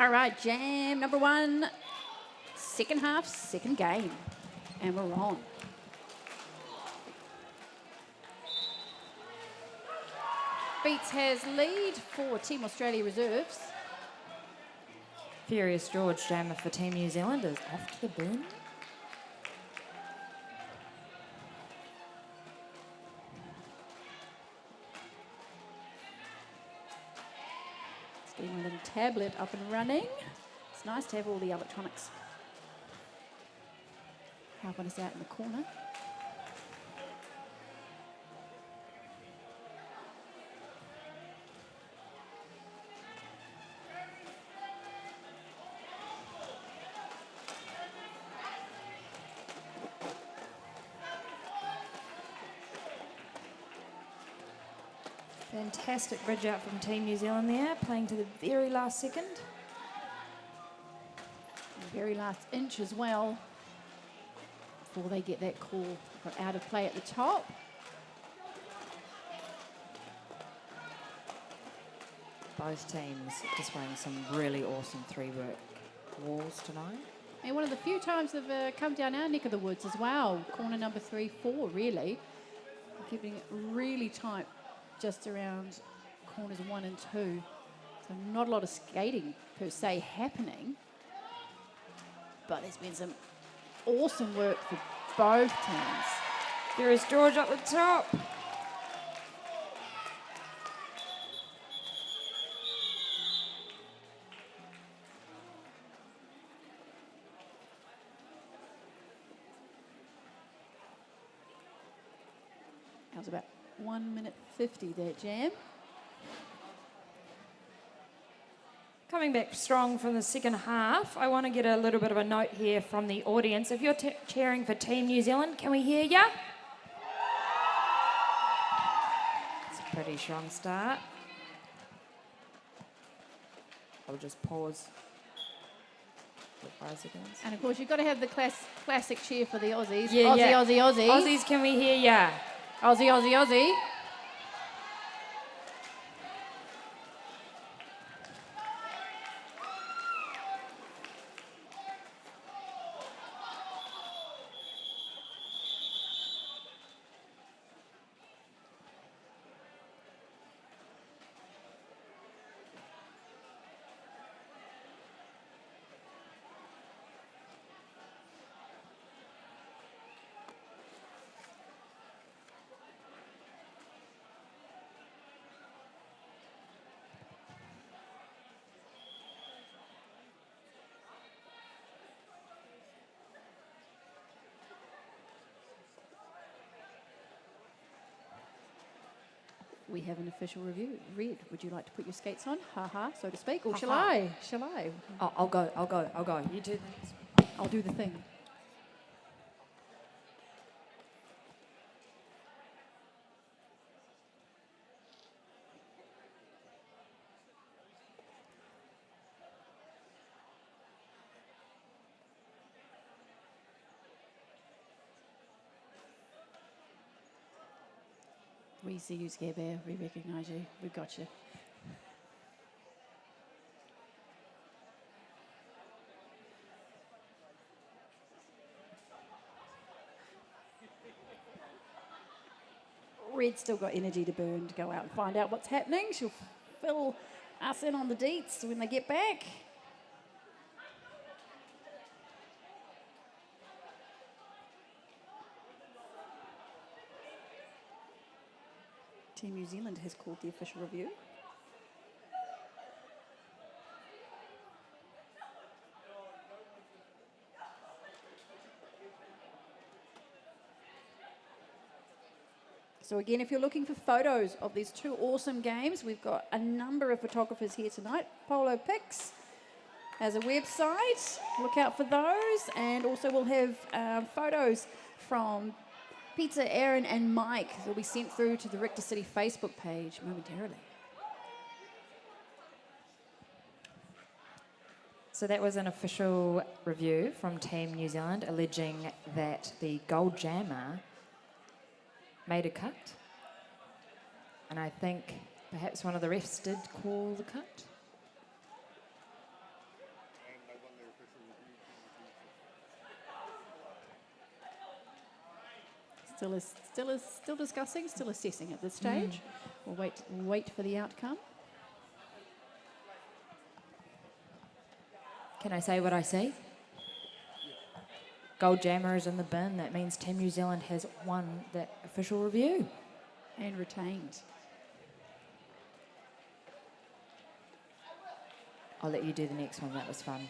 All right, jam number 1, second half, second game. And we're on. Beats has lead for Team Australia reserves. Furious George jammer for Team New Zealand is off to the bin. It's getting my little tablet up and running. It's nice to have all the electronics helping us out in the corner. Fantastic bridge out from Team New Zealand there, playing to the very last second. The very last inch as well before they get that call for out of play at the top. Both teams displaying some really awesome three-work walls tonight. And one of the few times they've come down our neck of the woods as well. Corner number 3, 4, really. Keeping it really tight just around corners 1 and 2. So not a lot of skating per se happening. But there's been some awesome work for both teams. There is George up the top. That was about 1 minute 50 there, Jam. Coming back strong from the second half, I want to get a little bit of a note here from the audience. If you're cheering for Team New Zealand, can we hear ya? It's a pretty strong start. I'll just pause for 5 seconds. And of course, you've got to have the classic cheer for the Aussies. Yeah, Aussie, yeah. Aussie, Aussie. Aussies, can we hear ya? Aussie, Aussie, Aussie. We have an official review. Red, would you like to put your skates on? Ha ha, so to speak. Or shall Ha ha. I? Shall I? Oh, I'll go. You do. I'll do the thing. We see you, Scare Bear. We recognise you. We've got you. Red's still got energy to burn to go out and find out what's happening. She'll fill us in on the deets when they get back. Team New Zealand has called the official review. So again, if you're looking for photos of these two awesome games, we've got a number of photographers here tonight. Polo Pics has a website. Look out for those. And also we'll have photos from Pizza, Aaron and Mike. They'll be sent through to the Richter City Facebook page momentarily. So that was an official review from Team New Zealand alleging that the gold jammer made a cut. And I think perhaps one of the refs did call the cut. Still discussing, still assessing at this stage. We'll wait for the outcome. Can I say what I see? Gold jammer is in the bin. That means Team New Zealand has won that official review. And retained. I'll let you do the next one. That was fun.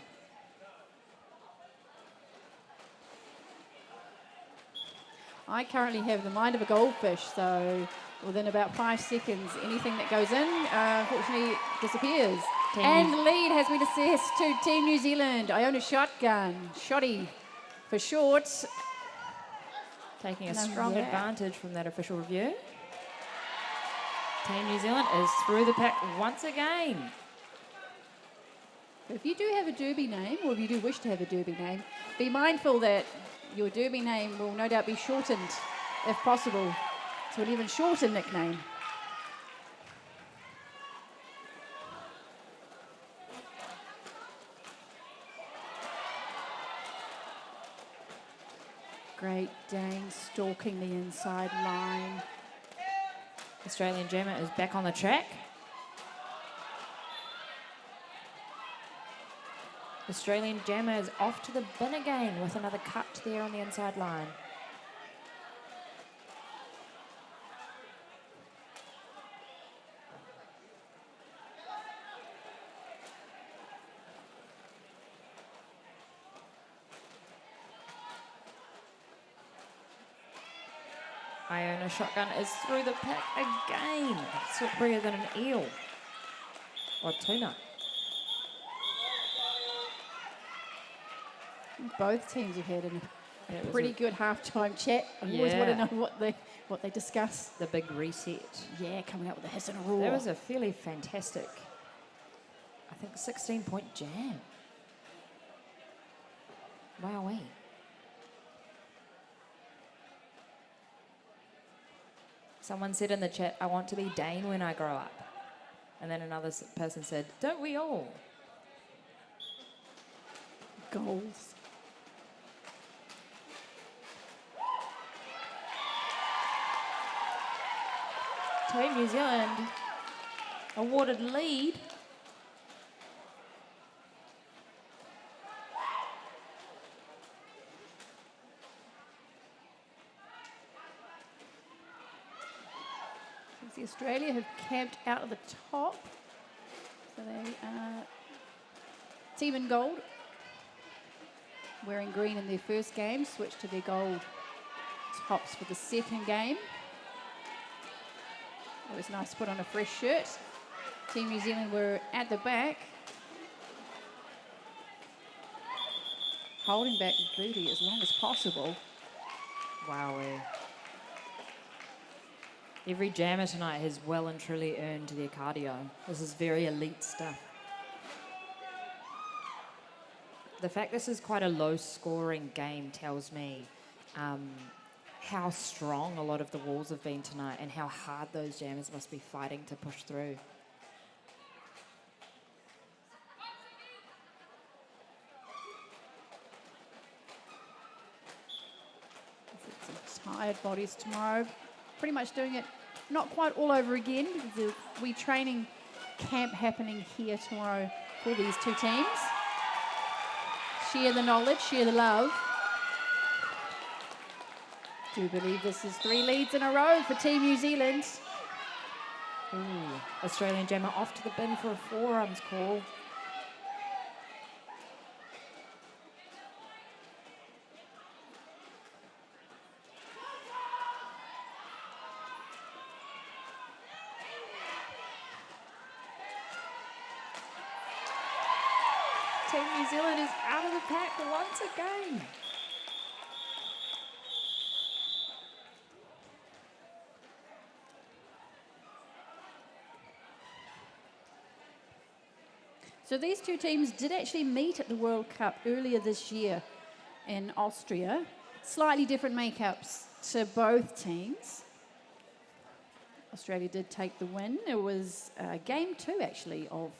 I currently have the mind of a goldfish, so within about 5 seconds, anything that goes in, unfortunately, disappears. And the lead has been assessed to Team New Zealand. Iona Shotgun, Shotty for short. Taking a strong advantage from that official review. Team New Zealand is through the pack once again. If you do have a derby name, or if you do wish to have a derby name, be mindful that your derby name will no doubt be shortened, if possible, to an even shorter nickname. Great Dane stalking the inside line. Australian jammer is back on the track. Australian jammer is off to the bin again with another cut there on the inside line. Iona Shotgun is through the pack again. Slippery than an eel. Or tuna. Both teams have had It a was pretty good halftime chat. I always want to know what they discuss. The big reset. Yeah, coming out with a hiss and a roar. That was a fairly fantastic, I think, 16-point jam. Wowee. Someone said in the chat, I want to be Dane when I grow up. And then another person said, don't we all? Goals. Team New Zealand awarded lead. The Australia have camped out at the top. So they team in gold, wearing green in their first game, switched to their gold tops for the second game. It was nice to put on a fresh shirt. Team New Zealand were at the back, holding back booty as long as possible. Wowee. Every jammer tonight has well and truly earned their cardio. This is very elite stuff. The fact this is quite a low-scoring game tells me how strong a lot of the walls have been tonight and how hard those jammers must be fighting to push through. Some tired bodies tomorrow. Pretty much doing it not quite all over again. There's a wee training camp happening here tomorrow for these two teams. Share the knowledge, share the love. Do believe this is 3 leads in a row for Team New Zealand. Ooh, Australian jammer off to the bin for a forearms call. Team New Zealand is out of the pack once again. So these two teams did actually meet at the World Cup earlier this year in Austria. Slightly different makeups to both teams. Australia did take the win. It was game 2 actually of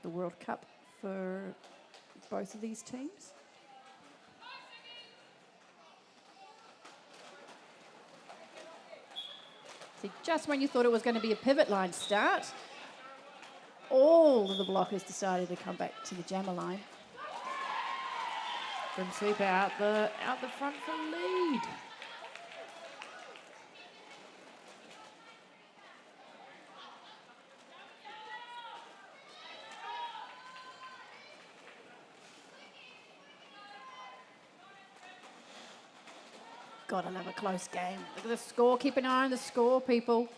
the World Cup for both of these teams. See, just when you thought it was going to be a pivot line start, all of the blockers decided to come back to the jammer line. Grim sweeper out the front for lead. Gotta love a close game. Look at the score. Keep an eye on the score, people.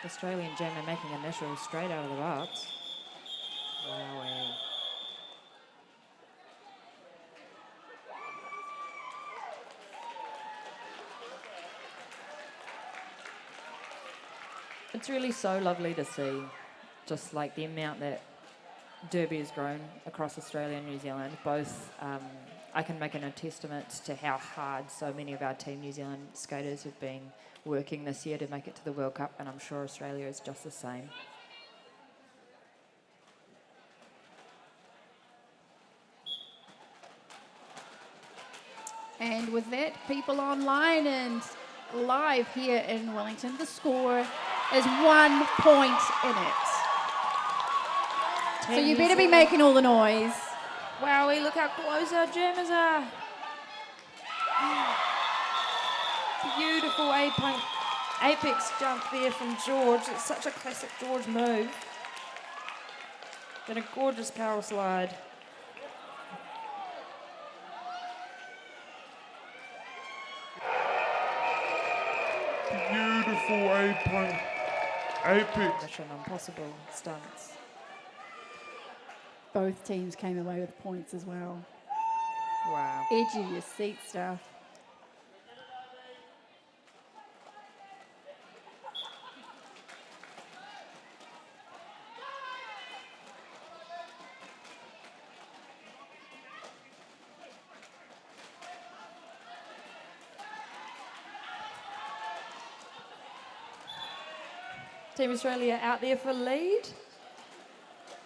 Australian jammer making initials straight out of the box. Wowee. It's really so lovely to see, just like the amount that Derby has grown across Australia and New Zealand. Both, I can make a testament to how hard so many of our Team New Zealand skaters have been working this year to make it to the World Cup, and I'm sure Australia is just the same. And with that, people online and live here in Wellington, the score is 1 point in it. So you better be making all the noise. Wowee, look how close our jammers are. Beautiful eight-point apex jump there from George. It's such a classic George move. Then a gorgeous power slide. Beautiful 8-point apex. Mission impossible stunts. Both teams came away with points as well. Wow. Edge of your seat stuff. Team Australia out there for lead.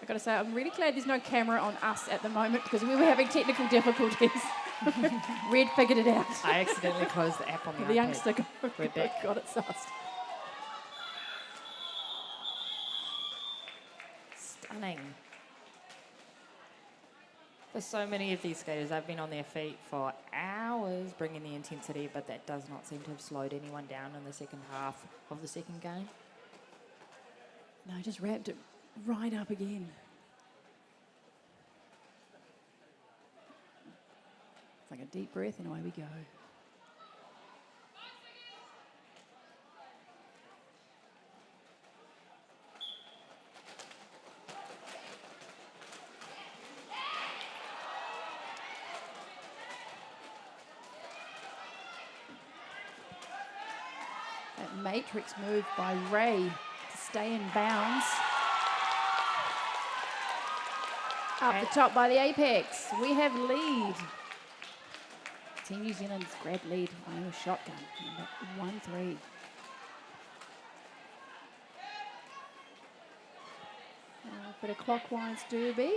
I've got to say, I'm really glad there's no camera on us at the moment because we were having technical difficulties. Red figured it out. I accidentally closed the app on the The iPad. youngster We're back. got it sussed. Stunning. For so many of these skaters, they've been on their feet for hours bringing the intensity, but that does not seem to have slowed anyone down in the second half of the second game. No, just wrapped it right up again. It's like a deep breath and away we go. That matrix move by Ray to stay in bounds. Up the top by the apex. We have lead. Team New Zealand's grab lead on a shotgun. Number 1-3. A bit of clockwise derby.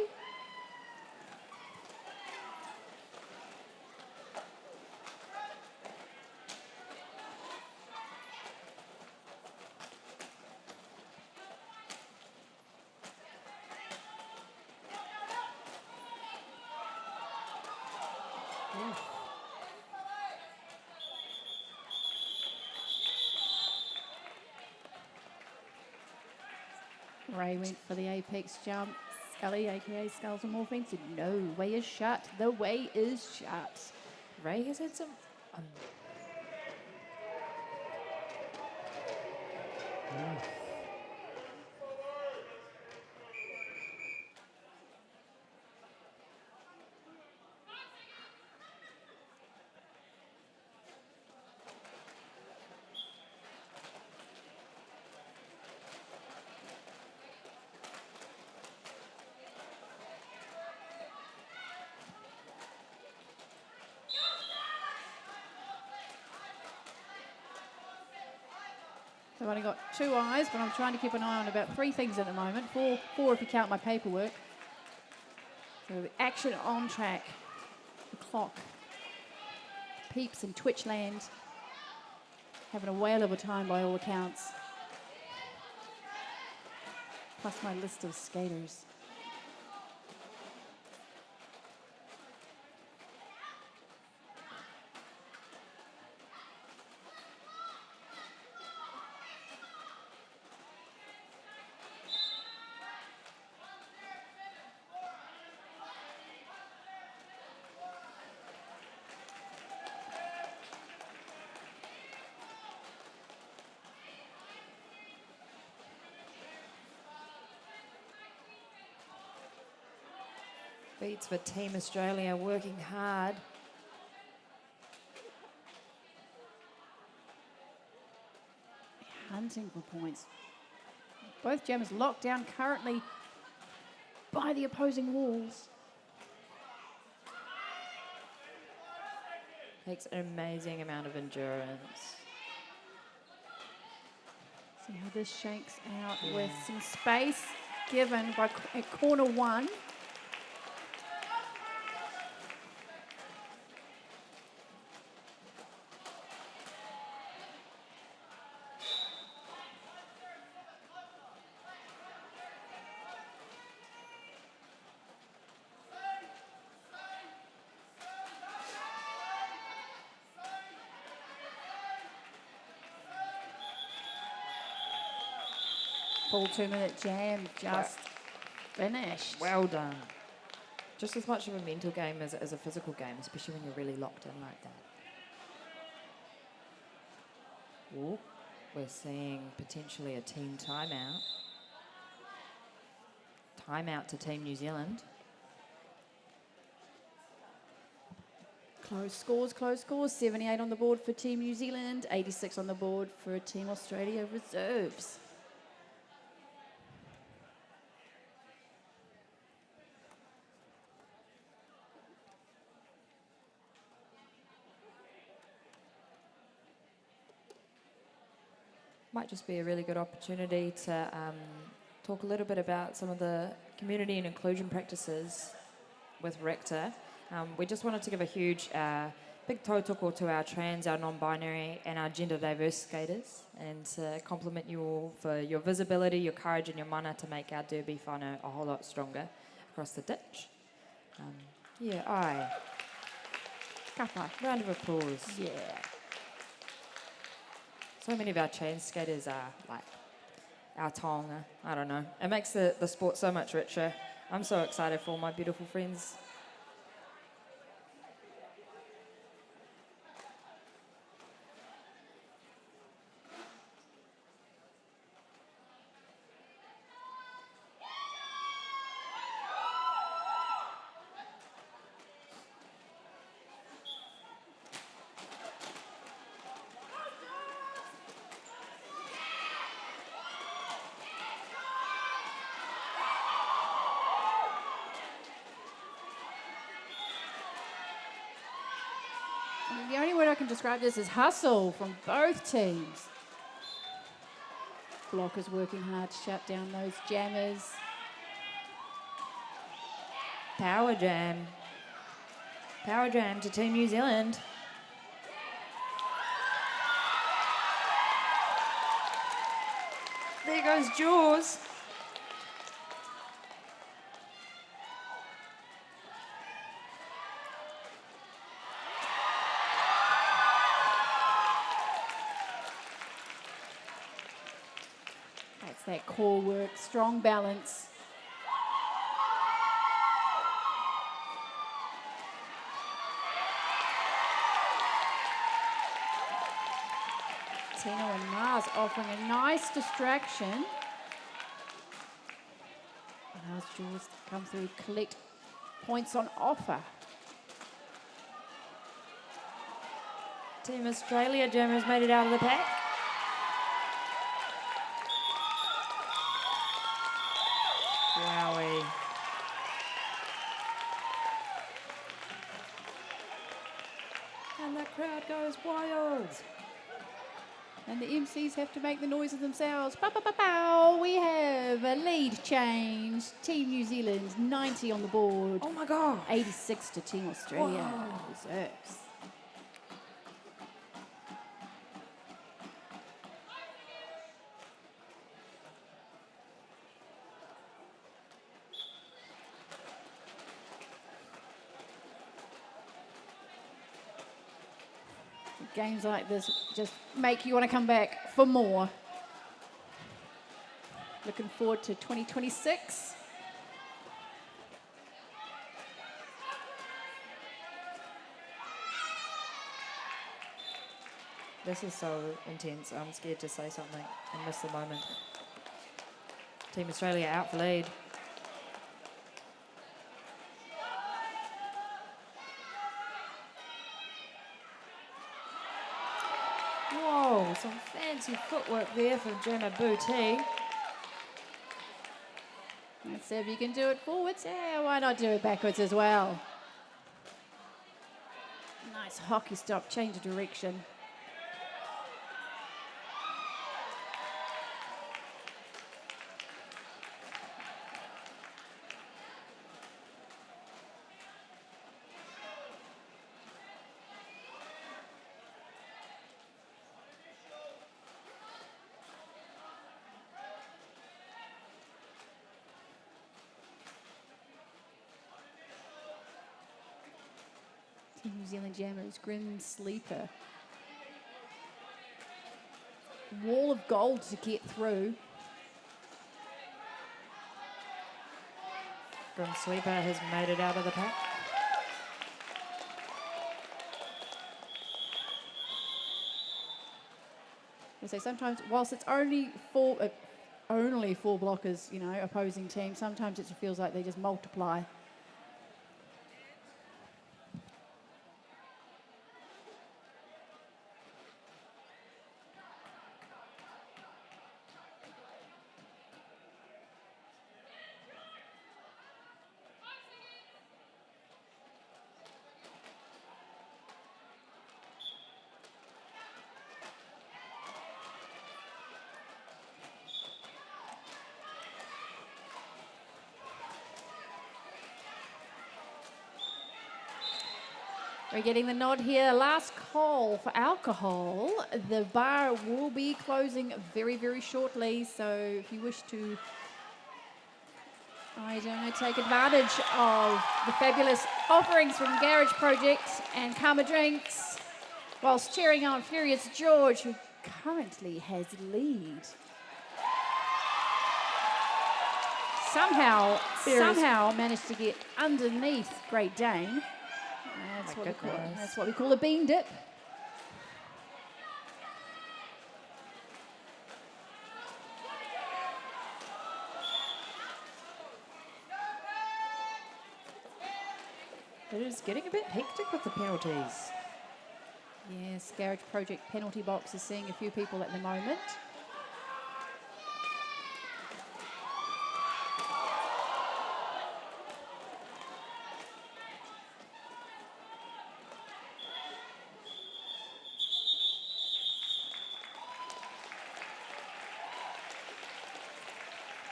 Ray went for the apex jump. Scully, aka Skulls and Morphine, said no, way is shut. The way is shut. Ray has had some... I've only got 2 eyes, but I'm trying to keep an eye on about 3 things at the moment. Four if you count my paperwork. So action on track. The clock. Peeps in Twitchland having a whale of a time by all accounts. Plus my list of skaters. Beats for Team Australia, working hard. Hunting for points. Both jammers locked down currently by the opposing walls. Takes an amazing amount of endurance. See how this shakes out with some space given by at corner one. Full 2-minute jam just finished. Well done. Just as much of a mental game as a physical game, especially when you're really locked in like that. Ooh, we're seeing potentially a team timeout. Timeout to Team New Zealand. Close scores. 78 on the board for Team New Zealand, 86 on the board for Team Australia reserves. Might just be a really good opportunity to talk a little bit about some of the community and inclusion practices with Richter. We just wanted to give a huge big tautoko to our trans, our non-binary and our gender diverse skaters, and to compliment you all for your visibility, your courage and your mana to make our derby whānau a whole lot stronger across the ditch. Kapa. Round of applause. Yeah. So many of our trans skaters are like our taonga. I don't know. It makes the sport so much richer. I'm so excited for all my beautiful friends. The only word I can describe this is hustle from both teams. Blockers working hard to shut down those jammers. Power jam. Power jam to Team New Zealand. There goes Jaws. That's that core work, strong balance. Tino and Mars offering a nice distraction. Allows Jaws to come through, collect points on offer. Team Australia jammers made it out of the pack. Wowie. And the crowd goes wild. And the MCs have to make the noises themselves. Pow, pow, pow, pow. We have a lead change. Team New Zealand, 90 on the board. Oh my God. 86 to Team Australia. Reserves. Games like this just make you want to come back for more. Looking forward to 2026. This is so intense. I'm scared to say something and miss the moment. Team Australia out for lead. Whoa, some fancy footwork there from Gemma Booty. Let's see if you can do it forwards. Yeah, why not do it backwards as well? Nice hockey stop, change of direction. Team New Zealand Jammers, Grim Sleeper. Wall of gold to get through. Grim Sweeper has made it out of the pack. So sometimes, whilst it's only four blockers, you know, opposing team, sometimes it feels like they just multiply. We're getting the nod here. Last call for alcohol. The bar will be closing very, very shortly. So if you wish to, I don't know, take advantage of the fabulous offerings from Garage Project and Karma Drinks, whilst cheering on Furious George, who currently has lead. Somehow managed to get underneath Great Dane. That's what we call a bean dip. It is getting a bit hectic with the penalties. Yes, Garage Project penalty box is seeing a few people at the moment.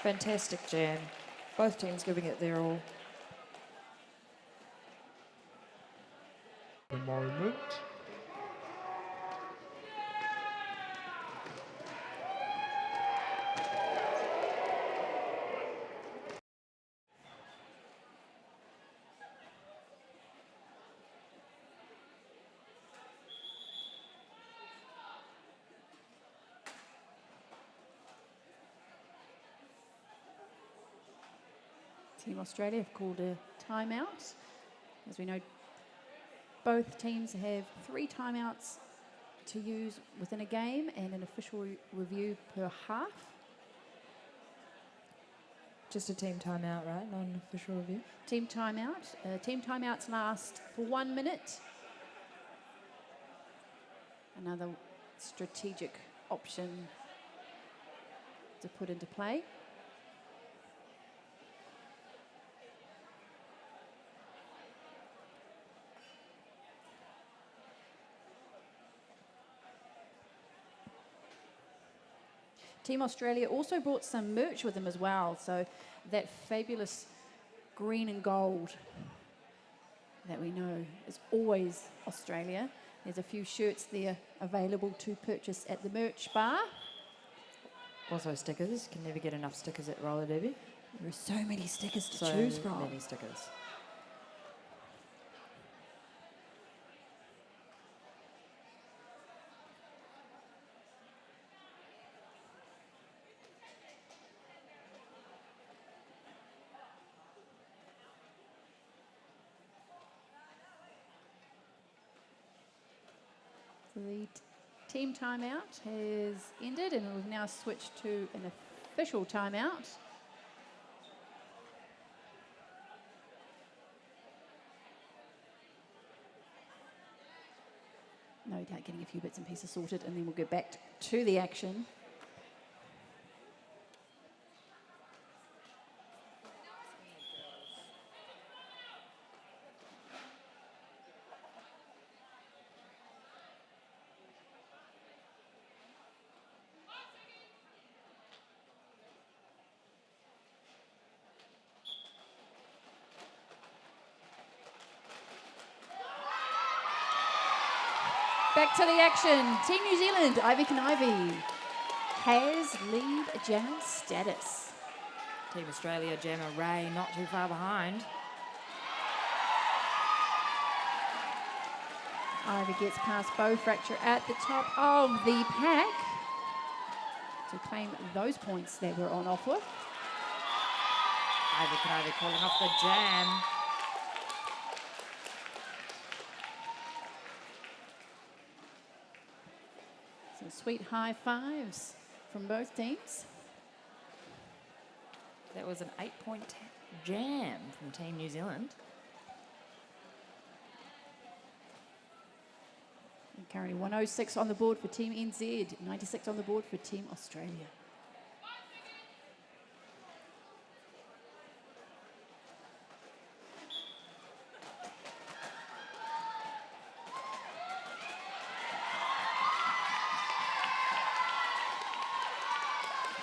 Fantastic jam. Both teams giving it their all. The moment. Team Australia have called a timeout. As we know, both teams have 3 timeouts to use within a game and an official review per half. Just a team timeout, right? Not an official review. Team timeout. Team timeouts last for 1 minute. Another strategic option to put into play. Team Australia also brought some merch with them as well. So that fabulous green and gold that we know is always Australia. There's a few shirts there available to purchase at the merch bar. Also stickers. Can never get enough stickers at roller derby. There are so many stickers to choose from. So many stickers. The team timeout has ended and we've now switched to an official timeout. No doubt getting a few bits and pieces sorted and then we'll get back to the action. Back to the action. Team New Zealand, Ivy Ivy, has lead jammer status. Team Australia, Jammer Ray, not too far behind. Ivy gets past Bow Fracture at the top of the pack to claim those points that were on offer. Ivy calling off the jam. Some sweet high fives from both teams. That was an 8-point jam from Team New Zealand. And currently 106 on the board for Team NZ, 96 on the board for Team Australia.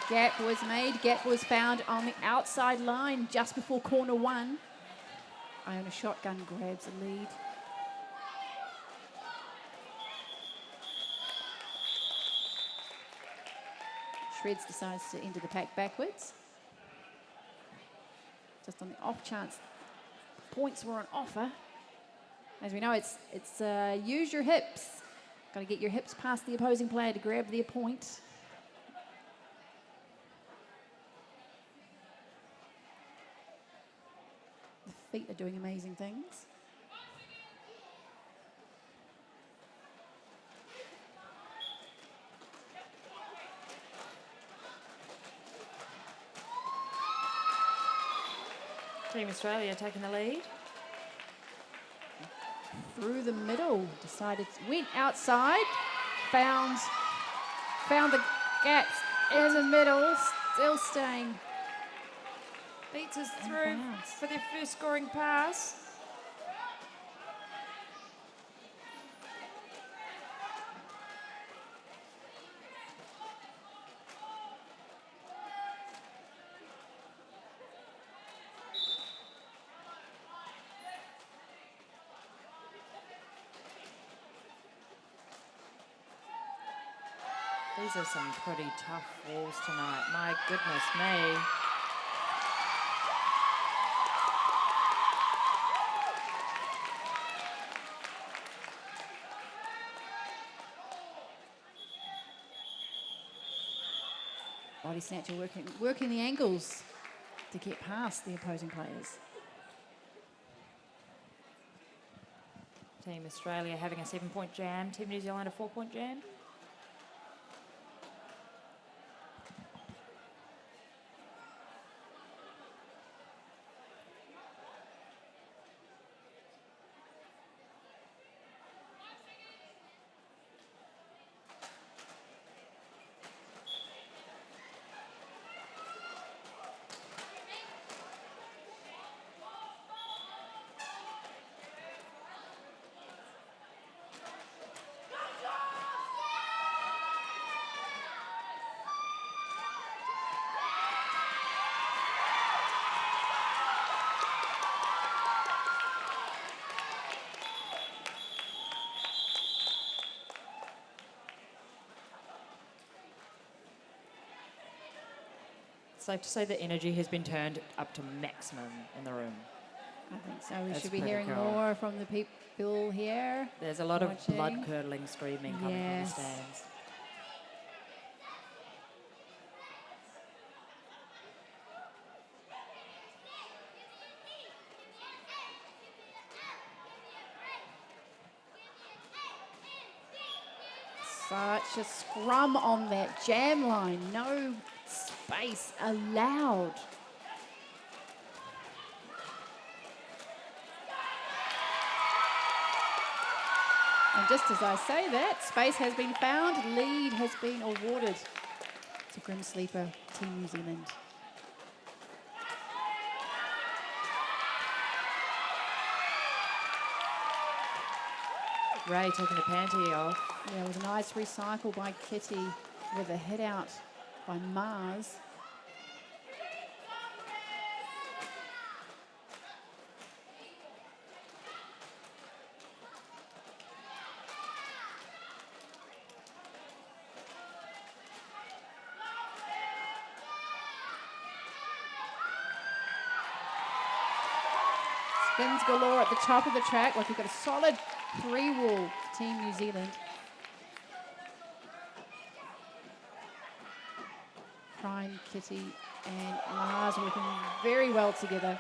Gap was made, gap was found on the outside line just before corner one. Iona Shotgun grabs a lead. Shreds decides to enter the pack backwards. Just on the off chance points were on offer. As we know, it's use your hips. Got to get your hips past the opposing player to grab their point. The feet are doing amazing things. Team Australia taking the lead. Through the middle, decided, went outside, found the gaps in the middle, still staying. Beats us And through bounce. for their first scoring pass. These are some pretty tough walls tonight. My goodness me. Body snatcher working the ankles to get past the opposing players. Team Australia having a 7-point jam. Team New Zealand a 4-point jam. Safe to say the energy has been turned up to maximum in the room. I think so. We That's should be pretty hearing cool. more from the people here. There's a lot of Watching. blood-curdling screaming coming from the Yes. stands. Such a scrum on that jam line. No space allowed. And just as I say that, space has been found, lead has been awarded to Grim Sleeper, Team New Zealand. Ray taking the panty off. Yeah, it was a nice recycle by Kitty with a hit out by Mars. Spins galore at the top of the track. Like we've got a solid three wall for Team New Zealand. Prime, Kitty and Mars working very well together.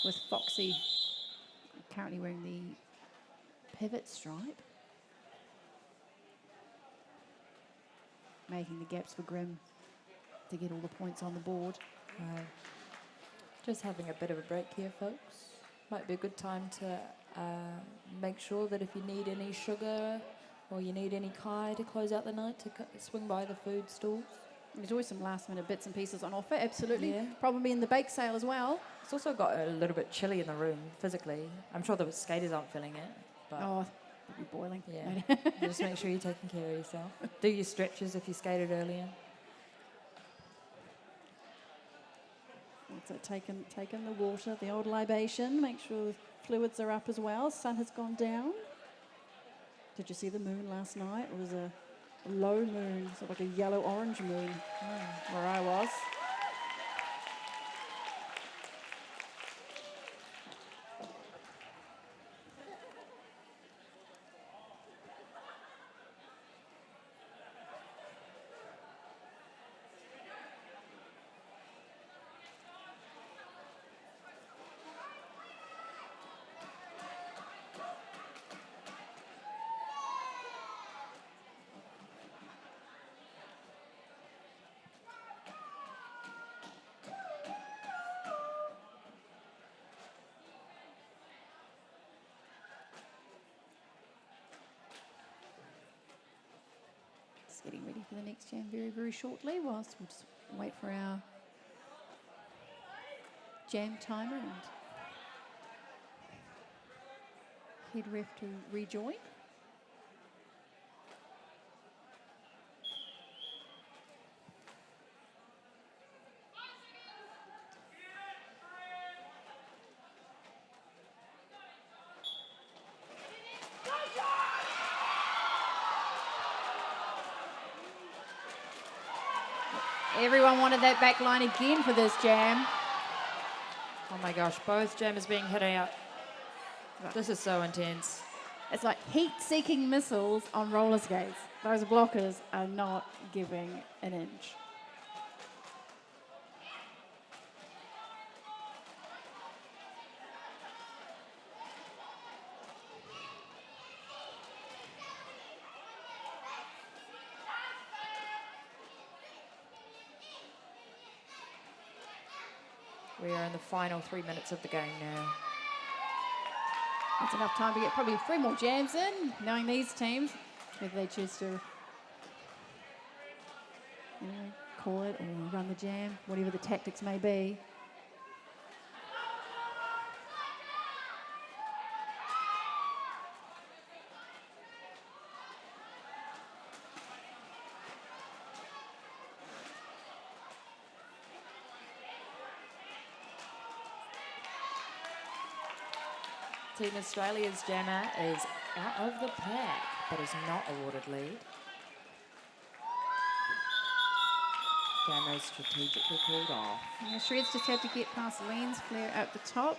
With Foxy currently wearing the pivot stripe. Making the gaps for Grim to get all the points on the board. Just having a bit of a break here, folks. Might be a good time to make sure that if you need any sugar or you need any kai to close out the night, to swing by the food stalls. There's always some last minute bits and pieces on offer, absolutely. Yeah. Probably in the bake sale as well. It's also got a little bit chilly in the room physically. I'm sure the skaters aren't feeling it, but Oh, it'll be boiling. yeah. Just make sure you're taking care of yourself. Do your stretches if you skated earlier. So taking the water, the old libation, make sure the fluids are up as well. Sun has gone down. Did you see the moon last night? It was a low moon, sort of like a yellow-orange moon where I was. Just getting ready for the next jam very, very shortly, whilst we'll just wait for our jam timer and head ref to rejoin. Everyone wanted that back line again for this jam. Oh my gosh, both jammers being hit out. This is so intense. It's like heat-seeking missiles on roller skates. Those blockers are not giving an inch. We are in the final 3 minutes of the game now. That's enough time to get probably 3 more jams in, knowing these teams, whether they choose to call it or run the jam, whatever the tactics may be. Team Australia's jammer is out of the pack, but is not awarded lead. Camera is strategically called off. Yeah, Shreds just had to get past Lens Flare at the top.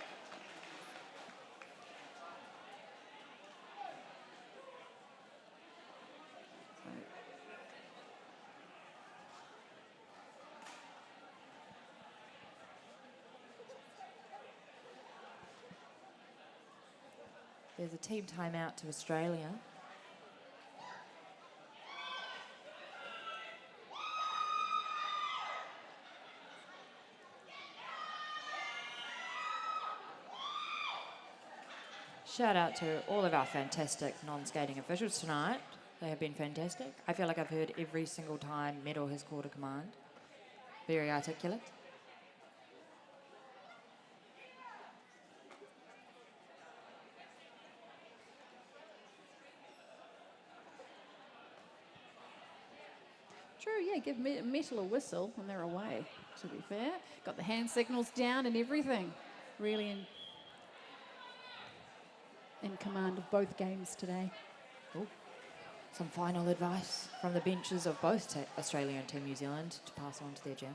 There's a team timeout to Australia. Shout out to all of our fantastic non-skating officials tonight. They have been fantastic. I feel like I've heard every single time Medal has called a command. Very articulate. True, yeah, give Metal a whistle and they're away, to be fair. Got the hand signals down and everything. Really in command of both games today. Ooh. Some final advice from the benches of both Australia and Team New Zealand to pass on to their gym.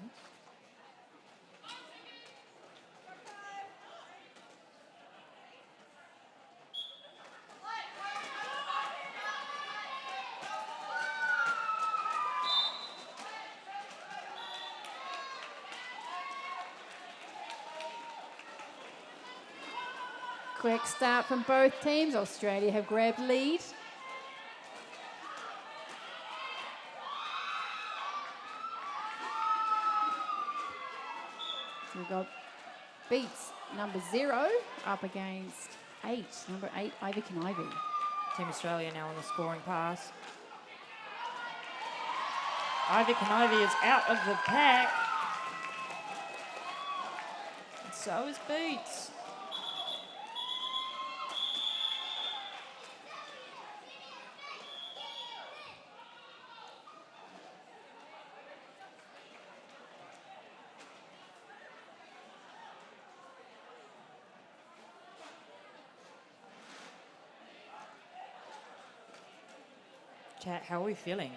Quick start from both teams. Australia have grabbed lead. So we've got Beats, number 0, up against 8, number 8, Ivy Can Ivy. Team Australia now on the scoring pass. Ivy Can Ivy is out of the pack. And so is Beats. Chat, how are we feeling?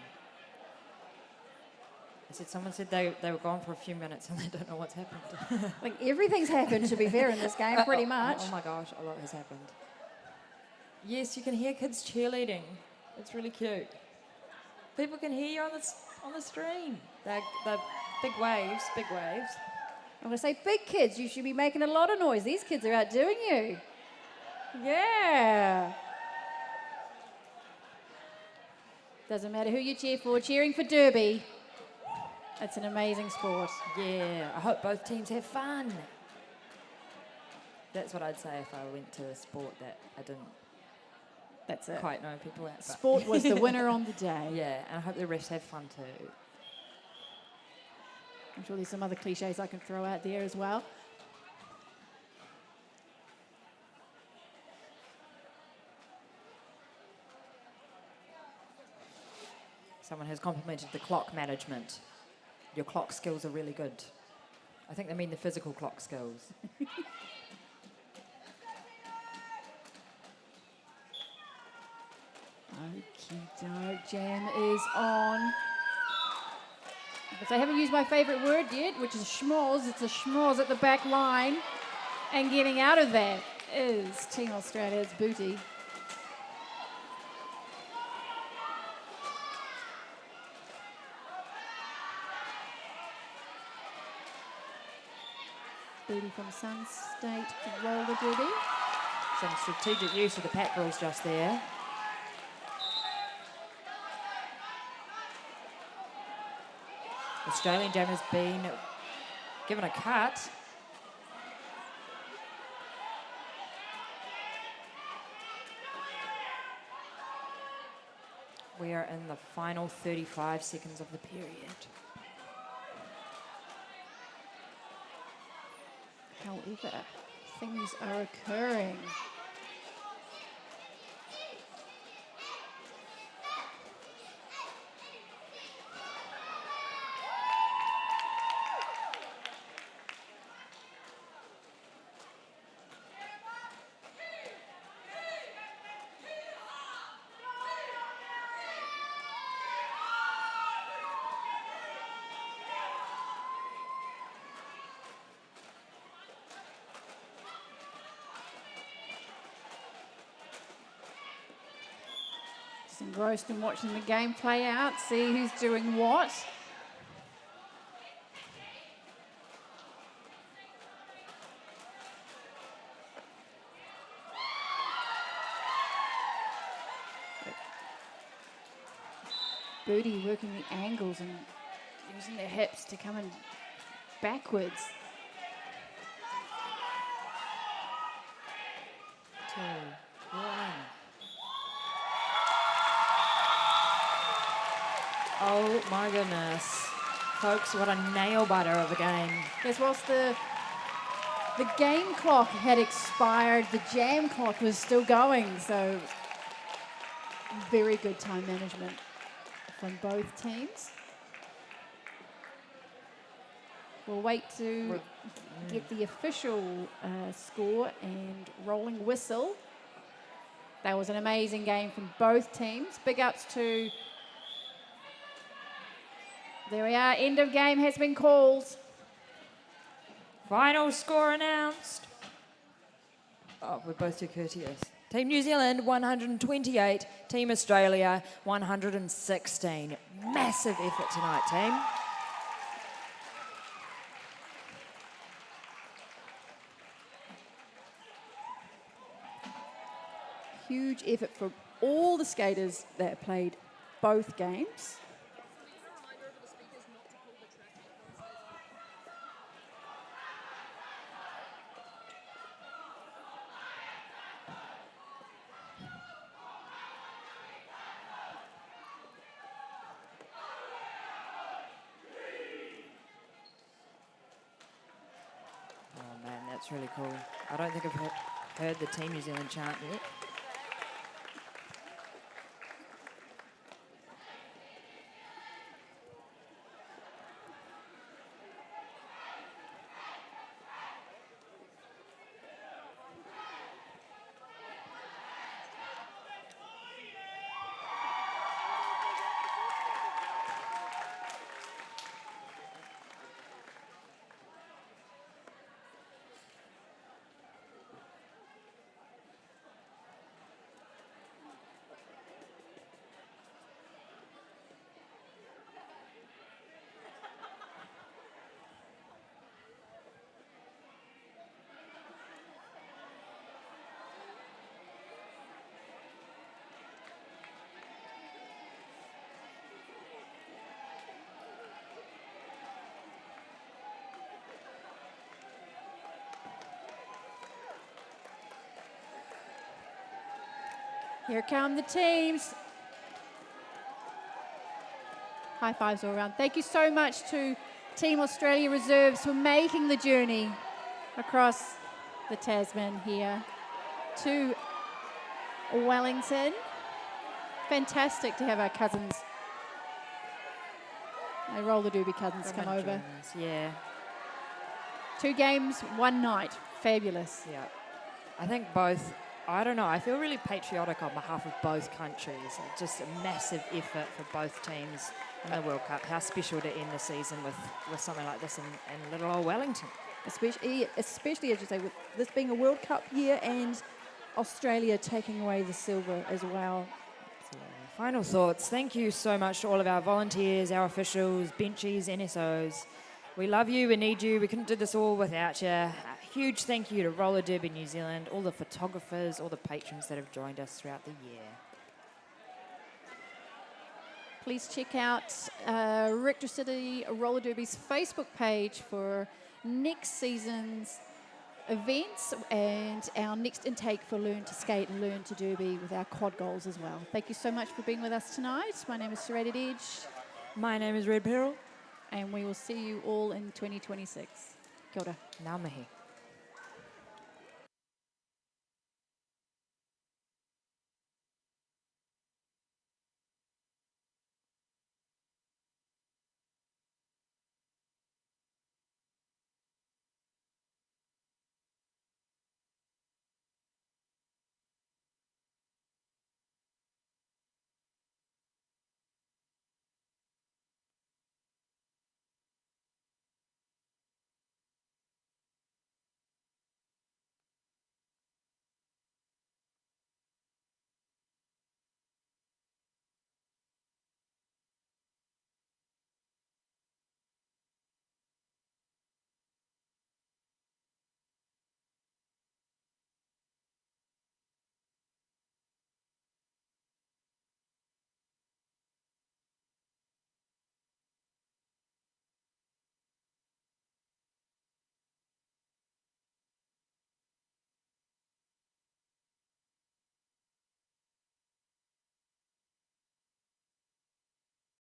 Someone said they were gone for a few minutes and they don't know what's happened. Like everything's happened, to be fair, in this game, pretty much. Oh my gosh, a lot has happened. Yes, you can hear kids cheerleading. It's really cute. People can hear you on the stream. They're big waves, big waves. I'm going to say, big kids, you should be making a lot of noise. These kids are outdoing you. Yeah. Doesn't matter who you cheer for, cheering for Derby. It's an amazing sport. Yeah, I hope both teams have fun. That's what I'd say if I went to a sport that I didn't That's it. quite know people at. but- Sport was the winner on the day. Yeah, and I hope the refs have fun too. I'm sure there's some other cliches I can throw out there as well. Someone has complimented the clock management. Your clock skills are really good. I think they mean the physical clock skills. Okey-doke, jam is on. But I haven't used my favourite word yet, which is schmoz. It's a schmoz at the back line. And getting out of that is Team Australia's booty. Booty from Sun State roller derby. Some strategic use of the pack rules just there. Australian jam has been given a cut. We are in the final 35 seconds of the period. However, things are occurring. Just engrossed in watching the game play out, see who's doing what. Booty working the angles and using their hips to come in backwards. 2, 1. Oh my goodness. Folks, what a nail biter of a game. Yes, whilst the game clock had expired, the jam clock was still going, so very good time management from both teams. We'll wait to get the official score and rolling whistle. That was an amazing game from both teams. Big ups to... There we are, end of game has been called. Final score announced. Oh, we're both too courteous. Team New Zealand, 128. Team Australia, 116. Massive effort tonight, team. Huge effort from all the skaters that played both games. Oh man, that's really cool. I don't think I've heard the Team New Zealand chant yet. Here come the teams. High fives all around. Thank you so much to Team Australia Reserves for making the journey across the Tasman here to Wellington. Fantastic to have our cousins, our roller derby cousins, come over. Yeah, 2 games, 1 night. Fabulous. yeah. I think both, I don't know, I feel really patriotic on behalf of both countries. Just a massive effort for both teams in the World Cup. How special to end the season with something like this in little old Wellington. Especially, as you say, with this being a World Cup year and Australia taking away the silver as well. Final thoughts. Thank you so much to all of our volunteers, our officials, benchies, NSOs. We love you, we need you, we couldn't do this all without you. A huge thank you to Roller Derby New Zealand, all the photographers, all the patrons that have joined us throughout the year. Please check out Richter City Roller Derby's Facebook page for next season's events and our next intake for Learn to Skate and Learn to Derby with our quad goals as well. Thank you so much for being with us tonight. My name is Serrated Edge. My name is Red Peril. And we will see you all in 2026. Kia ora. Ngā mihi.